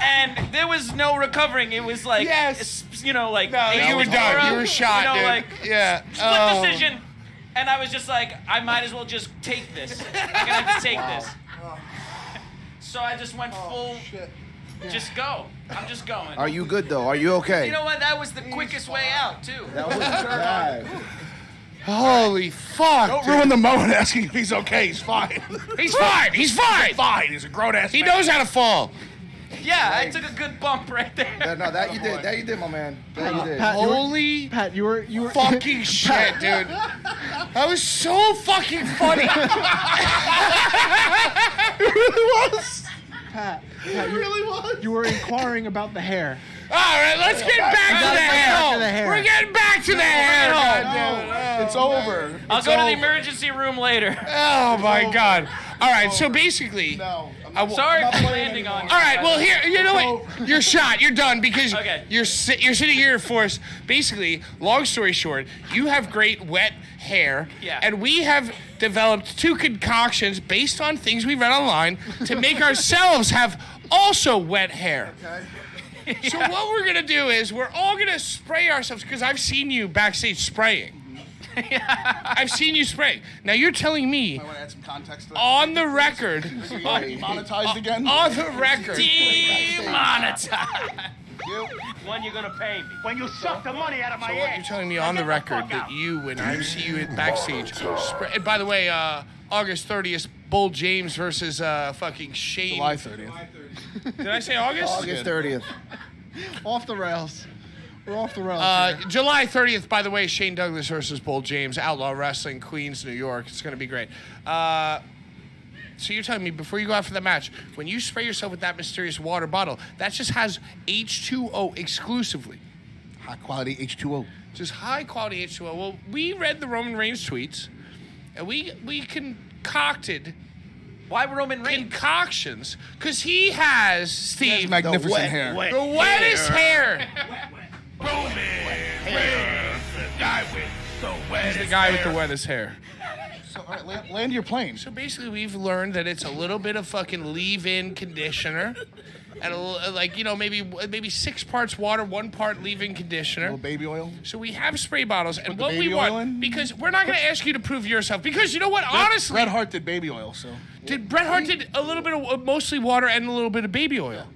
And there was no recovering. It was like, Yes. you know, like No, you were done. You were shot, you know, dude. like Yeah. split Oh. decision. And I was just like, I might as well just take this. I'm gonna have to take this. So I just went full. Just go. I'm just going. Are you good though? Are you okay? You know what? That was the quickest way out too. That was bad. Holy fuck. Don't ruin the moment asking if he's okay. He's fine. He's fine. He's fine. Fine. He's a grown ass. He knows how to fall. Yeah, I took a good bump right there. No, that you did. That you did, my man. That you did. Pat, Holy Pat, you were fucking shit, dude. That was so fucking funny. It really was. Pat, It really was. you were inquiring about the hair. All right, let's get back to the back to the hair. hair. We're getting back to the hair. No, it's over. I'll It's go to the over. emergency room later. Oh my God. All right, so basically. No. Sorry I'm not for playing landing on you. All right, well here, you know It's what? You're shot. You're done because Okay. you're sitting here for us. Basically, long story short, you have great wet hair, Yeah. and we have developed 2 concoctions based on things we read online to make ourselves have also wet hair. So what we're gonna do is we're all gonna spray ourselves because I've seen you backstage spraying. I've seen you spraying. Now you're telling me I want to add some context to that. on the record, Monetized again. on the record. Demonetized. When you gonna pay me? When you suck the money out of my So what you're telling me on the record that you, when I see you at backstage, and by the way, August 30th, Bull James versus fucking Shane. July 30th. Did I say August? August 30th. Off the rails. We're off the rails. here. July 30th, by the way, Shane Douglas versus Bull James, Outlaw Wrestling, Queens, New York. It's going to be great. So you're telling me before you go out for the match, when you spray yourself with that mysterious water bottle, that just has H2O exclusively. High quality H2O. Just high quality H2O. Well, we read the Roman Reigns tweets, and we concocted Why Roman Reigns? concoctions because he has Steve Magnificent wet- hair. the wettest hair. He's the guy with the wettest hair. So, all right, land your plane. So basically, we've learned that it's a little bit of fucking leave-in conditioner, and maybe 6 parts water, 1 part leave-in A conditioner. little baby oil. So we have spray bottles, and Put the what we baby oil want, in? because we're not going to ask you to prove yourself, because you know what? Honestly, Bret Hart did baby oil, so. Bret Hart did a little bit of mostly water and a little bit of baby oil.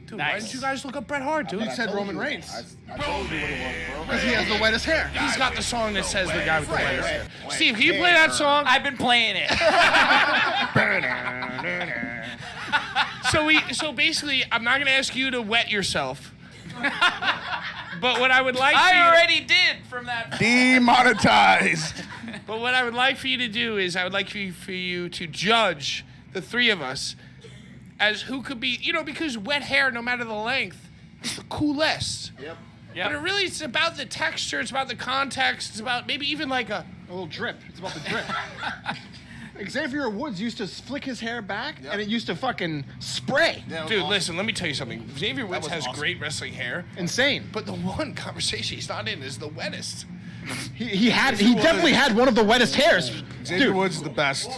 Dude, why Nice. didn't you guys look up Bret Hart, dude? You said Roman Reigns. I told you what it was, bro. Because he has the wettest hair. He's got the song that says the guy with the wettest hair. Steve, can you play that song? I've been playing it. So basically, I'm not gonna ask you to wet yourself. But what I would like for I you, already did from that. Demonetized. but what I would like for you to do is I would like for you to judge the 3 of us as who could be, because wet hair, no matter the length, is the coolest. Yep. But it really it's about the texture, it's about the context, it's about maybe even like a A little drip. It's about the drip. Xavier Woods used to flick his hair back, and it used to fucking spray. dude. Listen, let me tell you something. Xavier Woods was has awesome. great wrestling hair, Insane. but the one conversation he's not in is the wettest. He definitely had one of the wettest hairs. Xavier Dude, Woods is the best.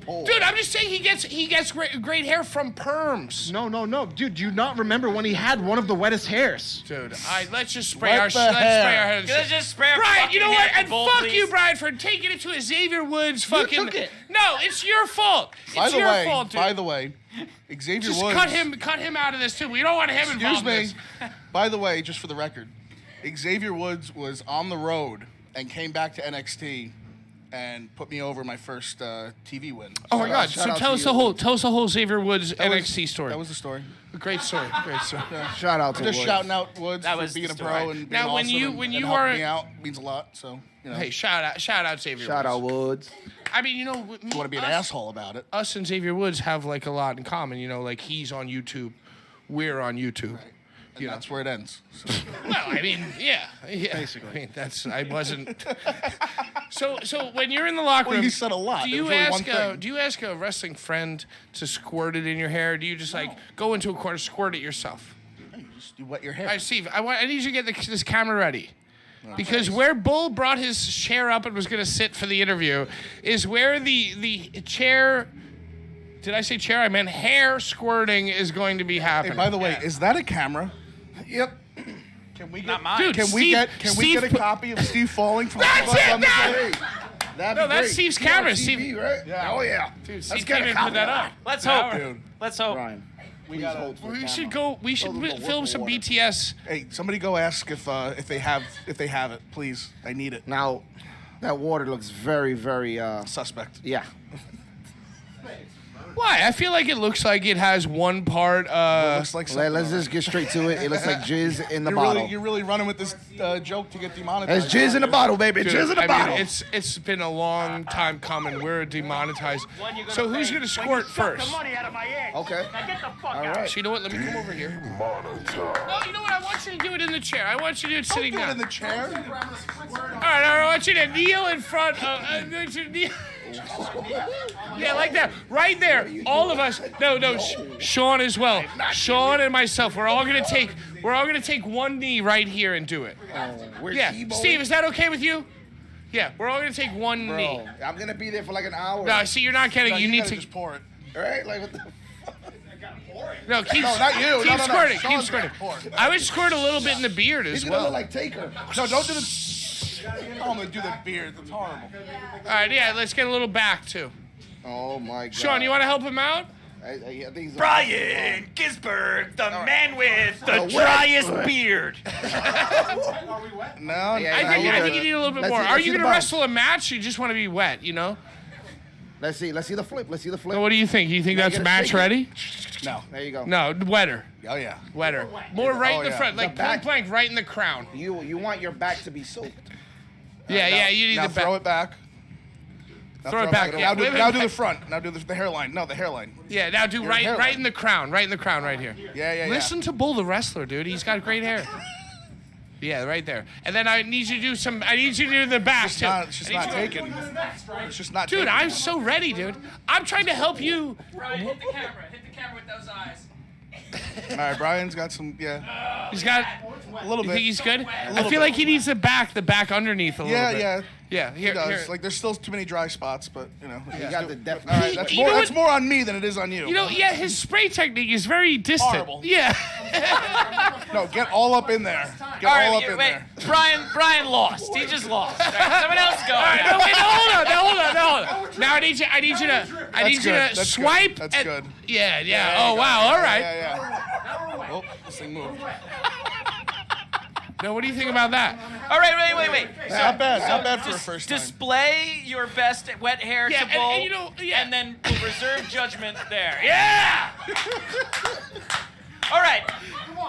pole. Dude, I'm just saying he gets great hair from perms. No. Dude, do you not remember when he had one of the wettest hairs? Dude, let's just spray Wet our the let's spray hair. our heads. Let's just spray our Brian, fucking you know what? heads And with fuck Blvd you, Bullies. Brian, for taking it to a Xavier Woods fucking. took it. No, it's your fault. By It's the your way, fault, dude. by the way, Xavier Just Woods. cut him out of this too. We don't want him Excuse involved in me. this. By the way, just for the record, Xavier Woods was on the road and came back to NXT and put me over my first TV win. Oh my God! shout So out tell to us you. the whole Xavier Woods That was- NXT story. That was the story. Great story. Great story. Shout out to Just Woods. shouting out Woods That for was being the a story. pro and being Now, when awesome you- and, when and you helping are- me out means a lot. So you know, Hey, shout out Xavier. Shout out Woods. Woods. I mean, you know, you want to be an asshole about it. us and Xavier Woods have like a lot in common. You know, like he's on YouTube, we're on YouTube. And that's where it ends. So. Well, I mean, yeah. Basically, I mean, I wasn't. So when you're in the locker room, Well, you said a lot. Do It you was really ask one thing. do you ask a wrestling friend to squirt it in your hair? Or do you just like go into a corner, squirt it yourself? Hey, you wet your hair. All right, Steve, I need you to get this camera ready. Because where Bull brought his chair up and was going to sit for the interview is where the chair. Did I say chair? I meant hair squirting is going to be Hey, happening. by the way, is that a camera? Yep. Can we get? Not mine. Dude, Can we Steve get a copy of Steve falling from That's the it, on the man! stage? That'd No, be that's great. Steve's See on camera, TV, Steve. right? Yeah. Oh yeah. Dude, Let's Steve get came a in and put copy that of up. Let's Now hope. Dude. Let's hope. Brian, please hold for the We camera. should go. We should Those are the film work some water. BTS. Hey, somebody go ask if they have it, please. I need it. Now, that water looks very, very. Suspect. Yeah. Why? I feel like it looks like it has one part. Looks like something. Let's just get straight to it. It looks like jizz in the You're bottle. really, you're really running with this joke to get demonetized. There's jizz in the bottle, baby. Dude, Jizz in the I bottle. mean, it's been a long time coming. We're demonetized. One you're So gonna who's pay. gonna When squirt you suck first? the money out of my ass. Okay. Now get the fuck All out. right. So you know what? Let me come over here. No, you know what? I want you to do it in the chair. I want you to do it sitting Do it down. in the chair. All right, I want you to kneel in front of. Yeah, like that. Right there. All of us. No, Sean as well. Sean and myself. We're all gonna take one knee right here and do it. We're Yeah, T-Bowing. Steve, is that okay with you? Yeah, we're all gonna take one knee. Bro, I'm gonna be there for like an hour. No, see, you're not getting. No, You need gotta to. just pour it. Right? Like what the? No, keep. No, not you. Keep No. squirting. Keep Sean's squirting. gonna pour it. I would squirt a little bit in the beard as He's gonna well. look like Taker. No, don't do the. Oh, I'm gonna do the beard. That's horrible. All right, yeah, let's get a little back too. Oh my God. Sean, you want to help him out? I think he's Brian Gisberg, the man with the wet. driest beard. No. Yeah, I think you need a little bit Let's more. see- Are let's you see the gonna bounce. wrestle a match? Or you just want to be wet? You know. Let's see the flip. Let's see the flip. So what do you think? You think Now you that's gotta match shake it. ready? No. There you go. No, wetter, Oh yeah. wetter. More right Oh, in the yeah. front, like The back- point blank, right in the crown. You want your back to be soaked. Yeah, you need Now the throw back. it back. Now Throw it back. Now, Yeah, do, wait, now wait, do the wait. front. Now do the hairline. No, the hairline. Yeah, now do Your right hairline. in the crown, right here. Yeah. Listen to Bull the wrestler, dude. He's got great hair. Yeah, right there. And then I need you to do some. I need you to do the back It's too. not. It's just I need not you to- taken. It's just not. Dude, taken. I'm so ready, dude. I'm trying to help you. Brian, hit the camera. Hit the camera with those eyes. All right, Brian's got some. Yeah. He's got. A little You bit. think he's good? I little feel bit. like he needs the back underneath a little Yeah, bit. yeah. Yeah, He here, does. here. Like there's still too many dry spots, but you know. You got the depth. All right, that's You more. know That's what- more on me than it is on you. You know, yeah, his spray technique is very distant. Horrible. Yeah. No, get all up in there. Get All all right, up in wait. there. Brian lost. He just lost. All right, someone else go. All right, no, wait, no, hold on. Now I need you to That's good. That's swipe. good. That's and- good. Yeah. Oh wow. All right. Yeah. Oh, this thing moved. Now, what do you think about that? All right, wait. So, Not bad. Not bad for a first time. display your best wet hair Yeah, to Bull, and you know, yeah. and then we'll reserve judgment there. Yeah. All right.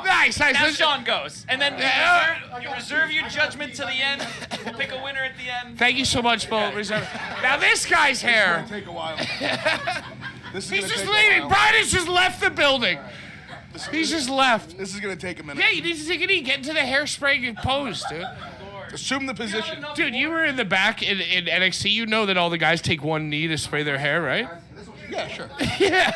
Nice. Now Let's- Sean goes, and then you reserve your judgment to the end. We'll pick a winner at the end. Thank you so much, Bull. Now this guy's hair. It's gonna take a while. This is He's gonna just take leaving. a while. Brian has just left the building. He's just left. This is gonna take a minute. Yeah, you need to take a knee. Get into the hairspray pose, dude. Assume the position. Dude, you were in the back in NXT. You know that all the guys take one knee to spray their hair, right? Yeah, sure. Yeah.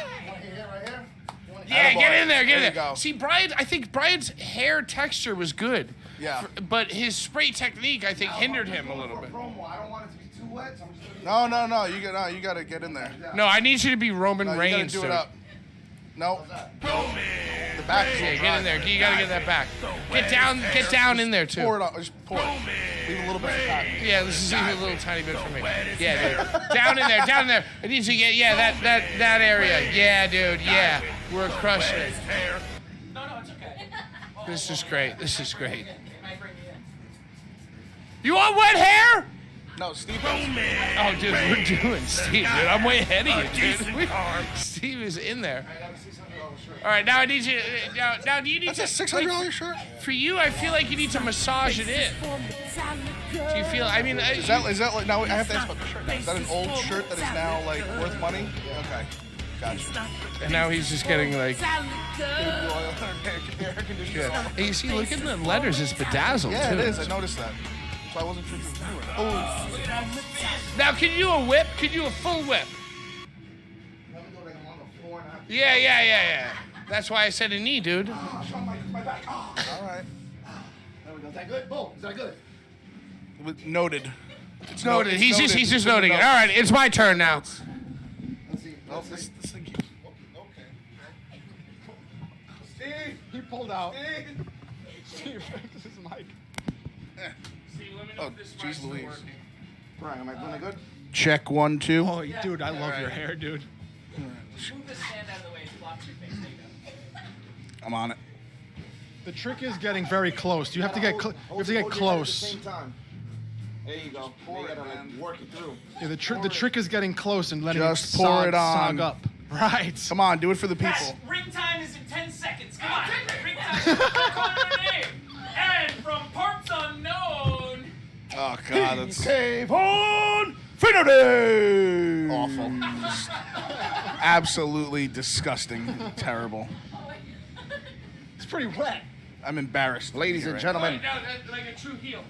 Yeah, get in there, There you get in there. go. See, I think Brian's hair texture was good. Yeah. But his spray technique, I think, hindered him a little bit. Promo. I don't want it to be too too wet. So No. You got to get in there. No, I need you to be Roman No, you got to Reigns. do dude. it up. No. The back. Yeah, get in there. You gotta get that back. Get down in there too. Pour it up. Just pour it. Leave a little bit of fat. Yeah, this is even a little tiny bit for me. Yeah, dude. Down in there. I need you to get that area. Yeah, dude. Yeah, we're crushing it. No, it's okay. This is great. You want wet hair? No, Steve. Oh, dude, we're doing Steve, dude. I'm way ahead of you, dude. Steve is in there. All right, now I need you. Now, do you need That's to? a $600 shirt. For you, I feel like you need to massage it in. Do you feel? I mean, Is that like, now I have to ask about the shirt. Is that an old shirt that is now like worth money? Okay, gotcha. and now he's just getting like. Air conditioner. Hey, you see, look at the letters. It's bedazzled Yeah, too. it is. I noticed that. So I wasn't sure if you were doing it. Oh, Now, can you do a whip? Can you do a full whip? Yeah. That's why I said a knee, dude. all right. There we go. Is that good? Boom. Is that good? Noted. It's noted. He's just noting it. All right, it's my turn now. Let's see. Oh, this thing keeps. Okay. Steve. He pulled out. Steve, this is Mike. Oh, jeez Louise. Brian, am I doing it good? Check 1, 2. Oh, dude, I love your hair, dude. Move the stand out of the way. It blocks your face. There you go. I'm on it. The trick is getting very close. You have to get you have to get Hold your head at the close. same time. There you go. You gotta like work it through. Yeah, the trick is getting close and letting Just it pour sog, it on. sog up. Right. Come on, do it for the Yes, people. ring time is in 10 seconds. Come on. Ring time. Call her name. And from parts unknown. Oh God, that's Save on Finity. Awful. Absolutely disgusting. Terrible. It's pretty wet. I'm embarrassed. Ladies and gentlemen. No, like a true heel.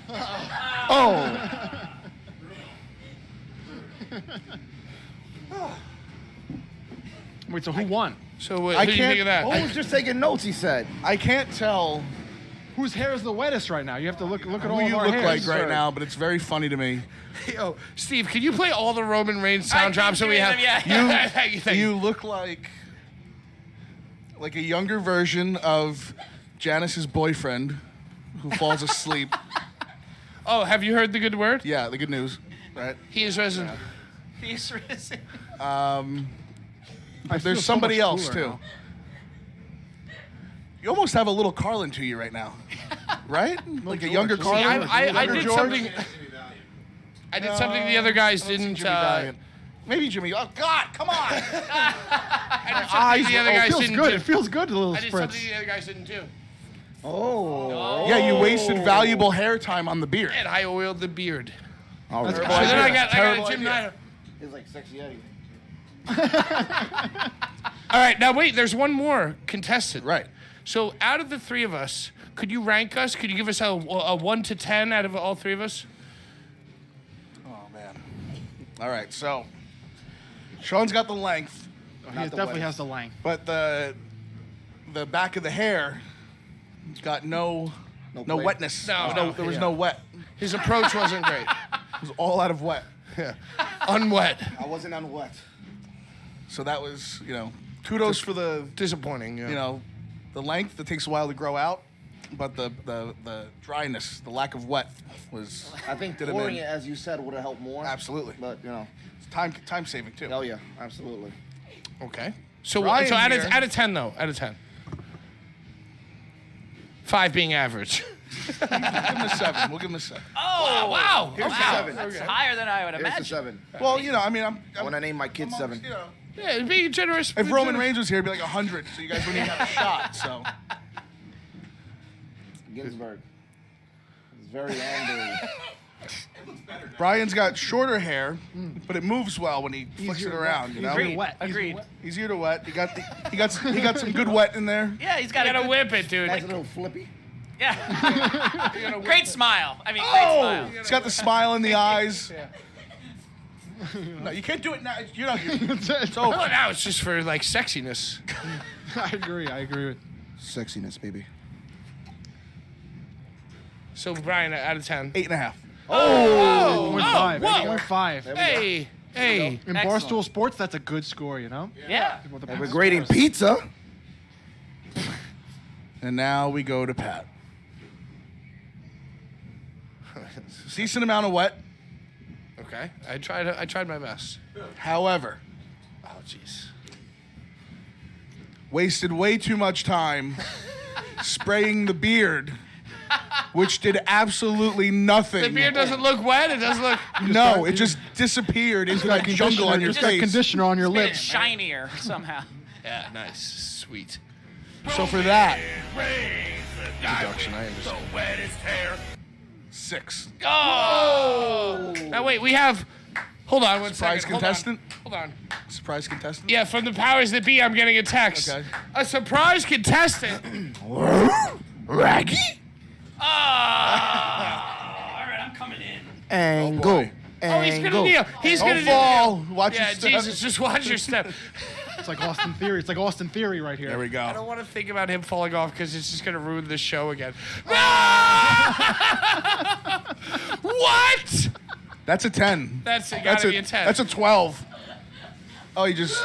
Oh. Wait, so who won? So what I who do you can't- think of that? Who was just taking notes, he said. I can't tell Whose hair is the wettest right now? You have to look at all who of you our look hairs. like right now, but it's very funny to me. Yo, Steve, can you play all the Roman Reigns sound drops that we have? Yeah. Thank you. You look like a younger version of Janice's boyfriend who falls asleep. Oh, have you heard the good word? Yeah, the good news, right? He is risen. He's risen. I feel There's so somebody much else cooler too. now. You almost have a little Carlin to you right now, right? Like a younger George. See, Carlin. I Younger did George? something. I did something the other guys I don't see didn't. Jimmy Valiant. Maybe Jimmy. Oh God, come on! I did something the other Oh, it guys feels didn't good. do. It feels good, the little I did spritz. something the other guys didn't do. Oh. Yeah, you wasted valuable hair time on the beard. And I oiled the beard. All That's right. So then I idea. got Terrible a Jim idea. Nyder. It's like Sexy Eddie. All right, now wait. There's one more contestant. Right. So out of the three of us, could you rank us? Could you give us a 1 to 10 out of all three of us? Oh man. All right, so Sean's got the length, He definitely has the length. but the back of the hair got no play. wetness. No, There was no wet. His approach wasn't great. It was all out of wet. Unwet. I wasn't on wet. So that was, kudos for the, Disappointing. Yeah. the length. It takes a while to grow out, but the dryness, the lack of wet was I think Did him pouring in. it, as you said, would have helped more. Absolutely. But, It's time saving too. oh yeah, absolutely. Okay. So Ryan so here- out of 10 though. Out of 10. 5 being average. We'll give him a 7. We'll give him a 7. Oh, wow. Here's the wow. 7. That's higher than I would Here's the imagine. 7. Well, I'm I want to name my kid amongst, 7. Yeah, be generous. If Roman Reigns was here, it'd be like 100, so you guys wouldn't even have a shot. So Ginsburg. He's very angry. Brian's got shorter hair, but it moves well when he flicks it around. You know, Agreed. wet. Agreed. easier to wet. He got some good wet in there. Yeah, he's You got gotta a whip it, dude. Nice little flippy. Yeah. Great smile. I mean, great smile. He's got the smile in the eyes. No, you can't do it now. You're not. It's Oh, over. now it's just for like sexiness. I agree with. Sexiness, baby. So Brian, out of 10. 8.5. Oh, 8.5. whoa. 8.5. Hey. In Excellent. Barstool Sports, that's a good score, you know? Yeah. We're grading pizza. And now we go to Pat. Decent amount of wet. Okay. I tried my best. However, Oh, jeez. wasted way too much time spraying the beard, which did absolutely nothing. The beard doesn't look wet. It doesn't look. No, it just disappeared into that jungle on your Just got face. conditioner on your Made it lips. shinier somehow. Yeah, nice, sweet. So for that, Introduction. I understand. 6. Oh! Now wait, we have. Hold on one Surprise second. contestant? Hold on. Surprise contestant? Yeah, from the powers that be, I'm getting a text. Okay. A surprise contestant. Raggy. All right, I'm coming in. And boy. go. Oh, he's gonna kneel. He's Don't gonna fall. kneel. Watch Yeah, your step. Jesus, just watch your step. It's like Austin Theory. It's like Austin Theory right here. There we I don't go. want to think about him falling off because it's just gonna ruin the show again. What? That's a 10. That's it. Gotta be a 10. That's a 12. Oh, you just.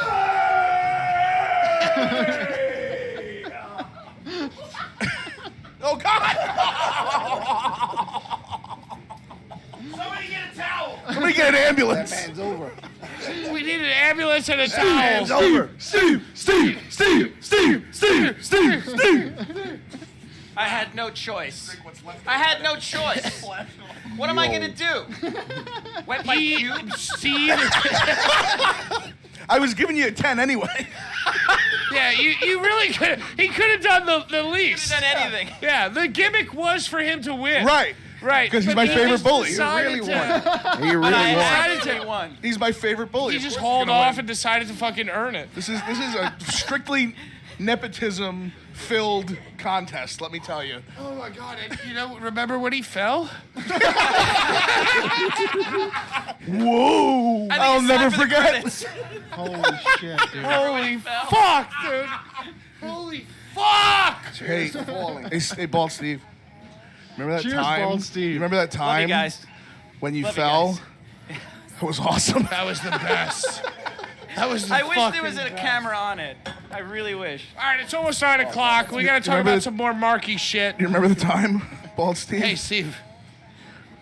Oh, God! Somebody get a towel. Somebody get an ambulance. Man's over. We need an ambulance and a Man's towel. over. Steve! I had no choice. I had no choice. What am I gonna do? Wet my pubes? Steve. I was giving you a 10 anyway. Yeah, you really could. He could have done the least. Could have done anything. Yeah, the gimmick was for him to win. Right. Right. Because he's but my he favorite just bully. He decided really to- won. He But really I won. actually won. He's my favorite bully. He Of just course he's hauled gonna off win. and decided to fucking earn it. This is a strictly nepotism-filled contest, let me tell you. Oh my God! And you know, remember when he fell? Whoa! I think I'll it's never time for the forget. credits. Holy shit, dude. Holy fuck, dude! Holy fuck! Hey, hey, Bald Steve. Remember that Cheers, time? Bald Steve. You remember that Love time you guys. when you Love you fell? guys. It was awesome. That was the best. That was the I wish there was a fucking best. camera on it. I really wish. All right, it's almost 9 o'clock. We gotta talk remember about the- some more Marky shit. You remember the time, Bald Steve? Hey, Steve.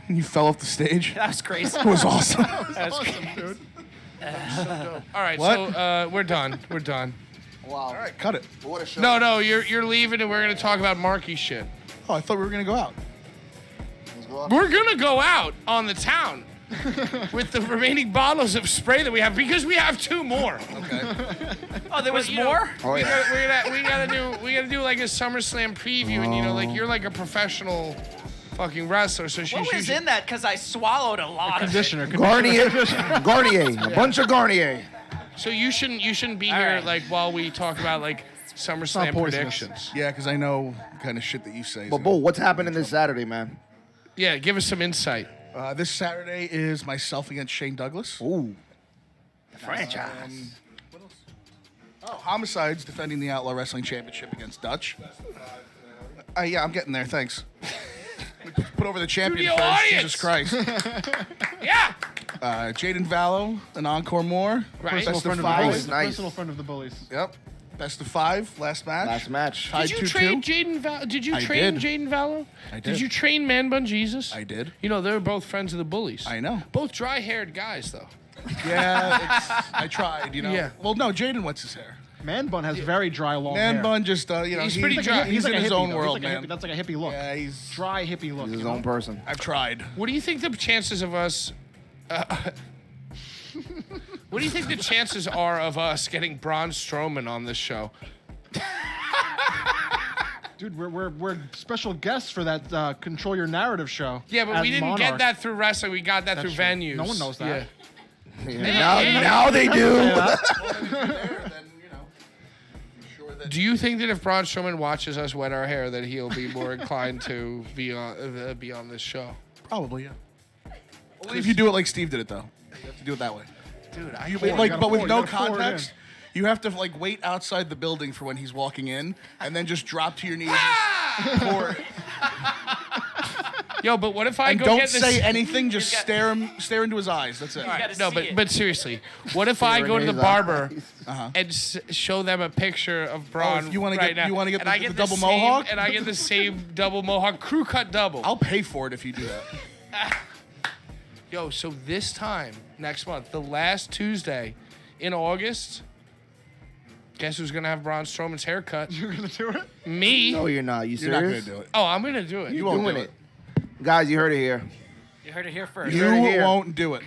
And you fell off the stage? That was crazy. It was awesome. That was crazy. Dude. All right, What? so we're done. We're done. Wow. All right, cut it. What a show. No, you're leaving, and we're gonna talk about Marky shit. Oh, I thought we were going to go out. Let's go out. We're gonna go out on the town with the remaining bottles of spray that we have because we have 2 more. Oh, there was You know, more? Oh, we yeah. gotta do like a SummerSlam preview, and you know, like you're like a professional fucking wrestler, so What was in that? Because I swallowed a lot of it. Conditioner. Garnier. A bunch of Garnier. So you shouldn't be All here right. like while we talk about like SummerSlam poisonous. predictions. Yeah, because I know the kind of shit that you say. But, Bo, what's happening this Saturday, man? Yeah, give us some insight. This Saturday is myself against Shane Douglas. Ooh. Franchise. Oh, Homicide's defending the Outlaw Wrestling Championship against Dutch. Yeah, I'm getting there. Thanks. Put over the champion the first. audience. Jesus Christ. Yeah. Jaden Vallow, an encore more. Right. Best of Friend of the five. bullies. Nice. Personal friend of the bullies. Yep. Best of 5. Last match. Last match. Tied Did you 2-2. train Jaden Vallow? Did you I train did. Jaden Vallow? I Did did. you train Man Bun Jesus? I did. You know, they're both friends of the Bullies. I know. Both dry-haired guys, though. Yeah, I tried, you know. Yeah. Well, no, Jaden wets his hair. Man Bun has very dry, long Man hair. Bun just, you know, He's pretty he's, dry. he's like in a his hippie, own though. world, He's like a man. hippie. That's like a hippie look. Yeah, he's. Dry hippie look. He's his you know? own person. I've tried. What do you think the chances of us... what do you think the chances are of us getting Braun Strowman on this show? Dude, we're special guests for that Control Your Narrative show. Yeah, but at we didn't Monarch. get that through wrestling. We got that That's through true. venues. No one knows that. Yeah, now they do. Do you think that if Braun Strowman watches us wet our hair, that he'll be more inclined to be on this show? Probably, yeah. Only if you do it like Steve did it, though. You have to do it that way. Dude, I But with no gotta pour it in. context, you have to like wait outside the building for when he's walking in, and then just drop to your knees, pour it. Yo, but what if I And go don't get this? say anything. Just He's got- stare into his eyes. That's it. gotta No, see but it. but seriously, what if I go to the his barber eyes. and show them a picture of Braun if you wanna right get- now, you wanna get and the- I get the double same- mohawk? and I get the same double mohawk, crew cut double. I'll pay for it if you do that. Yo, so this time next month, the last Tuesday in August, guess who's gonna have Braun Strowman's haircut? You're gonna do it? Me. No, you're not. You You're not serious? gonna do it. Oh, I'm gonna do it. You won't Doing do it. Guys, you heard it here. You heard it here first. You heard it here. won't do it.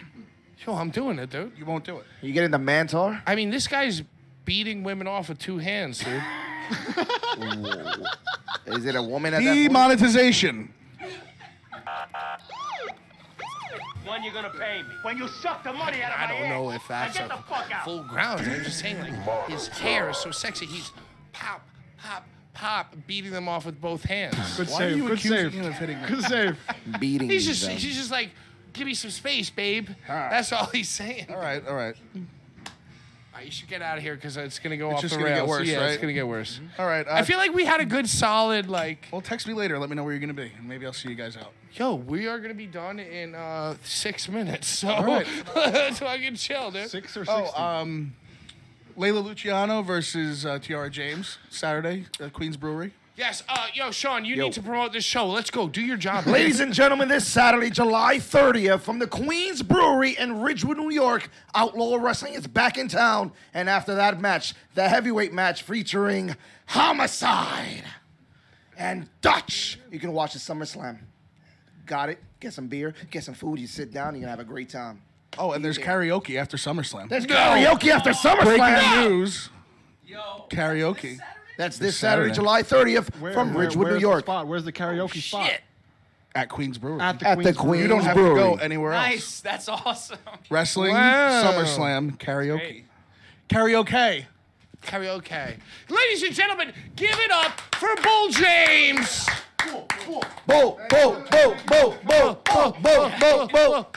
Yo, I'm doing it, dude. You won't do it. You getting the Mantar? I mean, this guy's beating women off with 2 hands, dude. Is it a woman at that point? Demonetization. When you gonna pay me? When you suck the money out of I my don't ass. know if that's Now get the fuck out. full ground. I'm just saying, like, his hair is so sexy. He's pop, pop, pop, beating them off with both hands. Good Why are save. you Good accusing save. him of hitting me? Good save. Beating He's them. just like, give me some space, babe. right. That's all he's saying. All right. All right, you should get out of here because it's gonna go It's off just the gonna get rails. worse, Yeah, right? it's gonna get worse. All right. I feel like we had a good, solid, like. Well, text me later. Let me know where you're gonna be, and maybe I'll see you guys out. Yo, we are gonna be done in 6 minutes, so right. so I can chill, dude. 6 or 60. Layla Luciano versus Tiara James Saturday at Queens Brewery. Yes, yo, Sean, you Yo. need to promote this show. Let's go, do your job. Ladies and gentlemen, this Saturday, July 30th, from the Queens Brewery in Ridgewood, New York, Outlaw Wrestling is back in town. And after that match, the heavyweight match featuring Homicide and Dutch. You can watch the SummerSlam. Got it? Get some beer, get some food, you sit down, you're gonna have a great time. Oh, and there's karaoke after SummerSlam. There's karaoke after SummerSlam. Breaking news. Karaoke. That's this Saturday. Saturday, July 30th, from Ridgewood, where's New the York. spot? Where's the karaoke spot? At Queens Brewery. At At the Queens you don't have Brewery. to go anywhere else. Nice. That's awesome. Wrestling, Wow. SummerSlam, karaoke. Great. Karaoke. Karaoke. Ladies and gentlemen, give it up for Bull James. Bo, bo, bo, bo, bo, bo, bo,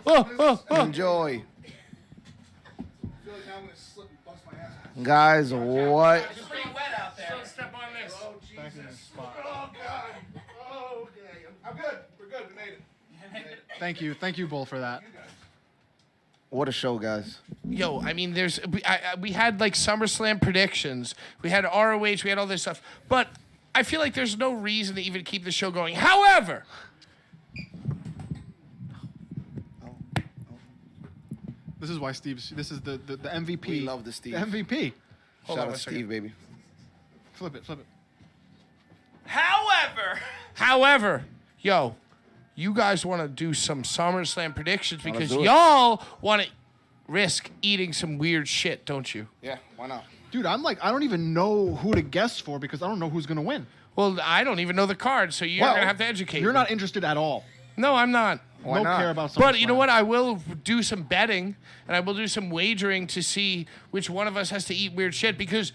bo, bo. Enjoy. Guys, what? It's pretty wet out there. Step on this. Oh, God. Oh, okay. I'm good. We're good. We made it. Thank you, Bull, for that. What a show, guys. Yo, I mean, we had like SummerSlam predictions. We had ROH. We had all this stuff. But I feel like there's no reason to even keep the show going. However, This is why Steve's. This is the MVP. We love the Steve. The MVP. Hold Shout on out one to second. Steve, baby. Flip it. However, yo, you guys want to do some SummerSlam predictions because do it. y'all want to risk eating some weird shit, don't you? Yeah, why not? Dude, I'm like, I don't even know who to guess for because I don't know who's gonna win. Well, I don't even know the card, so you're Well, gonna have to educate You're me. not interested at all. No, I'm not. Why no not? care about. But you know SummerSlam. what? I will do some betting and I will do some wagering to see which one of us has to eat weird shit because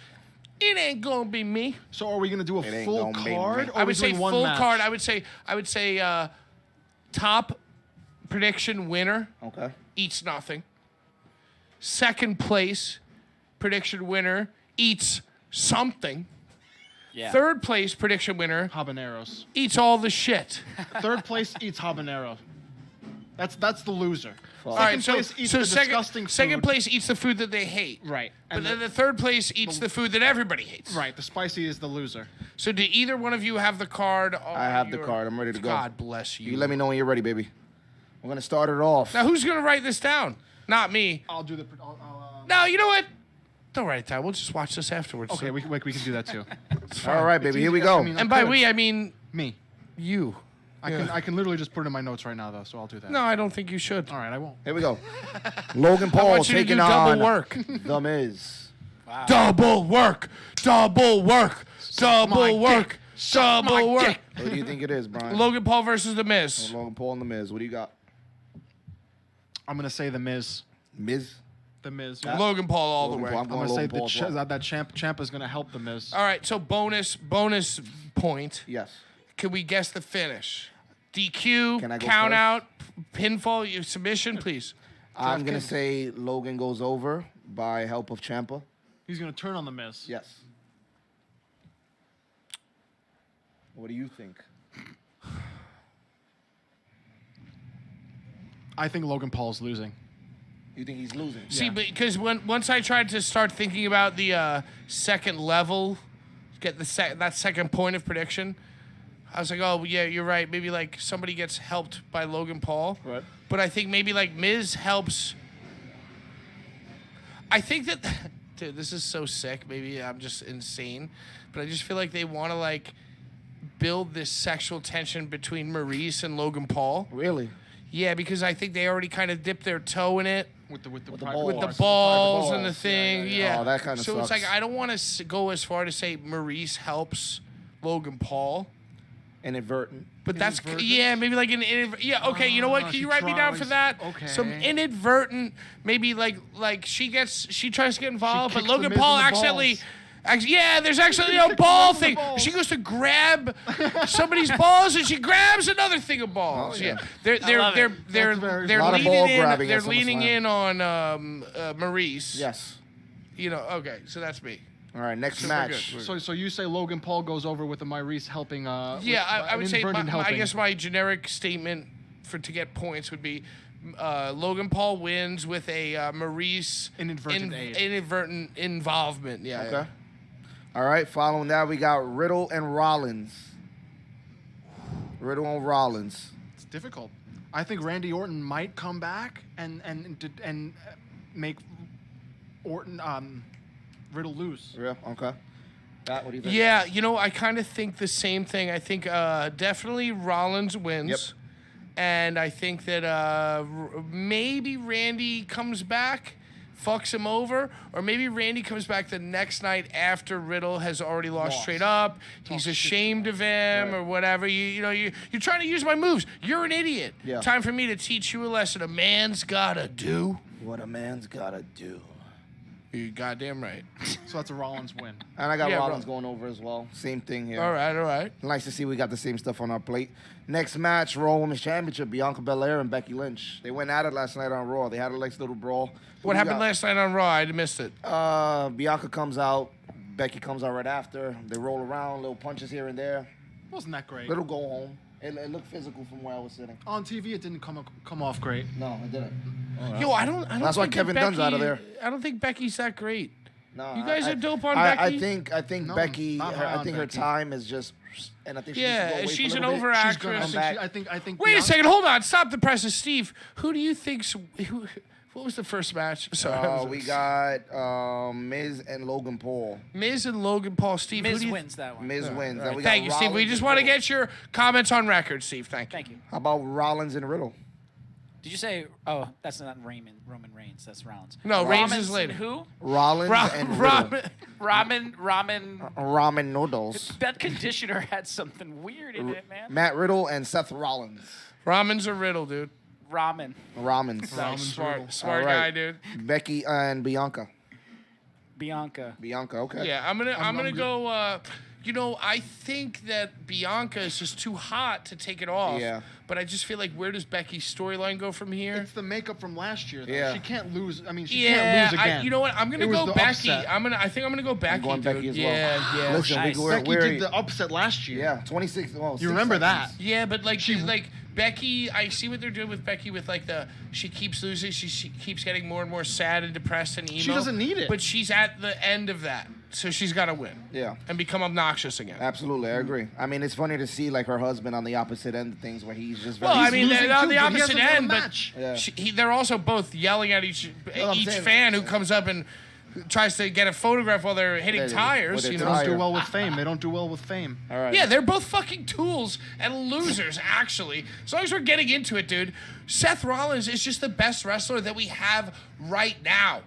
it ain't gonna be me. So are we gonna do a It ain't full gonna be me. card? Or I are we would say doing one full match? card. I would say top prediction winner Okay. eats nothing. Second place prediction winner eats something. yeah. Third place prediction winner Habaneros. eats all the shit. Third place eats habanero. That's the loser. All right, so, place eats so the second, disgusting second food. place eats the food that they hate. Right. But And then the third place eats the food that everybody hates. right. The spicy is the loser. So do either one of you have the card? I have the card. I'm ready to go. God bless you. You let me know when you're ready, baby. We're gonna start it off. Now who's gonna write this down? Not me. I'll do the. No, you know what? Don't write it down. We'll just watch this afterwards. Okay, we can do that too. All right, baby. Here we go. I mean, And by we, I mean me. you. I can literally just put it in my notes right now though, so I'll do that. No, I don't think you should. All right, I won't. Here we go. Logan I Paul want you to do taking double on work. The Miz. Double work. Double work. Double work. Double work. Who do you think it is, Brian? Logan Paul versus The Miz. Logan Paul and The Miz. What do you got? I'm gonna say the Miz. Miz? The Miz. Logan Paul all the Logan way. Paul. I'm gonna Logan say Paul as well. that Champ is gonna help the Miz. All right, so bonus point. Yes. Can we guess the finish? DQ, Can I go count first? out, pinfall, your submission, please. I'm going to DraftKings. say Logan goes over by help of Ciampa. He's gonna turn on the Miz. Yes. What do you think? I think Logan Paul's losing. You think he's losing? See, because once I tried to start thinking about the second level, get that second point of prediction, I was like, oh yeah, you're right. Maybe like somebody gets helped by Logan Paul. Right. But I think maybe like Miz helps. I think that, dude, this is so sick. Maybe I'm just insane, but I just feel like they want to like build this sexual tension between Maurice and Logan Paul. Really? Yeah, because I think they already kind of dipped their toe in it. With the With the balls. balls and the thing, yeah. Oh, that kinda So it's sucks. like I don't want to go as far to say Maurice helps Logan Paul, Inadvertent. but that's Inadvertent? maybe like an yeah. Okay, you know what? Can you write me down for that? Okay. Some inadvertent, maybe like she tries to get involved, but kicks the Logan Miz Paul in the accidentally. balls. Yeah, there's actually a kicks the ball Miz in the thing. balls. She goes to grab somebody's balls and she grabs another thing of balls. Oh, yeah. They're love it. they're That's A lot of ball leaning in. grabbing They're at leaning SummerSlam. in on Maurice. Yes. You know. Okay, so that's me. All right, next we're match. good. So you say Logan Paul goes over with a Maurice helping? Yeah, I would say. I helping. guess my generic statement to get points would be. Logan Paul wins with a Maurice Inadvertent aid. inadvertent involvement. Yeah. Okay. All right, following that, we got Riddle and Rollins. Riddle and Rollins. It's difficult. I think Randy Orton might come back and make Orton Riddle lose. Yeah, okay. Pat, what do you think? Yeah, you know, I kind of think the same thing. I think definitely Rollins wins. Yep. And I think that maybe Randy comes back, fucks him over, or maybe Randy comes back the next night after Riddle has already lost straight up. He's ashamed of him or whatever. You're trying to use my moves. You're an idiot. Yeah. Time for me to teach you a lesson. A man's gotta do. What a man's gotta do. You're goddamn right. So that's a Rollins win. And I got Yeah, Rollins bro. going over as well. Same thing here. All right. Nice to see we got the same stuff on our plate. Next match, Raw Women's Championship, Bianca Belair and Becky Lynch. They went at it last night on Raw. They had a nice little brawl. What happened last night on Raw? I missed it. Bianca comes out. Becky comes out right after. They roll around, little punches here and there. Wasn't that great? Little go home. It looked physical from where I was sitting. On TV, it didn't come off great. No, it didn't. Yo, I don't. That's why think Kevin that Dunn's out of Becky- there. I don't think Becky's that great. No, You guys are dope on I Becky? I think No, Becky. not Her, high I on think her Becky. time is just. And I think she needs to Yeah, go away she's for an a little bit. over She's gonna. actress. back. I think. Wait a Bianca- second, hold on. Stop the presses, Steve. Who do you think's? What was the first match? Sorry, We got Miz and Logan Paul. Miz and Logan Paul. Steve, who Miz do you wins that one. Miz wins. Then we Thank got you, Steve. We Rollins just and want to Riddle. get your comments on record, Steve. Thank you. Thank you. How about Rollins and Riddle? Did you say? Oh, that's not Roman Reigns. That's Rollins. No, Reigns is Rollins later. and Who? Rollins and Riddle. Ramen. Ramen noodles. That conditioner had something weird in it, man. Matt Riddle and Seth Rollins. Ramen's a riddle, dude. Ramen. Ramens. Smart All right. guy, dude. Becky and Bianca. Bianca. Okay. Yeah, I'm gonna go. I think that Bianca is just too hot to take it off. Yeah. But I just feel like where does Becky's storyline go from here? It's the makeup from last year. Though. Yeah. She can't lose. I mean, she Yeah, can't lose again. you know what? I'm gonna It was go the Becky. upset. I think I'm gonna go Becky. going dude. Becky as well. Yeah. Listen, Nice. Becky we're did the upset last year. yeah, 26. Well, You 6 remember seconds. that? Yeah, but like Becky, I see what they're doing with Becky with like she keeps losing, she keeps getting more and more sad and depressed and emo. She doesn't need it. But she's at the end of that, so she's got to win. Yeah. And become obnoxious again. Absolutely, I agree. I mean, it's funny to see like her husband on the opposite end of things where he's just very. Well, I mean, losing they're on too, the but he opposite hasn't won a end, but match. Yeah. they're also both yelling at each I'm saying- fan who comes up and tries to get a photograph while they're hitting With tires. their You They know. don't do Fire. well with fame. They don't do well with fame. All right. Yeah, they're both fucking tools and losers, actually. As long as we're getting into it, dude. Seth Rollins is just the best wrestler that we have right now.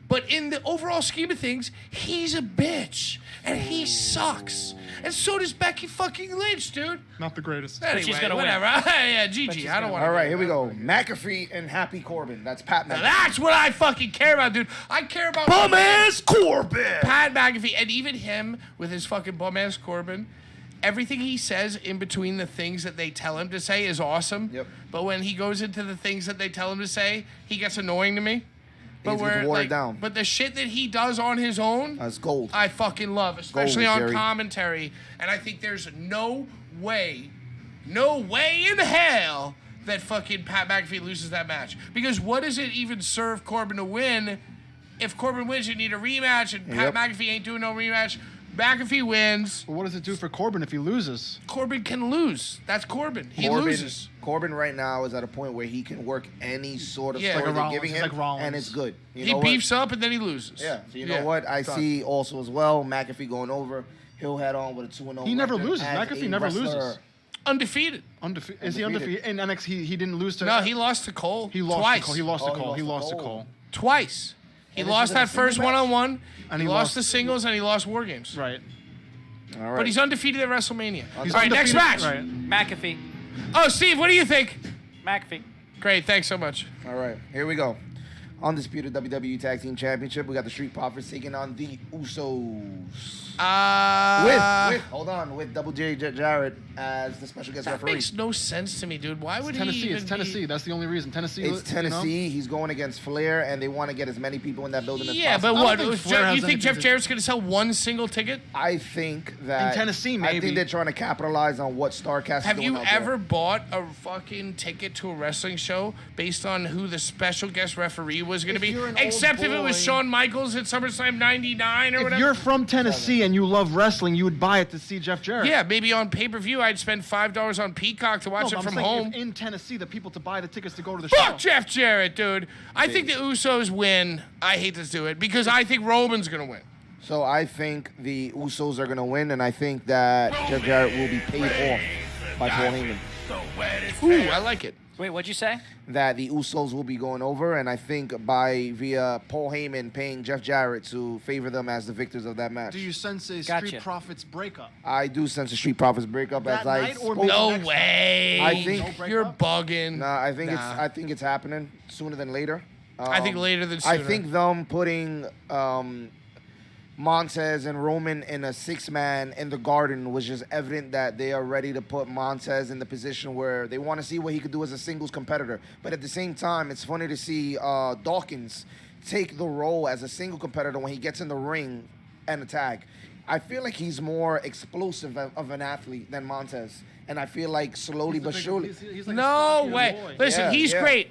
But in the overall scheme of things, he's a bitch. And he sucks. And so does Becky fucking Lynch, dude. Not the greatest. Anyway, she's gonna win. whatever. Yeah, GG. I don't want to. All right, here we go. McAfee and Happy Corbin. That's Pat Now McAfee. that's what I fucking care about, dude. I care about Bum-ass Corbin. Pat McAfee, and even him with his fucking bum-ass Corbin. Everything he says in between the things that they tell him to say is awesome. Yep. But when he goes into the things that they tell him to say, he gets annoying to me. He's getting watered down. But the shit that he does on his own, That's gold. I fucking love, especially Gold, on Jerry. commentary. And I think there's no way in hell that fucking Pat McAfee loses that match. Because what does it even serve Corbin to win? If Corbin wins, you need a rematch, and Pat McAfee ain't doing no rematch. McAfee wins. Well, what does it do for Corbin if he loses? Corbin can lose. That's Corbin. He loses. Corbin right now is at a point where he can work any sort of story like they're giving He's him, like Rollins. and it's good. He beefs up and then he loses. Yeah. So you know what? I see also as well, McAfee going over. He'll head on with a 2-0. He never loses. McAfee never loses. Undefeated. Is he undefeated? In NXT, he didn't lose to... No, he lost to Cole. He lost twice. to Cole. He lost to Cole. Twice. He lost that first one-on-one, and he lost the singles, and he lost War Games. Right. All right. But he's undefeated at WrestleMania. He's All right, next match. Right. McAfee. Oh, Steve, what do you think? McAfee. Great, thanks so much. All right, here we go. Undisputed WWE Tag Team Championship. We got the Street Profits taking on the Usos. With Double J Jarrett as the special guest that referee. makes no sense to me, dude. Why would Tennessee. he even It's Tennessee. That's the only reason. Tennessee. It's Tennessee. He's going against Flair, and they want to get as many people in that building as Yeah, possible. but what? I don't think Flair has You think anything Jeff to- Jarrett's going to sell one single ticket? I think that In Tennessee, I maybe. think they're trying to capitalize on what StarCast is Have doing you out ever there. bought a fucking ticket to a wrestling show based on who the special guest referee was going to be? you're an Except old if it was boy- Shawn Michaels at SummerSlam 99 or If whatever. you're from Tennessee and you love wrestling, you would buy it to see Jeff Jarrett. Yeah, maybe on pay-per-view I'd spend $5 on Peacock to watch No, it but I'm from saying home. if in Tennessee, the people to buy the tickets to go to the Fuck show. Jeff Jarrett, dude. I think the Usos win. I hate to do it because I think Roman's going to win. So I think the Usos are going to win, and I think that Jeff Jarrett will be paid off by Paul Heyman. Ooh, I like it. Wait, what'd you say? That the Usos will be going over, and I think via Paul Heyman paying Jeff Jarrett to favor them as the victors of that match. Do you sense a Gotcha. Street Profits breakup? I do sense a Street Profits breakup That as I night or spoke. No next way. I think- No you're breakup? bugging. Nah, I think it's happening sooner than later. I think later than I sooner. think them putting Montez and Roman in a 6-man in the Garden was just evident that they are ready to put Montez in the position where they want to see what he could do as a singles competitor. But at the same time, it's funny to see Dawkins take the role as a single competitor when he gets in the ring and a tag. I feel like he's more explosive of an athlete than Montez. And I feel like slowly but surely. He's like a No stocky way. boy. Listen, Yeah, he's yeah. great.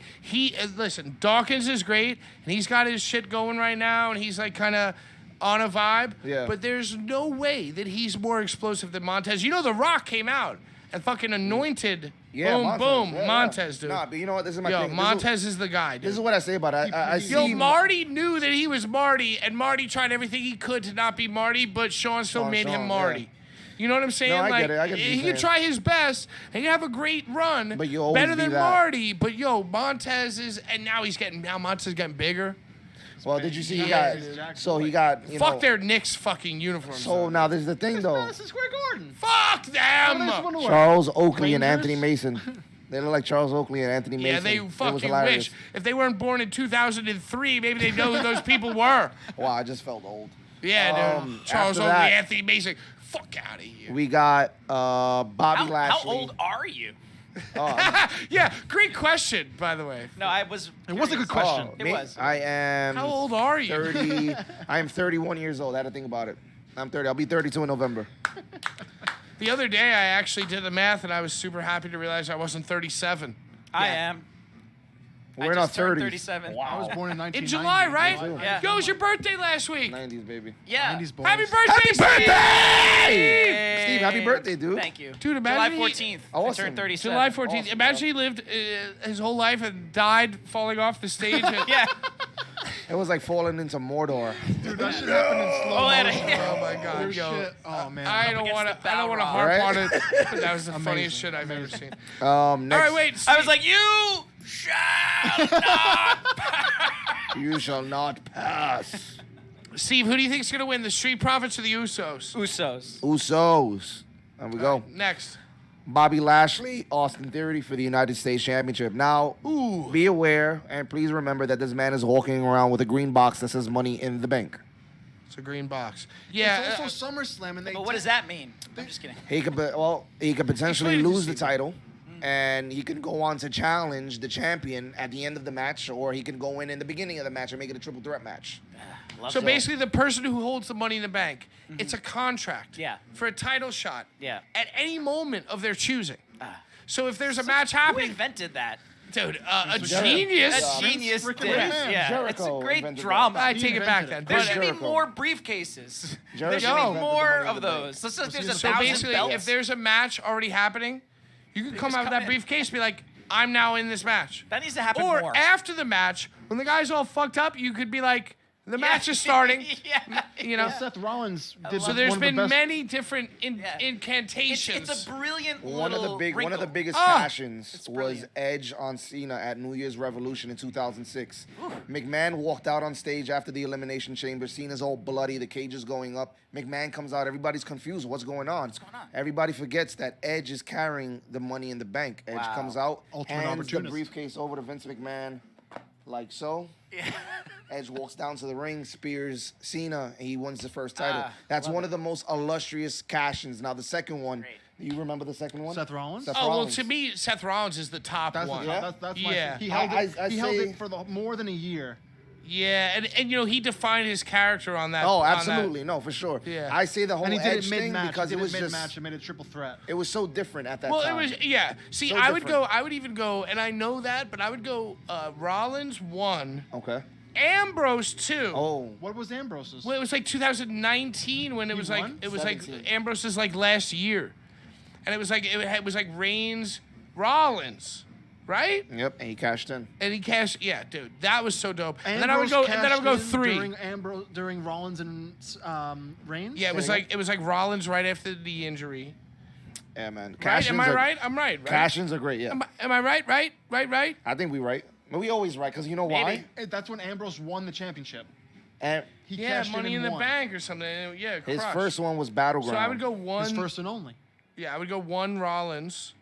Listen, Dawkins is great, and he's got his shit going right now, and he's like kind of on a vibe. Yeah. But there's no way that he's more explosive than Montez. You know, The Rock came out and fucking anointed. Yeah, boom, Yeah, Montez, dude. Nah, but you know what? This is my Yo, thing. Montez is the guy, dude. This is what I say about it. I Yo, see Marty knew that he was Marty, and Marty tried everything he could to not be Marty, but Sean still made him Sean, Marty. yeah. You know what I'm saying? No, I like, get it. I get what you're he saying. can try his best and he have a great run, But you always better be than that. Marty. But yo, Montez is, and now Montez is getting bigger. Well, did you see he Yeah, got? So he got. You Fuck know, their Knicks fucking uniforms. So now this is the thing though. Madison Square Garden. Fuck them. How do they wear? Charles Oakley and Rangers? Anthony Mason. They look like Charles Oakley and Anthony Mason. Yeah, they It was fucking hilarious. wish. If they weren't born in 2003, maybe they'd know who those people were. Wow, I just felt old. Yeah, dude. Charles after Oakley, that- Anthony Mason. Fuck out of here. We got Bobby How Lashley. old are you? Yeah, great question, by the way. No, I was. It was a good question. It Me- was. I am. How old are you? 30. I am 31 years old. I had to think about it. I'm 30. I'll be 32 in November. The other day, I actually did the math, and I was super happy to realize I wasn't 37. I am. We're I in our just turned 30s. 37. I was born in 1990. In July, right? Yeah. Yo, it was your birthday last week. 90s, baby. Yeah. 90s boys. Happy birthday, Happy Steve! birthday! Steve, happy birthday, dude. Thank you. Dude, July imagine 14th. I Awesome. turned 37. July 14th. Awesome, Imagine he lived his whole life and died falling off the stage. And, Yeah. It was like falling into Mordor. Dude, that shit happened in slow Oh, and motion. oh my God, There's yo. shit. Oh man. I don't against want the to. I don't want to Balrog. harp Right? on it. But that was the funniest shit I've ever seen. Next, All right, wait. I was like, you shall not. You shall not pass. Steve, who do you think's gonna win, the Street Profits or the Usos? Usos. Usos. There we go. Next. Bobby Lashley, Austin Theory for the United States Championship. Now, be aware and please remember that this man is walking around with a green box that says money in the bank. It's a green box. Yeah. It's also SummerSlam, and they. But what does that mean? I'm just kidding. He could potentially Explain it to lose the Steve. title, and he can go on to challenge the champion at the end of the match, or he can go in the beginning of the match and make it a triple threat match. So basically, the person who holds the money in the bank, it's a contract. Yeah. For a title shot. Yeah. At any moment of their choosing. So if there's a match Who happening, invented that? dude, a genius. A genius did. Rick McMahon. Yeah, it's a Jericho great invented drama. I take it back then. There But, should be Jericho. more briefcases. There Jericho should be invented the more Money in of the Bank. those. Let's just, there's a so thousand basically, belts. if there's a match already happening, you can come just out with come that in. briefcase, be like, I'm now in this match. That needs to happen Or more. after the match, when the guy's all fucked up, you could be like, the match is starting. Yeah. You know. Seth Rollins did So one there's of the been best- many different Yeah. incantations. It's a brilliant One of little the wrinkle. biggest Oh, cash-ins it's was brilliant. Edge on Cena at New Year's Revolution in 2006. McMahon walked out on stage after the Elimination Chamber. Cena's all bloody. The cage is going up. McMahon comes out. Everybody's confused. What's going on? Everybody forgets that Edge is carrying the Money in the Bank. Edge Wow. comes out, Ultimate hands the opportunist. briefcase over to Vince McMahon, like so. Edge walks down to the ring, spears Cena, and he wins the first title. That's one of the most illustrious cash-ins. Now, the second one, Great. you remember the second one? Seth Rollins? Oh, well, to me, Seth Rollins is the top That's one. that's my. Yeah. He held it. I he held say- it for more than a year. Yeah, and you know, he defined his character on that. Oh, on that. absolutely. No, for sure. Yeah. I say the whole And he did Edge it thing mid-match. because He it did was mid-match just, and made it triple threat. it was so different at that Well, time. it was, yeah. See, So I would different. go, I would even go, and I know that, but I would go Rollins 1, Okay. Ambrose 2. Oh. What was Ambrose's? Well, it was like 2019 when it He was like, won? it was like 17. Ambrose's like last year. And it was like, it was like Reigns, Rollins, right? Yep. And he cashed in. And he cashed, yeah, dude, that was so dope. And then I would go, cashed in 3. during Rollins and Reigns. Yeah, it was Say like Rollins right after the injury. Yeah, man. Right? Cash-ins Am I are- right? I'm right, right? Cash-ins are great, yeah. Am I right? Right? I think we right. But we always right, because you know why? That's when Ambrose won the championship. And He Yeah, cashed Money in and the won. Bank or something. Yeah, his crushed. first one was Battleground. So I would go 1. His first and only. Yeah, I would go 1 Rollins.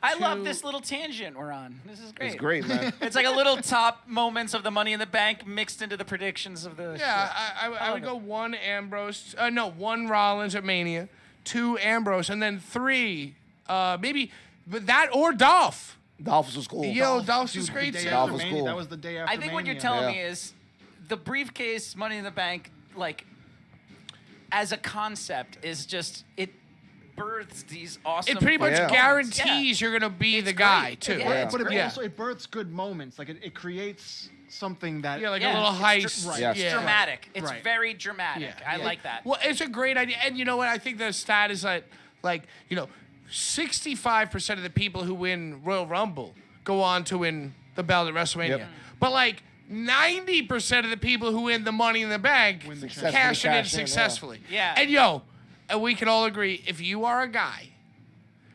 I love to- this little tangent we're on. This is great. It's great, man. It's like a little top moments of the Money in the Bank mixed into the predictions of the. Yeah, shit. I would go 1 Ambrose. No, 1 Rollins at Mania, 2 Ambrose, and then 3 maybe, but that or Dolph. Dolph was cool. Yo, Dolph's Dude, is great the day too. Dolph after was Mania, cool. That was the day after I think what you're Mania. telling Yeah. me is the briefcase Money in the Bank, like, as a concept, is just it births these awesome. It pretty much Yeah. guarantees you're gonna be the guy great. too. Yeah, But, it's but it great. also it births good moments. Like it creates something that. Yeah, like Yeah, a little it's heist. right. Yes. Yeah. dramatic. It's Right. very dramatic. Yeah. I Yeah. like that. Well, it's a great idea, and you know what? I think the stat is that, like, you know, 65% of the people who win Royal Rumble go on to win the belt at WrestleMania. Yep. But like 90% of the people who win the Money in the Bank Successfully cash it in cash in, yeah. successfully. Yeah. And yo, and we can all agree, if you are a guy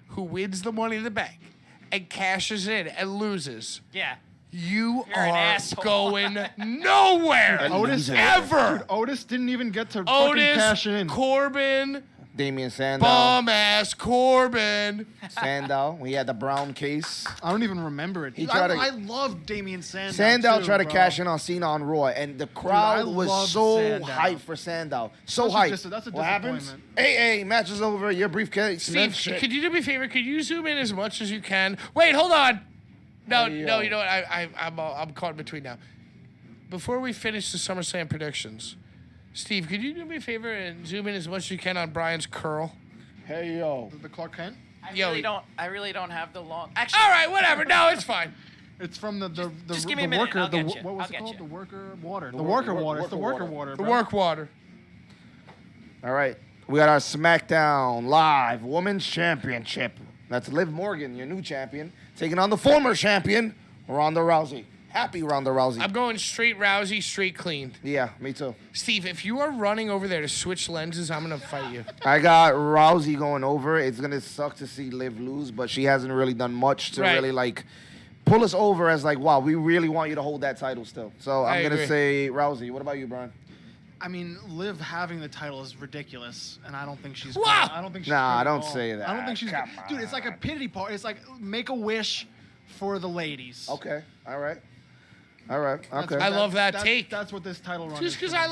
who wins the Money in the Bank and cashes in and loses, Yeah. you You're an are asshole. going nowhere Otis ever. Otis didn't even get to fucking Otis, cash in. Corbin, Damian Sandow. bum ass Corbin. Sandow. We had the Brown case. I don't even remember it. He tried to- I love Damian Sandow. Sandow too, tried to bro. cash in on Cena on Raw, and the I crowd was love so Sandow. hyped for Sandow. So That's a hyped. that's a What happens? disappointment. Hey, match is over. Your briefcase. Steve, Shit. could you do me a favor? Could you zoom in as much as you can? Wait, hold on. No, Hey, no, yo. you know what? I'm caught in between now. Before we finish the SummerSlam predictions, Steve, could you do me a favor and zoom in as much as you can on Brian's curl? Hey, yo. The Clark Kent. Yo, I really don't have the long. Actually, All right, whatever. No, it's fine. It's from the just give me the a minute, worker. I'll The get you. what was I'll it get called? you. The worker water. The worker worker water. It's the worker water. water. The bro. work water. All right. We got our SmackDown Live Women's Championship. That's Liv Morgan, your new champion, taking on the former champion, Ronda Rousey. Happy Ronda Rousey. I'm going straight Rousey, straight clean. Yeah, me too. Steve, if you are running over there to switch lenses, I'm going to fight you. I got Rousey going over. It's going to suck to see Liv lose, but she hasn't really done much to Right. really, like, pull us over as, like, wow, we really want you to hold that title still. So I I'm going to agree. say Rousey. What about you, Brian? I mean, Liv having the title is ridiculous, and I don't think she's. Wow. I don't think she's. Nah, good at don't all. say that. I don't think she's. Come Dude, it's like a pity party. It's like make a wish for the ladies. Okay. All right. Okay. I love that take. That's what this title run Just is. because for I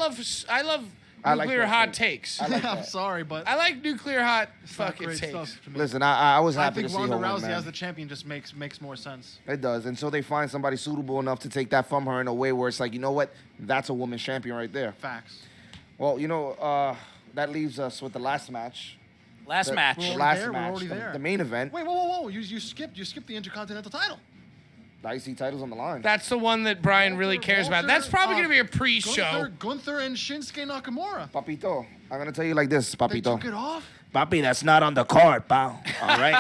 me. love I like nuclear that hot take. takes. I like I'm that. sorry, but I like nuclear hot it's not fucking great takes. stuff to me. Listen, I was I happy think to see Ronda her win, Rousey man. as the champion just makes more sense. It does. Until they find somebody suitable enough to take that from her in a way where it's like, you know what? That's a women's champion right there. Facts. Well, you know, that leaves us with the last match. Last match. The We're last there, we're match. already there. The main event. Wait, whoa. You skipped the Intercontinental title. The IC title's on the line. That's the one that Brian really cares about. That's probably going to be a pre-show. Gunther and Shinsuke Nakamura. Papito, I'm going to tell you like this, They Papito. took it off. Papi, that's not on the card, pal. All right?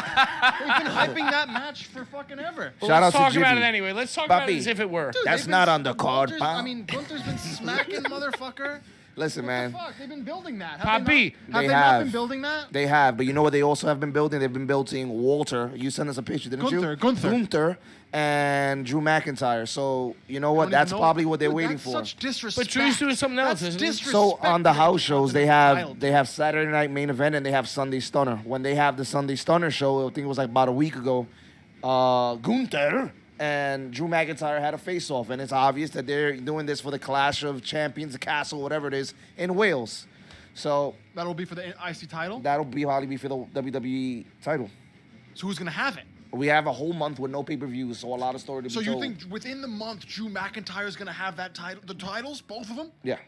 They've been hyping that match for fucking ever. Well, Shout let's out talk to about Jimmy. it anyway. Let's talk about it Papi. as if it were. Dude, That's they've not been- on the card, Gunther's- pal. I mean, Gunther's been smacking motherfucker. Listen, man. What the fuck? They've been building that. Papi. Have they not been building that? They have, but you know what they also have been building? They've been building Walter. You sent us a picture, didn't you? Gunther. And Drew McIntyre. So, you know what? That's probably what they're waiting for. Such disrespect. But Drew's doing something else, isn't he? So on the house shows, they have Saturday Night Main Event and they have Sunday Stunner. When they have the Sunday Stunner show, I think it was like about a week ago, Gunther and Drew McIntyre had a face-off, and it's obvious that they're doing this for the Clash of Champions, the Castle, whatever it is, in Wales. So That'll be for the IC title. that'll probably be for the WWE title. So who's gonna have it? We have a whole month with no pay-per-views, so a lot of story to be So you told. think within the month Drew McIntyre's gonna have that title, the titles, both of them? Yeah,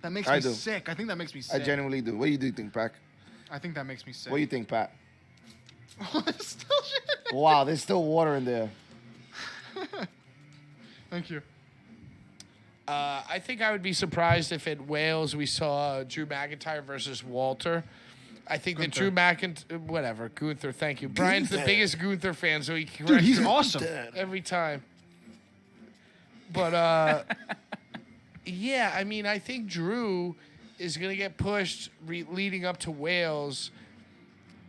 That makes I me do. sick. I think that makes me I sick. genuinely do. What do you think, Pac? I think that makes me sick. What do you think, Pat? Still shit. Wow, there's still water in there. Thank you. I think I would be surprised if at Wales we saw Drew McIntyre versus Walter. I think that Drew McIntyre, whatever, Gunther, thank you. Brian's the biggest Gunther fan, so he Dude, he's awesome. every time. But, yeah, I mean, I think Drew is going to get pushed leading up to Wales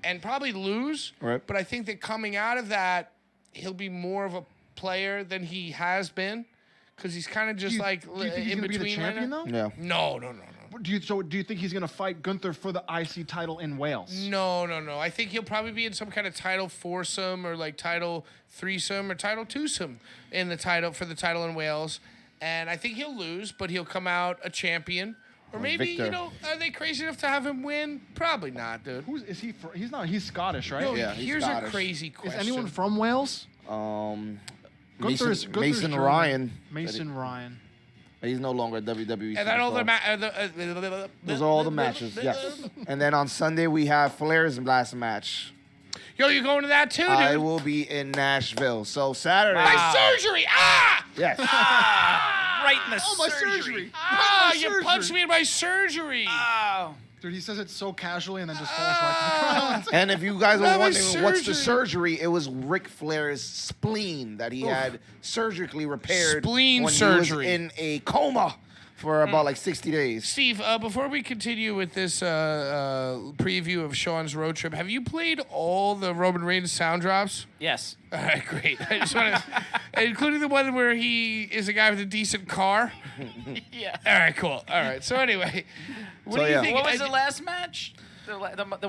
and probably lose. Right. But I think that coming out of that, he'll be more of a player than he has been because he's kind of just Do you think he's in gonna be between the champion right though? Yeah. No. Do you think he's gonna fight Gunther for the IC title in Wales? No. I think he'll probably be in some kind of title foursome or like title threesome or title twosome in the title for the title in Wales. And I think he'll lose, but he'll come out a champion. Or maybe, victor. are they crazy enough to have him win? Probably not, dude. Who is he? He's not. He's Scottish, right? No, Yeah, he's here's Scottish. a crazy Is question. anyone from Wales? Mason German. Ryan. Mason Ryan. He's no longer a WWE. And that all the superstar. Those are all the matches, yes. And then on Sunday we have Flair's last match. Yo, you going to that too, dude? I will be in Nashville. So Saturday. My surgery! Ah! Yes. Right in the my surgery. Ah, My you surgery. punched me in my surgery. Oh. Dude, he says it so casually and then just falls right to the ground. And if you guys That are was wondering what's the surgery. surgery, it was Ric Flair's spleen that he had surgically repaired Spleen when surgery. he was in a coma for about like 60 days. Steve, before we continue with this preview of Sean's road trip, have you played all the Roman Reigns sound drops? Yes. All right, great. I just want to, including the one where he is a guy with a decent car. Yeah. All right, cool. All right. So anyway, what So, do you yeah. think? What was the last match? The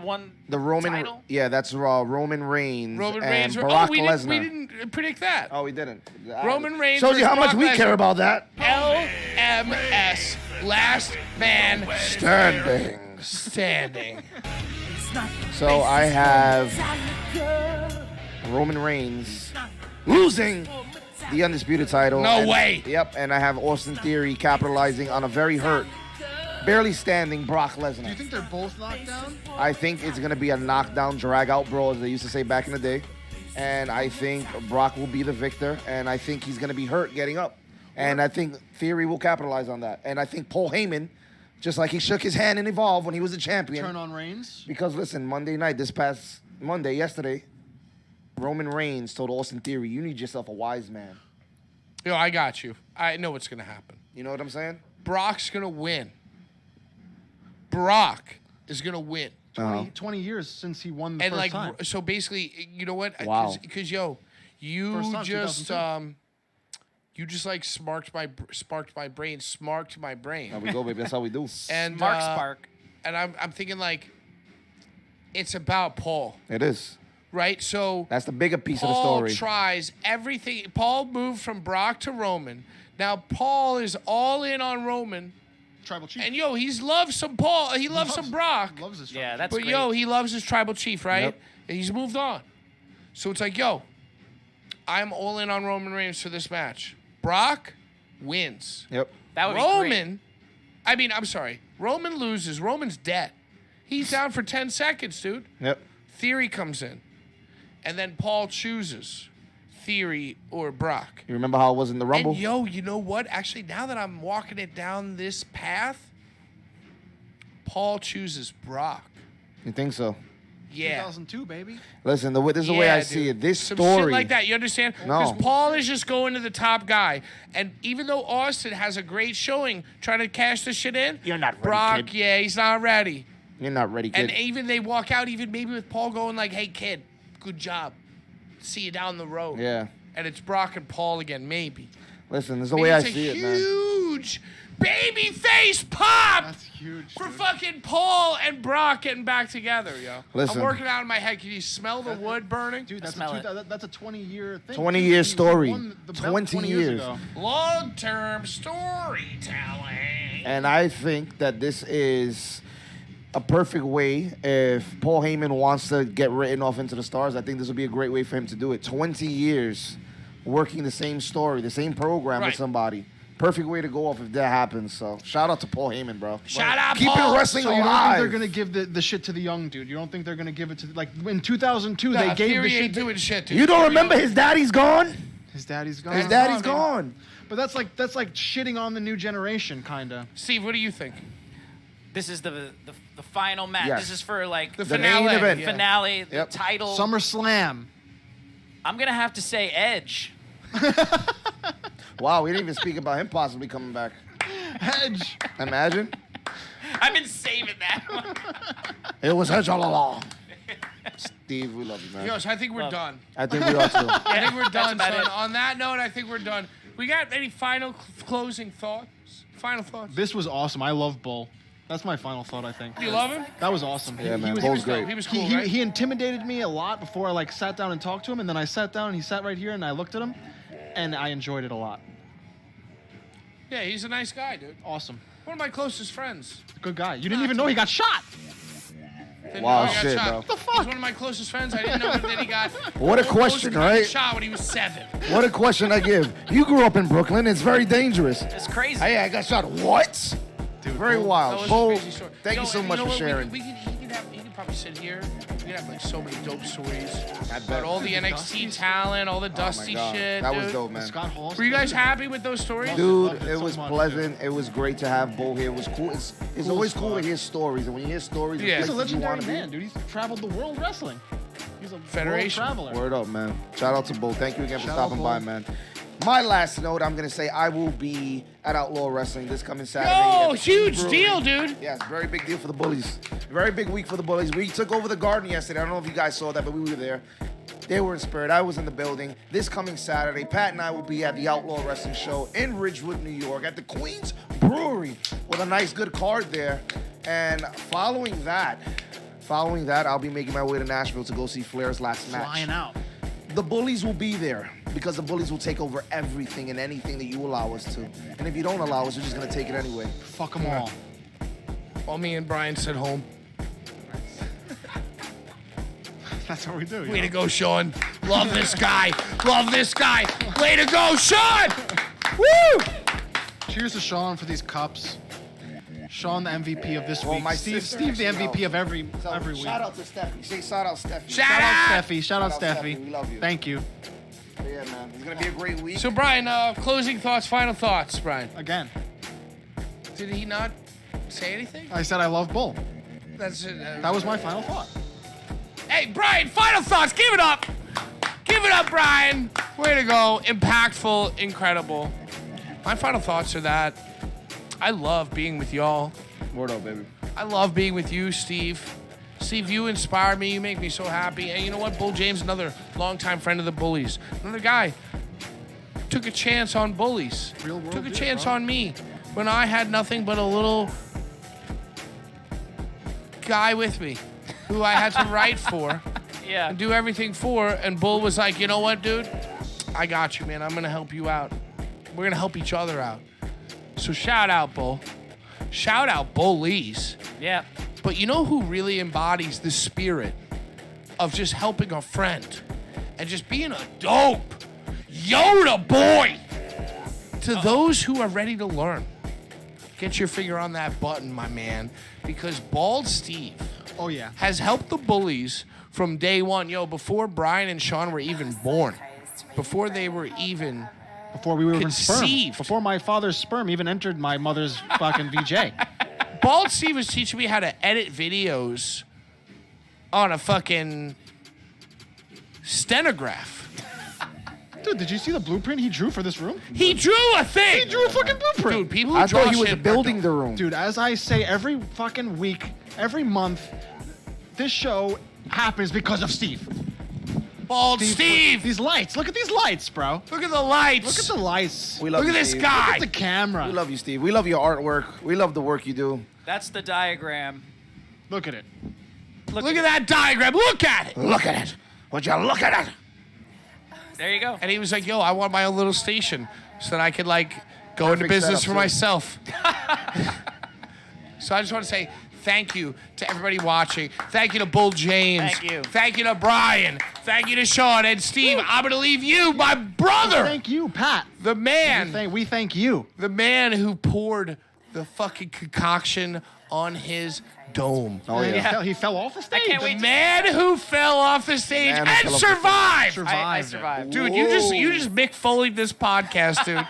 one. The Roman, title? yeah, that's Roman Reigns Roman and Reigns. Barack we Lesnar. didn't predict that. Oh, we didn't. Roman Reigns Shows you how versus much we Brock care Lesnar. about that. LMS, last man standing. So I have Roman Reigns losing the Undisputed title. No And- way. Yep, and I have Austin Theory capitalizing on a very hurt, barely standing Brock Do you Lesnar. think they're both knocked down? I think it's going to be a knockdown, drag-out brawl, as they used to say back in the day. And I think Brock will be the victor, and I think he's going to be hurt getting up. And I think Theory will capitalize on that. And I think Paul Heyman, just like he shook his hand in Evolve when he was a champion. Turn on Reigns. Because listen, Monday night, this past Monday, yesterday, Roman Reigns told Austin Theory, you need yourself a wise man. Yo, I got you. I know what's gonna happen. You know what I'm saying? Brock's gonna win. Brock is gonna win. 20 years since he won the And first like, time. so basically, you know what? Wow. Because yo, you First time, just 2002. you just like sparked my brain. There we go, baby. That's how we do. And Mark Spark. And I'm thinking like, it's about Paul, It is. right? So That's the bigger piece of the Paul story. tries everything. Paul moved from Brock to Roman. Now Paul is all in on Roman. Tribal Chief. And yo, he loves some Paul. He loves some Brock. Loves his Yeah, tribal that's But great. yo, he loves his tribal chief, right? Yep. And he's moved on. So it's like, yo, I'm all in on Roman Reigns for this match. Brock wins. Yep. That would be great. Roman, I'm sorry. Roman loses. Roman's dead. He's down for 10 seconds, dude. Yep. Theory comes in. And then Paul chooses Theory or Brock. You remember how it was in the Rumble? And yo, you know what? Actually, now that I'm walking it down this path, Paul chooses Brock. You think so? Yeah. 2002, baby. Listen, this is the way I dude. see it. This Some story. shit like that. You understand? No. Because Paul is just going to the top guy. And even though Austin has a great showing trying to cash this shit in, You're not ready, Brock, kid. yeah, he's not ready. You're not ready, kid. And even they walk out, even maybe with Paul going like, hey, kid, good job. See you down the road. Yeah. And it's Brock and Paul again, maybe. Listen, this is the Maybe way I it's a see it, man. huge baby face pop That's huge. for dude. fucking Paul and Brock getting back together, yo. Listen. I'm working out in my head. Can you smell the wood burning? Dude, that's smell a, that's a 20-year thing. 20-year He story. won the belt 20 years years. ago. Long-term storytelling. And I think that this is a perfect way if Paul Heyman wants to get written off into the stars. I think this would be a great way for him to do it. 20 years working the same story, the same program Right. with somebody. Perfect way to go off if that happens. So shout out to Paul Heyman, bro. Shout out, Keeping Paul. wrestling So you don't think alive. they're gonna give the shit to the young dude? You don't think they're gonna give it to like in 2002 Nah, they gave Theory the ain't shit? doing shit, dude. You don't Theory remember his daddy's gone? His daddy's gone. His daddy's gone, gone. But that's like shitting on the new generation, kinda. Steve, what do you think? This is the final match. Yes. This is for like The The finale. main event. Yeah. finale, the Yep. title. SummerSlam. I'm gonna have to say Edge. Wow, we didn't even speak about him possibly coming back. Edge. Imagine. I've been saving that one. It was Edge all along. Steve, we love you, man. Yo, so I think we're done. I think we are too. I think we're done, about son. it. On that note, I think we're done. We got any final closing thoughts? Final thoughts? This was awesome. I love Bull. That's my final thought, I think. Do you love him? That was awesome. Yeah, man. He was, Bull's He was great. He was cool, he, right? he intimidated me a lot before I like sat down and talked to him, and then I sat down and he sat right here and I looked at him, and I enjoyed it a lot. Yeah, he's a nice guy, dude. Awesome. One of my closest friends. Good guy. You didn't even know he got shot. Didn't Wow, know he got shit, shot. bro. What the He's fuck? one of my closest friends. I didn't know that he got. What a almost question, got right? Shot when he was 7. What a question I give. You grew up in Brooklyn. It's very dangerous. It's crazy. Hey, I got shot. What? Dude, Very Bull- That wild. was Bull, a crazy story. thank Yo, you so and much know for what? sharing. He could probably sit here. We could have like so many dope stories bet. about all the NXT Dusty's- talent, all the Oh my Dusty God. shit. That dude. was dope, man. Scott Hall. Were you guys happy with those stories? Dude, Loved it it so was much, pleasant. It was great to have Bull here. It was cool. It's always cool to hear stories. And when you hear stories, Yeah. He's a places you legendary wanna be. man, dude. He's traveled the world wrestling. He's a Federation. world traveler. Word up, man. Shout out to Bull. Thank you again for Shout out, stopping by, Bull. man. My last note, I'm going to say I will be at Outlaw Wrestling this coming Saturday. Yo, at the huge Brewery. deal, dude. Yes, very big deal for the Bullies. Very big week for the Bullies. We took over the Garden yesterday. I don't know if you guys saw that, but we were there. They were in spirit. I was in the building. This coming Saturday, Pat and I will be at the Outlaw Wrestling Show in Ridgewood, New York, at the Queens Brewery with a nice, good card there. And following that, I'll be making my way to Nashville to go see Flair's last match. Flying out. The Bullies will be there because the Bullies will take over everything and anything that you allow us to. And if you don't allow us, we're just going to take it anyway. Fuck them all. While me and Brian sit home. That's what we do. Way to go, Sean. Love this guy. Love this guy. Way to go, Sean. Woo! Cheers to Sean for these cups. Sean, the MVP of this Well, week. my Steve, sister Steve, the actually MVP of every So, every week. shout out to Steffi. Say shout out Steffi. Shout Shout out out. Steffi. Shout out Shout out Steffi. Steffi. We love you. Thank you. Yeah, man. It's going to be a great week. So, Brian, closing thoughts, final thoughts, Brian. Again, Did he not say anything? I said I love Bull. That's it. That was my final thought. Hey, Brian, final thoughts. Give it up. Give it up, Brian. Way to go. Impactful, incredible. My final thoughts are that I love being with y'all. Word up, baby. I love being with you, Steve. Steve, you inspire me. You make me so happy. And you know what? Bull James, another longtime friend of the Bullies. Another guy took a chance on Bullies. Real world Took a deal, chance bro. on me when I had nothing but a little guy with me who I had to write for Yeah. and do everything for. And Bull was like, you know what, dude? I got you, man. I'm going to help you out. We're going to help each other out. So shout out, Bull. Shout out, Bullies. Yeah. But you know who really embodies the spirit of just helping a friend and just being a dope Yoda boy to those who are ready to learn? Get your finger on that button, my man, because Bald Steve Oh, yeah. has helped the Bullies from day one. Yo, before Brian and Sean were even born, before they were even Before we were even sperm. conceived. Before my father's sperm even entered my mother's fucking VJ. Bald Steve was teaching me how to edit videos on a fucking stenograph. Dude, did you see the blueprint he drew for this room? He drew a thing. He drew a fucking blueprint. Dude, people who I draw thought he was shit building the room. Dude, as I say every fucking week, every month, this show happens because of Steve. Bald Steve. These lights. Look at these lights, bro. Look at the lights. Look at the lights. We love Look you, at this Steve. guy. Look at the camera. We love you, Steve. We love your artwork. We love the work you do. That's the diagram. Look at it. Look at that diagram. Look at it. Look at it. Would you look at it? There you go. And he was like, yo, I want my own little station so that I could, like, go into Perfect business setup, for too. myself. So I just want to say thank you to everybody watching. Thank you to Bull James. Thank you. Thank you to Brian. Thank you to Sean and Steve. I'm going to leave you, my brother. Thank you, Pat. The man. We thank you. The man who poured the fucking concoction on his dome. Oh, yeah. He fell off the stage. can't The wait. man who fell off the stage Man who and fell off the survived. I survived. Dude, you just Mick Foley'd this podcast, dude.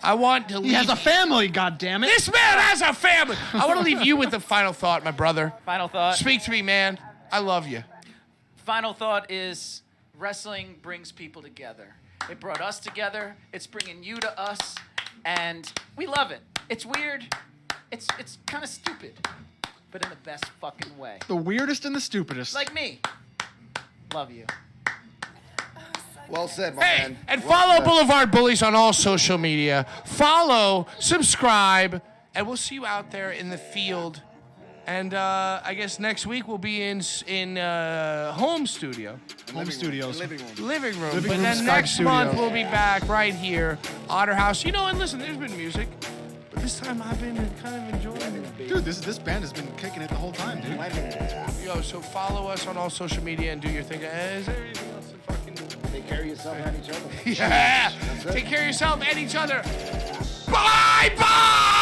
I want to leave. He has a family, goddammit. This man has a family. I want to leave you with the final thought, my brother. Final thought. Speak to me, man. I love you. Final thought is wrestling brings people together. It brought us together. It's bringing you to us, and we love it. It's weird. It's kind of stupid, but in the best fucking way. The weirdest and the stupidest. Like me. Love you. Well said, my Hey, man. and Well follow said. Boulevard Bullies on all social media. Follow, subscribe, and we'll see you out there in the field. And I guess next week we'll be in home studio. Home studios. Living room. Living room. Living But room, then Skype next studio. month we'll be back right here, Otter House. You know, and listen, there's been music, but this time I've been kind of enjoying it. Dude, this band has been kicking it the whole time, dude. Yo, so follow us on all social media and do your thing. Is there anything else to fucking do? Take care of yourself and each other. Yeah. That's it. Take care of yourself and each other. Bye-bye!